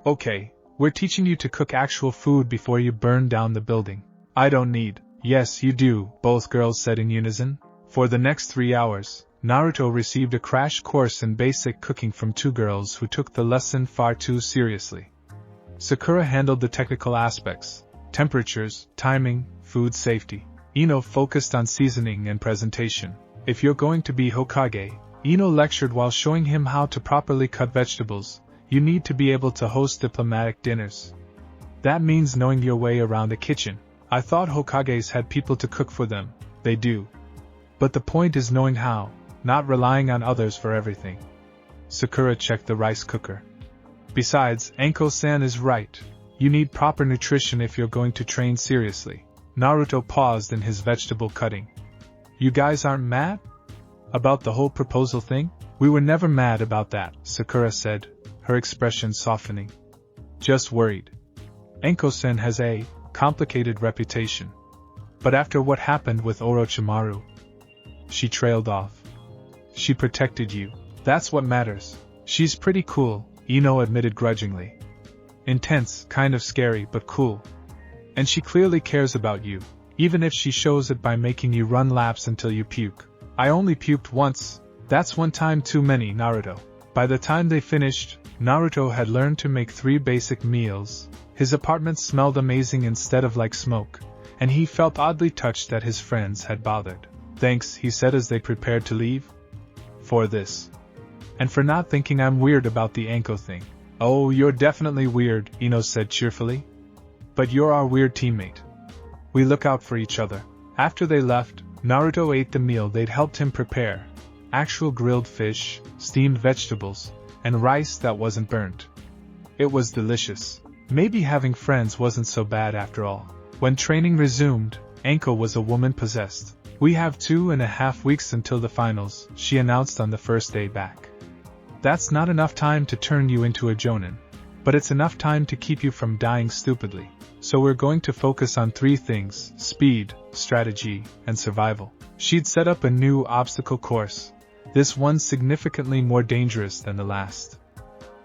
Okay, we're teaching you to cook actual food before you burn down the building. I don't need. Yes, you do, both girls said in unison. For the next 3 hours, Naruto received a crash course in basic cooking from 2 girls who took the lesson far too seriously. Sakura handled the technical aspects, temperatures, timing, food safety. Ino focused on seasoning and presentation. If you're going to be Hokage, Ino lectured while showing him how to properly cut vegetables. You need to be able to host diplomatic dinners. That means knowing your way around the kitchen. I thought Hokages had people to cook for them. They do. But the point is knowing how, not relying on others for everything. Sakura checked the rice cooker. Besides, Anko-san is right. You need proper nutrition if you're going to train seriously. Naruto paused in his vegetable cutting. You guys aren't mad? About the whole proposal thing? We were never mad about that, Sakura said, her expression softening. Just worried. Anko-san has a complicated reputation. But after what happened with Orochimaru, she trailed off. She protected you. That's what matters. She's pretty cool, Ino admitted grudgingly. Intense, kind of scary, but cool. And she clearly cares about you, even if she shows it by making you run laps until you puke. I only puked once. That's one time too many, Naruto. By the time they finished, Naruto had learned to make 3 basic meals. His apartment smelled amazing instead of like smoke, and he felt oddly touched that his friends had bothered. Thanks, he said as they prepared to leave. For this. And for not thinking I'm weird about the Anko thing. Oh, you're definitely weird, Ino said cheerfully. But you're our weird teammate. We look out for each other. After they left, Naruto ate the meal they'd helped him prepare. Actual grilled fish, steamed vegetables, and rice that wasn't burnt. It was delicious. Maybe having friends wasn't so bad after all. When training resumed, Anko was a woman possessed. We have 2.5 weeks until the finals, she announced on the first day back. That's not enough time to turn you into a Jonin. But it's enough time to keep you from dying stupidly. So we're going to focus on 3 things: speed, strategy, and survival. She'd set up a new obstacle course. This one significantly more dangerous than the last.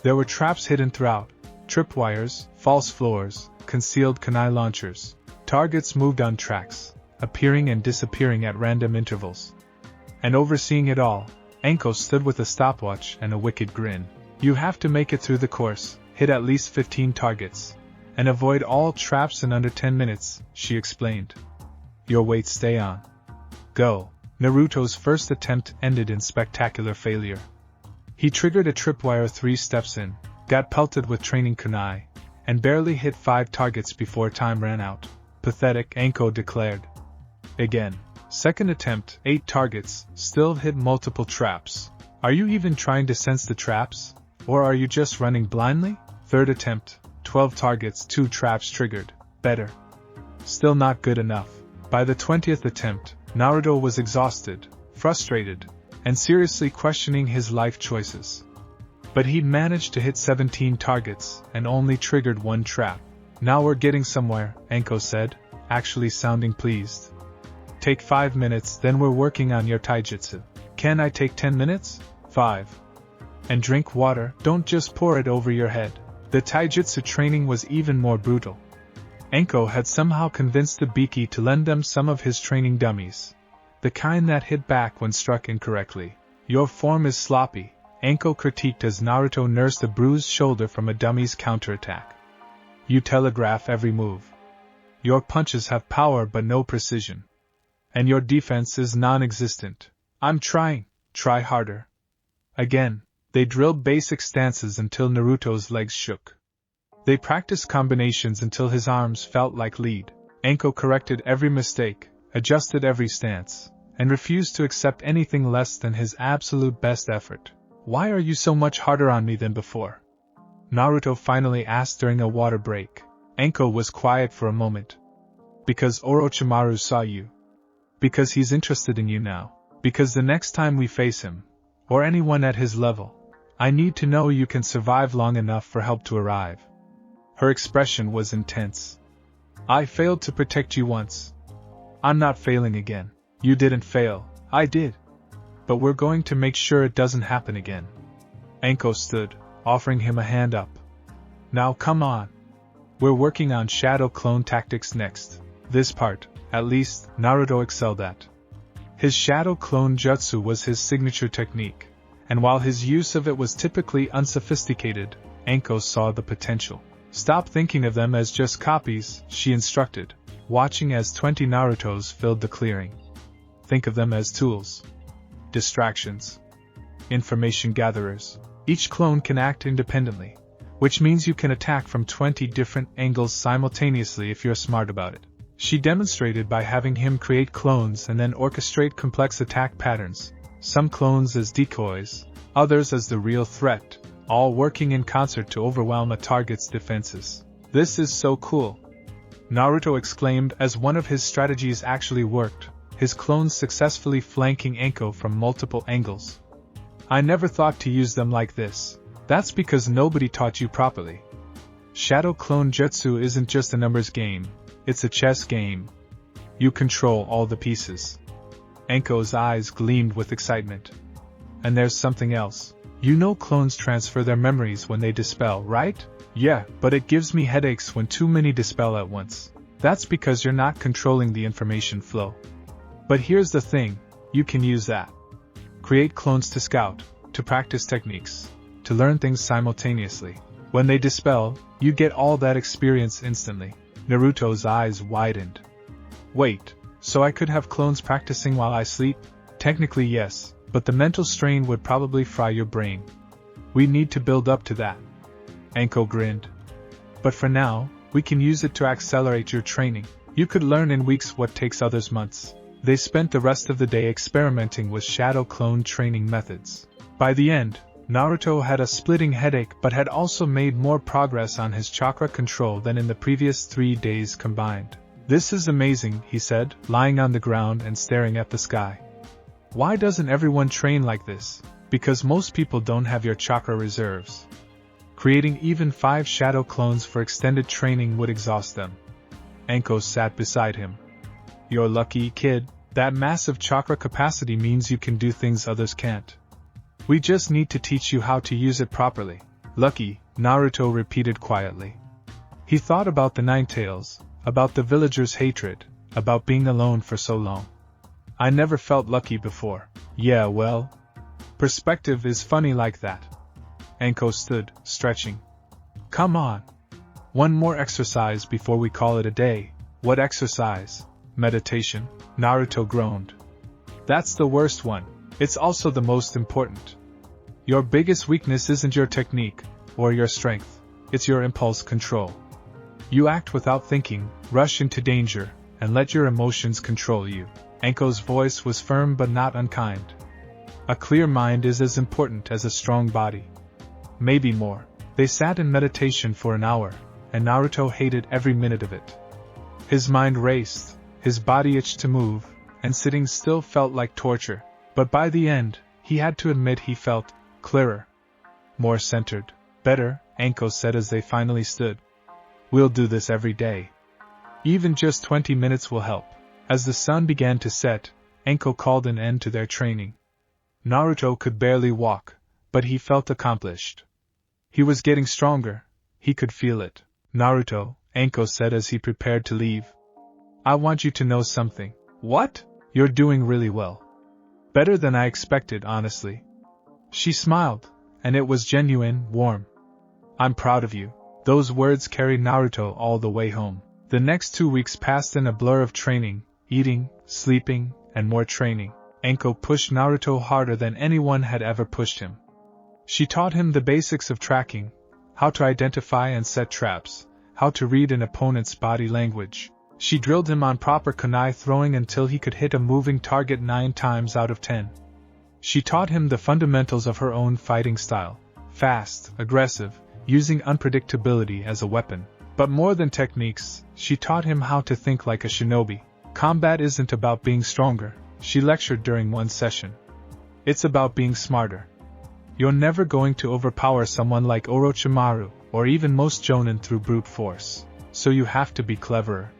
There were traps hidden throughout. Tripwires, false floors, concealed kunai launchers. Targets moved on tracks, appearing and disappearing at random intervals. And overseeing it all, Anko stood with a stopwatch and a wicked grin. You have to make it through the course, hit at least 15 targets, and avoid all traps in under 10 minutes, she explained. Your weight stay on. Go. Naruto's first attempt ended in spectacular failure. He triggered a tripwire 3 steps in, got pelted with training kunai, and barely hit 5 targets before time ran out. Pathetic, Anko declared. Again. Second attempt, 8 targets, still hit multiple traps. Are you even trying to sense the traps? Or are you just running blindly? Third attempt, 12 targets, 2 traps triggered. Better. Still not good enough. By the 20th attempt, Naruto was exhausted, frustrated, and seriously questioning his life choices. But he'd managed to hit 17 targets and only triggered 1 trap. Now we're getting somewhere, Anko said, actually sounding pleased. Take 5 minutes, then we're working on your taijutsu. Can I take 10 minutes? 5. And drink water, don't just pour it over your head. The taijutsu training was even more brutal. Anko had somehow convinced the Biki to lend them some of his training dummies. The kind that hit back when struck incorrectly. Your form is sloppy, Anko critiqued as Naruto nursed a bruised shoulder from a dummy's counterattack. You telegraph every move. Your punches have power but no precision. And your defense is non-existent. I'm trying. Try harder. Again, they drilled basic stances until Naruto's legs shook. They practiced combinations until his arms felt like lead. Anko corrected every mistake, adjusted every stance, and refused to accept anything less than his absolute best effort. Why are you so much harder on me than before? Naruto finally asked during a water break. Anko was quiet for a moment. Because Orochimaru saw you. Because he's interested in you now. Because the next time we face him, or anyone at his level, I need to know you can survive long enough for help to arrive. Her expression was intense. I failed to protect you once. I'm not failing again. You didn't fail. I did. But we're going to make sure it doesn't happen again. Anko stood, offering him a hand up. Now come on. We're working on shadow clone tactics next. This part, at least, Naruto excelled at. His shadow clone jutsu was his signature technique, and while his use of it was typically unsophisticated, Anko saw the potential. Stop thinking of them as just copies, she instructed, watching as 20 Narutos filled the clearing. Think of them as tools. Distractions. information gatherers. Each clone can act independently, which means you can attack from 20 different angles simultaneously if you're smart about it. She demonstrated by having him create clones and then orchestrate complex attack patterns, some clones as decoys, others as the real threat, all working in concert to overwhelm a target's defenses. This is so cool! Naruto exclaimed as one of his strategies actually worked, his clones successfully flanking Anko from multiple angles. I never thought to use them like this. That's because nobody taught you properly. Shadow Clone Jutsu isn't just a numbers game, it's a chess game. You control all the pieces. Anko's eyes gleamed with excitement. And there's something else. You know clones transfer their memories when they dispel, right? Yeah, but it gives me headaches when too many dispel at once. That's because you're not controlling the information flow. But here's the thing, you can use that. Create clones to scout, to practice techniques, to learn things simultaneously. When they dispel, you get all that experience instantly. Naruto's eyes widened. Wait, so I could have clones practicing while I sleep? Technically yes, but the mental strain would probably fry your brain. We need to build up to that. Anko grinned. But for now, we can use it to accelerate your training. You could learn in weeks what takes others months. They spent the rest of the day experimenting with shadow clone training methods. By the end, Naruto had a splitting headache but had also made more progress on his chakra control than in the previous 3 days combined. This is amazing, he said, lying on the ground and staring at the sky. Why doesn't everyone train like this? Because most people don't have your chakra reserves. Creating even 5 shadow clones for extended training would exhaust them. Anko sat beside him. You're lucky, kid. That massive chakra capacity means you can do things others can't. We just need to teach you how to use it properly. Lucky, Naruto repeated quietly. He thought about the Nine Tails, about the villagers' hatred, about being alone for so long. I never felt lucky before. Yeah, well, perspective is funny like that. Anko stood, stretching. Come on. One more exercise before we call it a day. What exercise? Meditation, Naruto groaned. That's the worst one. It's also the most important. Your biggest weakness isn't your technique, or your strength. It's your impulse control. You act without thinking, rush into danger, and let your emotions control you. Anko's voice was firm but not unkind. A clear mind is as important as a strong body. Maybe more. They sat in meditation for an hour, and Naruto hated every minute of it. His mind raced, his body itched to move, and sitting still felt like torture. But by the end, he had to admit he felt clearer, more centered. Better, Anko said as they finally stood. We'll do this every day. Even just 20 minutes will help. As the sun began to set, Anko called an end to their training. Naruto could barely walk, but he felt accomplished. He was getting stronger, he could feel it. Naruto, Anko said as he prepared to leave. I want you to know something. What? You're doing really well. Better than I expected, honestly. She smiled, and it was genuine, warm. I'm proud of you. Those words carried Naruto all the way home. The next 2 weeks passed in a blur of training, eating, sleeping, and more training. Anko pushed Naruto harder than anyone had ever pushed him. She taught him the basics of tracking, how to identify and set traps, how to read an opponent's body language. She drilled him on proper kunai throwing until he could hit a moving target 9 times out of 10. She taught him the fundamentals of her own fighting style, fast, aggressive, using unpredictability as a weapon. But more than techniques, she taught him how to think like a shinobi. Combat isn't about being stronger, she lectured during one session. It's about being smarter. You're never going to overpower someone like Orochimaru, or even most Jonin through brute force. So you have to be cleverer.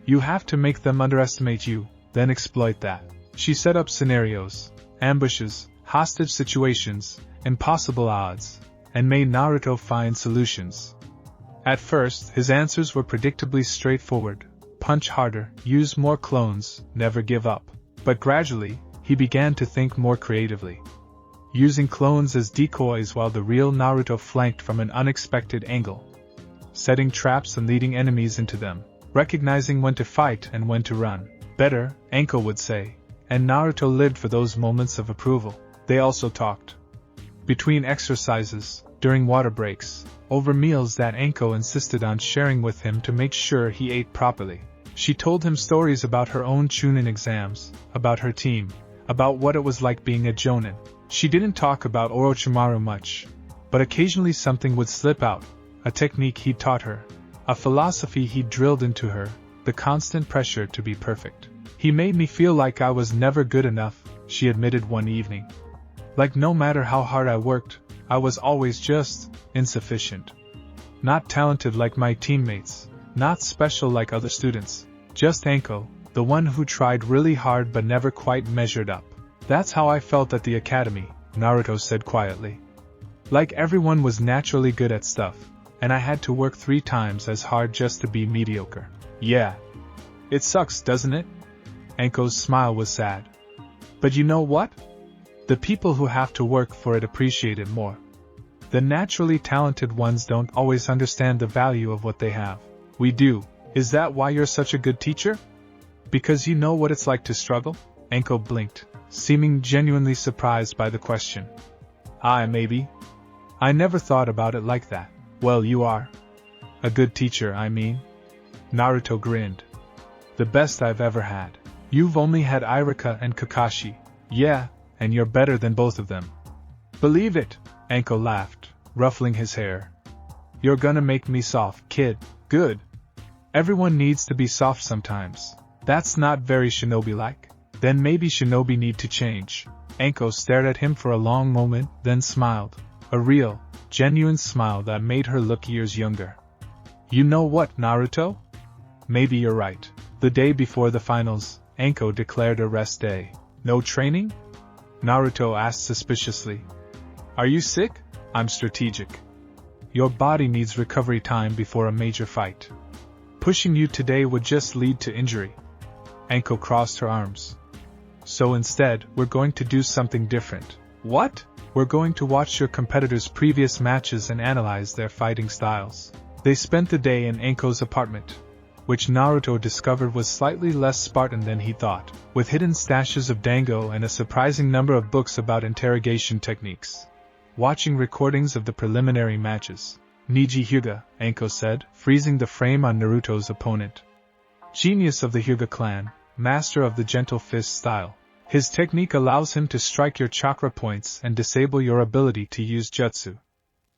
You have to make them underestimate you, then exploit that. She set up scenarios, ambushes, hostage situations, impossible odds, and made Naruto find solutions. At first, his answers were predictably straightforward. Punch harder, use more clones, never give up. But gradually, he began to think more creatively. Using clones as decoys while the real Naruto flanked from an unexpected angle. Setting traps and leading enemies into them. Recognizing when to fight and when to run. Better, Anko would say. And Naruto lived for those moments of approval. They also talked. Between exercises, during water breaks, over meals that Anko insisted on sharing with him to make sure he ate properly. She told him stories about her own Chunin exams, about her team, about what it was like being a Jonin. She didn't talk about Orochimaru much, but occasionally something would slip out, a technique he'd taught her, a philosophy he'd drilled into her, the constant pressure to be perfect. He made me feel like I was never good enough, she admitted one evening. Like no matter how hard I worked, I was always just insufficient. Not talented like my teammates, not special like other students, just Anko, the one who tried really hard but never quite measured up. That's how I felt at the academy, Naruto said quietly. Like everyone was naturally good at stuff, and I had to work 3 times as hard just to be mediocre. Yeah. It sucks, doesn't it? Anko's smile was sad. But you know what? The people who have to work for it appreciate it more. The naturally talented ones don't always understand the value of what they have. We do. Is that why you're such a good teacher? Because you know what it's like to struggle? Anko blinked, seeming genuinely surprised by the question. Maybe. I never thought about it like that. Well, you are. A good teacher, I mean. Naruto grinned. The best I've ever had. You've only had Iruka and Kakashi. Yeah, and you're better than both of them. Believe it, Anko laughed, ruffling his hair. You're gonna make me soft, kid. Good. Everyone needs to be soft sometimes. That's not very shinobi-like. Then maybe shinobi need to change. Anko stared at him for a long moment, then smiled. A real, genuine smile that made her look years younger. You know what, Naruto? Maybe you're right. The day before the finals, Anko declared a rest day. No training? Naruto asked suspiciously. Are you sick? I'm strategic. Your body needs recovery time before a major fight. Pushing you today would just lead to injury. Anko crossed her arms. So instead, we're going to do something different. What? We're going to watch your competitors' previous matches and analyze their fighting styles. They spent the day in Anko's apartment, which Naruto discovered was slightly less Spartan than he thought, with hidden stashes of dango and a surprising number of books about interrogation techniques. Watching recordings of the preliminary matches. Niji Hyuga, Anko said, freezing the frame on Naruto's opponent. Genius of the Hyuga clan, master of the gentle fist style. His technique allows him to strike your chakra points and disable your ability to use jutsu.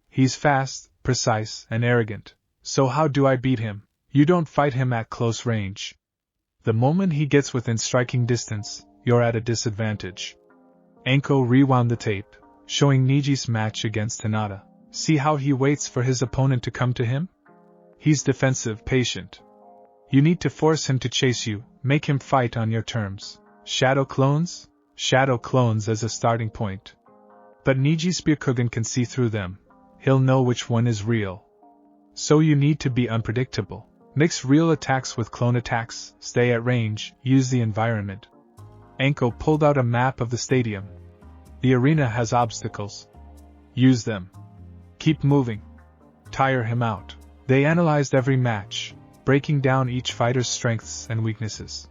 He's fast, precise, and arrogant. So how do I beat him? You don't fight him at close range. The moment he gets within striking distance, you're at a disadvantage. Anko rewound the tape, showing Niji's match against Hinata. See how he waits for his opponent to come to him? He's defensive, patient. You need to force him to chase you, make him fight on your terms. Shadow clones? Shadow clones as a starting point. But Niji's Byakugan can see through them. He'll know which one is real. So you need to be unpredictable. Mix real attacks with clone attacks, stay at range, use the environment. Anko pulled out a map of the stadium. The arena has obstacles. Use them. Keep moving. Tire him out. They analyzed every match, breaking down each fighter's strengths and weaknesses.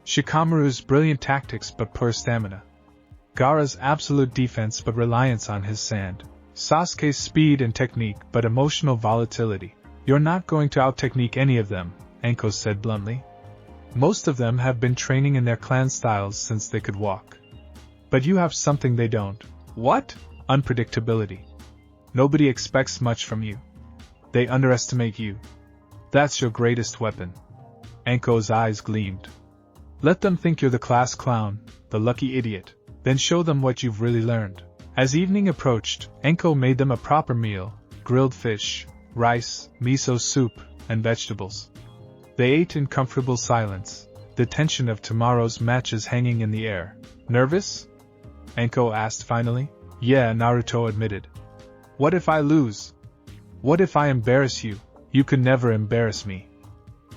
Shikamaru's brilliant tactics but poor stamina. Gaara's absolute defense but reliance on his sand. Sasuke's speed and technique but emotional volatility. You're not going to out-technique any of them, Anko said bluntly. Most of them have been training in their clan styles since they could walk. But you have something they don't. What? Unpredictability. Nobody expects much from you. They underestimate you. That's your greatest weapon. Anko's eyes gleamed. Let them think you're the class clown, the lucky idiot. Then show them what you've really learned. As evening approached, Anko made them a proper meal, grilled fish, rice, miso soup, and vegetables. They ate in comfortable silence, the tension of tomorrow's matches hanging in the air. Nervous? Anko asked finally. Yeah, Naruto admitted. What if I lose? What if I embarrass you? You could never embarrass me.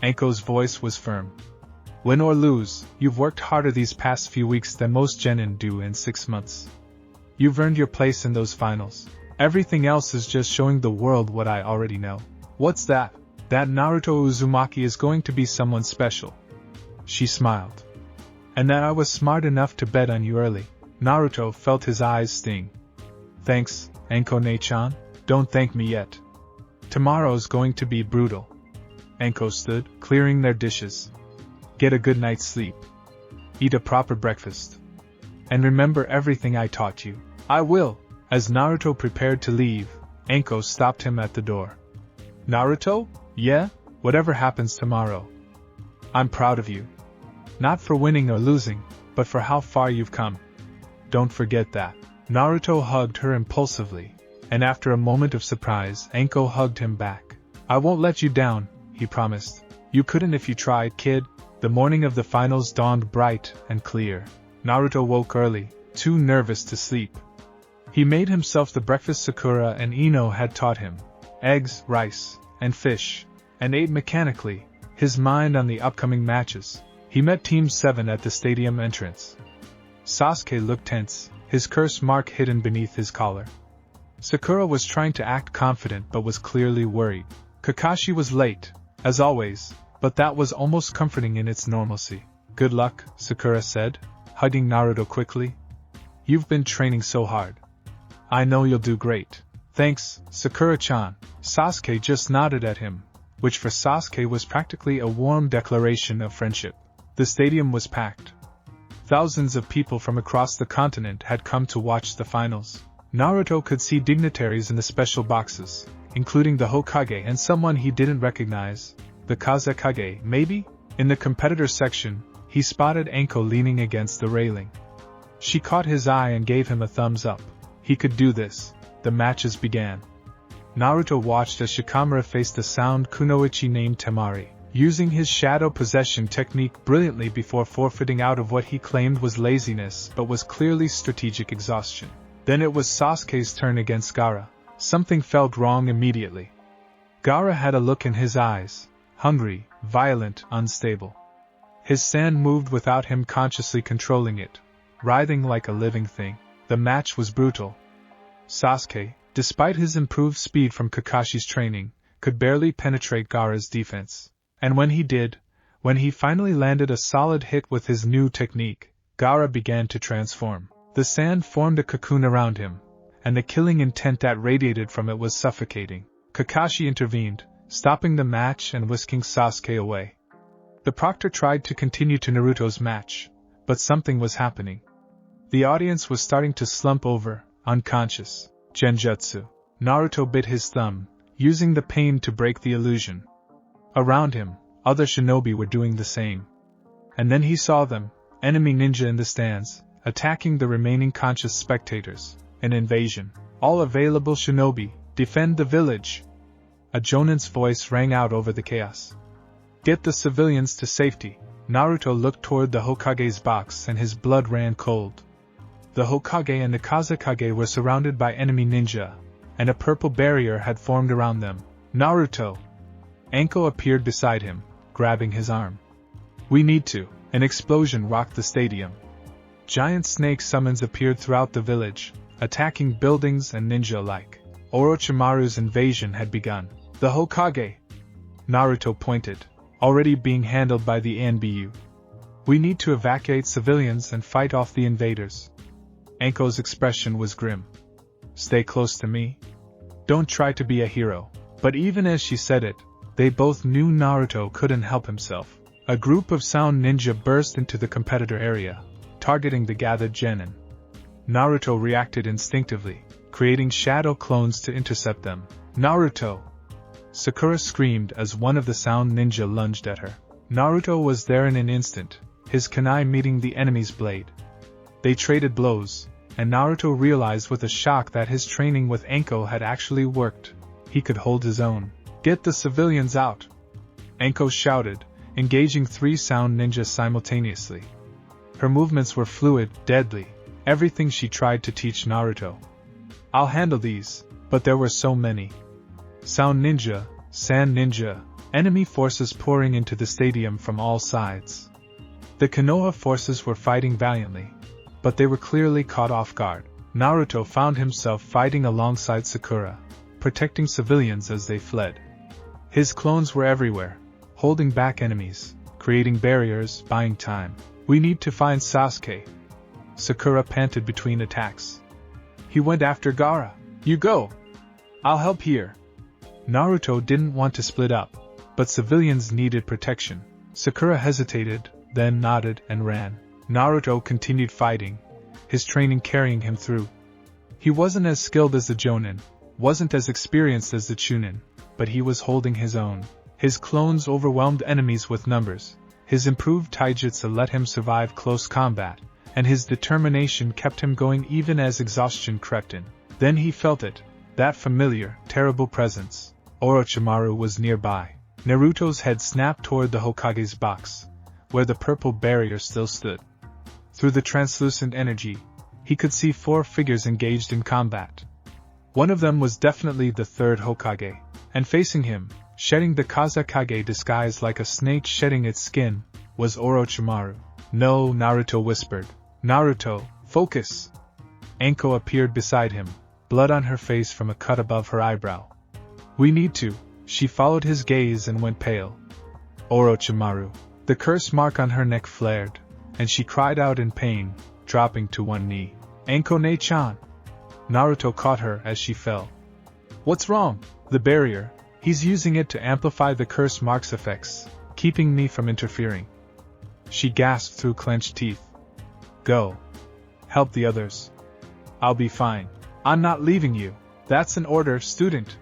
Anko's voice was firm. Win or lose, you've worked harder these past few weeks than most genin do in 6 months. You've earned your place in those finals. Everything else is just showing the world what I already know. What's that? That Naruto Uzumaki is going to be someone special. She smiled. And that I was smart enough to bet on you early. Naruto felt his eyes sting. Thanks, Anko-ne-chan. Don't thank me yet. Tomorrow's going to be brutal. Anko stood, clearing their dishes. Get a good night's sleep. Eat a proper breakfast. And remember everything I taught you. I will. As Naruto prepared to leave, Anko stopped him at the door. Naruto? Yeah? Whatever happens tomorrow. I'm proud of you. Not for winning or losing, but for how far you've come. Don't forget that. Naruto hugged her impulsively, and after a moment of surprise, Anko hugged him back. I won't let you down, he promised. You couldn't if you tried, kid. The morning of the finals dawned bright and clear. Naruto woke early, too nervous to sleep. He made himself the breakfast Sakura and Ino had taught him. Eggs, rice, and fish, and ate mechanically, his mind on the upcoming matches. He met Team 7 at the stadium entrance. Sasuke looked tense, his curse mark hidden beneath his collar. Sakura was trying to act confident but was clearly worried. Kakashi was late, as always, but that was almost comforting in its normalcy. Good luck, Sakura said, hugging Naruto quickly. You've been training so hard. I know you'll do great. Thanks, Sakura-chan. Sasuke just nodded at him, which for Sasuke was practically a warm declaration of friendship. The stadium was packed. Thousands of people from across the continent had come to watch the finals. Naruto could see dignitaries in the special boxes, including the Hokage and someone he didn't recognize, the Kazekage, maybe? In the competitor section, he spotted Anko leaning against the railing. She caught his eye and gave him a thumbs up. He could do this. The matches began. Naruto watched as Shikamaru faced a sound kunoichi named Temari, using his shadow possession technique brilliantly before forfeiting out of what he claimed was laziness but was clearly strategic exhaustion. Then it was Sasuke's turn against Gaara. Something felt wrong immediately. Gaara had a look in his eyes, hungry, violent, unstable. His sand moved without him consciously controlling it, writhing like a living thing. The match was brutal. Sasuke, despite his improved speed from Kakashi's training, could barely penetrate Gaara's defense. And when he did, when he finally landed a solid hit with his new technique, Gaara began to transform. The sand formed a cocoon around him, and the killing intent that radiated from it was suffocating. Kakashi intervened, stopping the match and whisking Sasuke away. The proctor tried to continue to Naruto's match, but something was happening. The audience was starting to slump over, unconscious. Genjutsu. Naruto bit his thumb, using the pain to break the illusion. Around him, other shinobi were doing the same. And then he saw them, enemy ninja in the stands, attacking the remaining conscious spectators. An invasion. All available shinobi, defend the village. A jonin's voice rang out over the chaos. Get the civilians to safety. Naruto looked toward the Hokage's box and his blood ran cold. The Hokage and the Kazekage were surrounded by enemy ninja, and a purple barrier had formed around them. Naruto! Anko appeared beside him, grabbing his arm. We need to. An explosion rocked the stadium. Giant snake summons appeared throughout the village, attacking buildings and ninja alike. Orochimaru's invasion had begun. The Hokage! Naruto pointed, already being handled by the ANBU. We need to evacuate civilians and fight off the invaders. Anko's expression was grim. Stay close to me. Don't try to be a hero. But even as she said it, they both knew Naruto couldn't help himself. A group of sound ninja burst into the competitor area, targeting the gathered genin. Naruto reacted instinctively, creating shadow clones to intercept them. Naruto! Sakura screamed as one of the sound ninja lunged at her. Naruto was there in an instant, his kunai meeting the enemy's blade. They traded blows, and Naruto realized with a shock that his training with Anko had actually worked. He could hold his own. Get the civilians out! Anko shouted, engaging 3 sound ninjas simultaneously. Her movements were fluid, deadly, everything she tried to teach Naruto. I'll handle these, but there were so many. Sound ninja, sand ninja, enemy forces pouring into the stadium from all sides. The Konoha forces were fighting valiantly, but they were clearly caught off guard. Naruto found himself fighting alongside Sakura, protecting civilians as they fled. His clones were everywhere, holding back enemies, creating barriers, buying time. We need to find Sasuke. Sakura panted between attacks. He went after Gaara. You go. I'll help here. Naruto didn't want to split up, but civilians needed protection. Sakura hesitated, then nodded and ran. Naruto continued fighting, his training carrying him through. He wasn't as skilled as the Jonin, wasn't as experienced as the Chunin, but he was holding his own. His clones overwhelmed enemies with numbers, his improved taijutsu let him survive close combat, and his determination kept him going even as exhaustion crept in. Then he felt it, that familiar, terrible presence. Orochimaru was nearby. Naruto's head snapped toward the Hokage's box, where the purple barrier still stood. Through the translucent energy, he could see 4 figures engaged in combat. One of them was definitely the third Hokage, and facing him, shedding the Kazekage disguise like a snake shedding its skin, was Orochimaru. No, Naruto whispered. Naruto, focus! Anko appeared beside him, blood on her face from a cut above her eyebrow. We need to. She followed his gaze and went pale. Orochimaru. The curse mark on her neck flared, and she cried out in pain, dropping to one knee. Anko-ne-chan! Naruto caught her as she fell. What's wrong? The barrier. He's using it to amplify the curse mark's effects, keeping me from interfering. She gasped through clenched teeth. Go. Help the others. I'll be fine. I'm not leaving you. That's an order, student.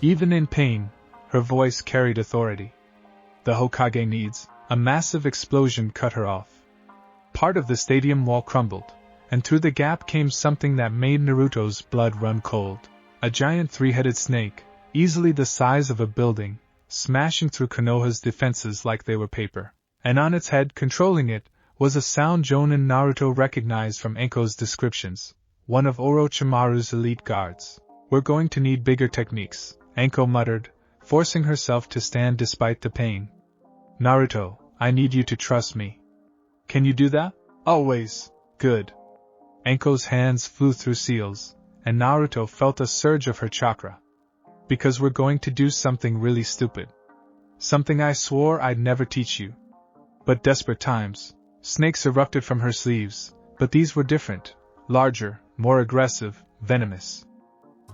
Even in pain, her voice carried authority. The Hokage needs. A massive explosion cut her off. Part of the stadium wall crumbled, and through the gap came something that made Naruto's blood run cold. A giant 3-headed snake, easily the size of a building, smashing through Konoha's defenses like they were paper. And on its head, controlling it, was a sound Jonin Naruto recognized from Anko's descriptions, one of Orochimaru's elite guards. We're going to need bigger techniques, Anko muttered, forcing herself to stand despite the pain. Naruto, I need you to trust me. Can you do that? Always. Good. Anko's hands flew through seals, and Naruto felt a surge of her chakra. Because we're going to do something really stupid. Something I swore I'd never teach you. But desperate times. Snakes erupted from her sleeves, but these were different, larger, more aggressive, venomous.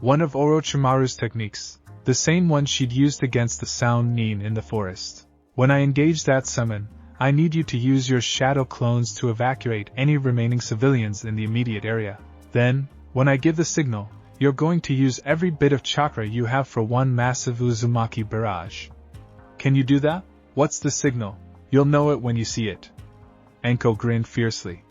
One of Orochimaru's techniques, the same one she'd used against the Sound Nin in the forest. When I engage that summon, I need you to use your shadow clones to evacuate any remaining civilians in the immediate area. Then, when I give the signal, you're going to use every bit of chakra you have for one massive Uzumaki barrage. Can you do that? What's the signal? You'll know it when you see it. Anko grinned fiercely.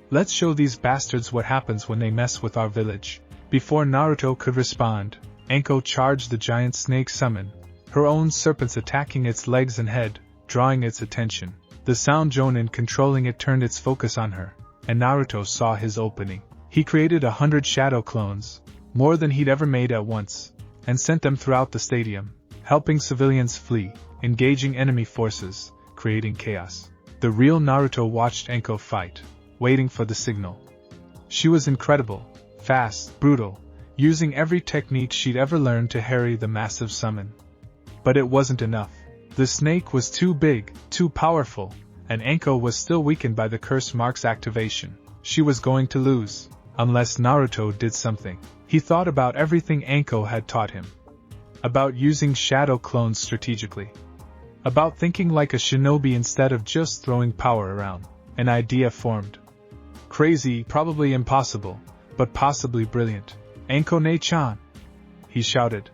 Let's show these bastards what happens when they mess with our village. Before Naruto could respond, Anko charged the giant snake summon, her own serpents attacking its legs and head, drawing its attention. The Sound Jonin controlling it turned its focus on her, and Naruto saw his opening. He created 100 shadow clones, more than he'd ever made at once, and sent them throughout the stadium, helping civilians flee, engaging enemy forces, creating chaos. The real Naruto watched Anko fight, waiting for the signal. She was incredible, fast, brutal, using every technique she'd ever learned to harry the massive summon. But it wasn't enough. The snake was too big, too powerful, and Anko was still weakened by the curse mark's activation. She was going to lose, unless Naruto did something. He thought about everything Anko had taught him. About using shadow clones strategically. About thinking like a shinobi instead of just throwing power around. An idea formed. Crazy, probably impossible, but possibly brilliant. Anko-ne-chan! He shouted.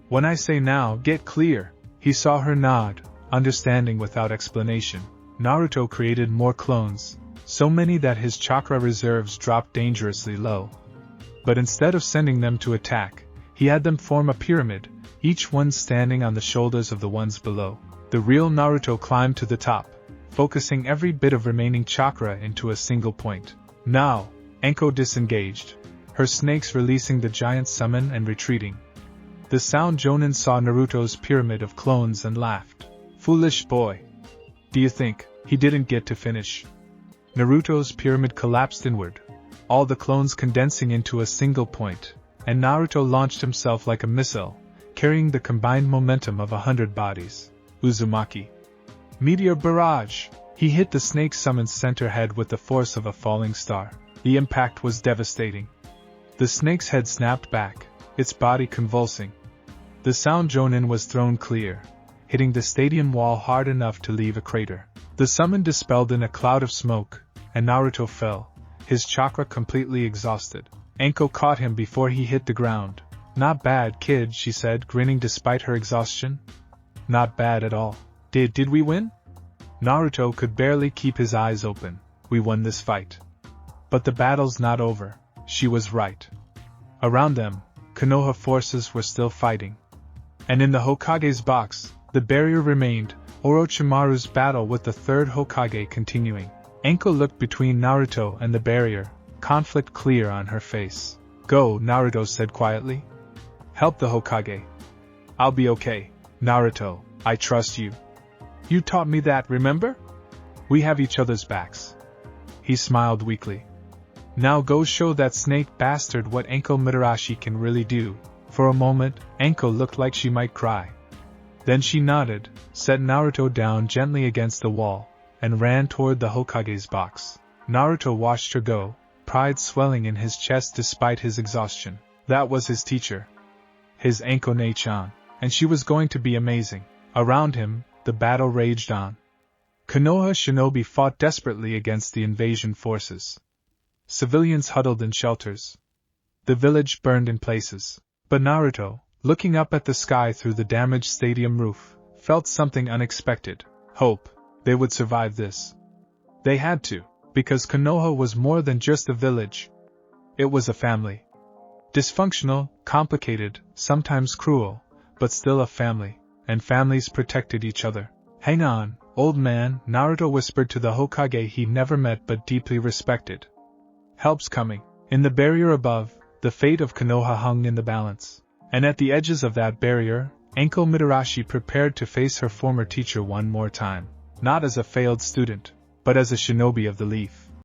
When I say now, get clear. He saw her nod, understanding without explanation. Naruto created more clones, so many that his chakra reserves dropped dangerously low. But instead of sending them to attack, he had them form a pyramid, each one standing on the shoulders of the ones below. The real Naruto climbed to the top, focusing every bit of remaining chakra into a single point. Now, Anko disengaged, her snakes releasing the giant summon and retreating. The Sound Jonin saw Naruto's pyramid of clones and laughed. Foolish boy. Do you think he didn't get to finish? Naruto's pyramid collapsed inward, all the clones condensing into a single point, and Naruto launched himself like a missile, carrying the combined momentum of 100 bodies. Uzumaki. Meteor barrage! He hit the snake summon's center head with the force of a falling star. The impact was devastating. The snake's head snapped back, its body convulsing. The sound Chunin was thrown clear, hitting the stadium wall hard enough to leave a crater. The summon dispelled in a cloud of smoke, and Naruto fell, his chakra completely exhausted. Anko caught him before he hit the ground. "Not bad, kid," she said, grinning despite her exhaustion. "Not bad at all. Did we win?" Naruto could barely keep his eyes open. "We won this fight. But the battle's not over." She was right. Around them, Konoha forces were still fighting. And in the Hokage's box, the barrier remained, Orochimaru's battle with the third Hokage continuing. Anko looked between Naruto and the barrier, conflict clear on her face. "Go," Naruto said quietly. "Help the Hokage." "I'll be okay, Naruto, I trust you. You taught me that, remember? We have each other's backs." He smiled weakly. "Now go show that snake bastard what Anko Mitarashi can really do." For a moment, Anko looked like she might cry. Then she nodded, set Naruto down gently against the wall, and ran toward the Hokage's box. Naruto watched her go, pride swelling in his chest despite his exhaustion. That was his teacher. His Anko Ne-chan, and she was going to be amazing. Around him, the battle raged on. Konoha shinobi fought desperately against the invasion forces. Civilians huddled in shelters. The village burned in places. But Naruto, looking up at the sky through the damaged stadium roof, felt something unexpected. Hope. They would survive this. They had to, because Konoha was more than just a village. It was a family. Dysfunctional, complicated, sometimes cruel, but still a family, and families protected each other. "Hang on, old man," Naruto whispered to the Hokage he never met but deeply respected. "Help's coming." In the barrier above, the fate of Konoha hung in the balance. And at the edges of that barrier, Anko Mitarashi prepared to face her former teacher one more time. Not as a failed student, but as a shinobi of the leaf.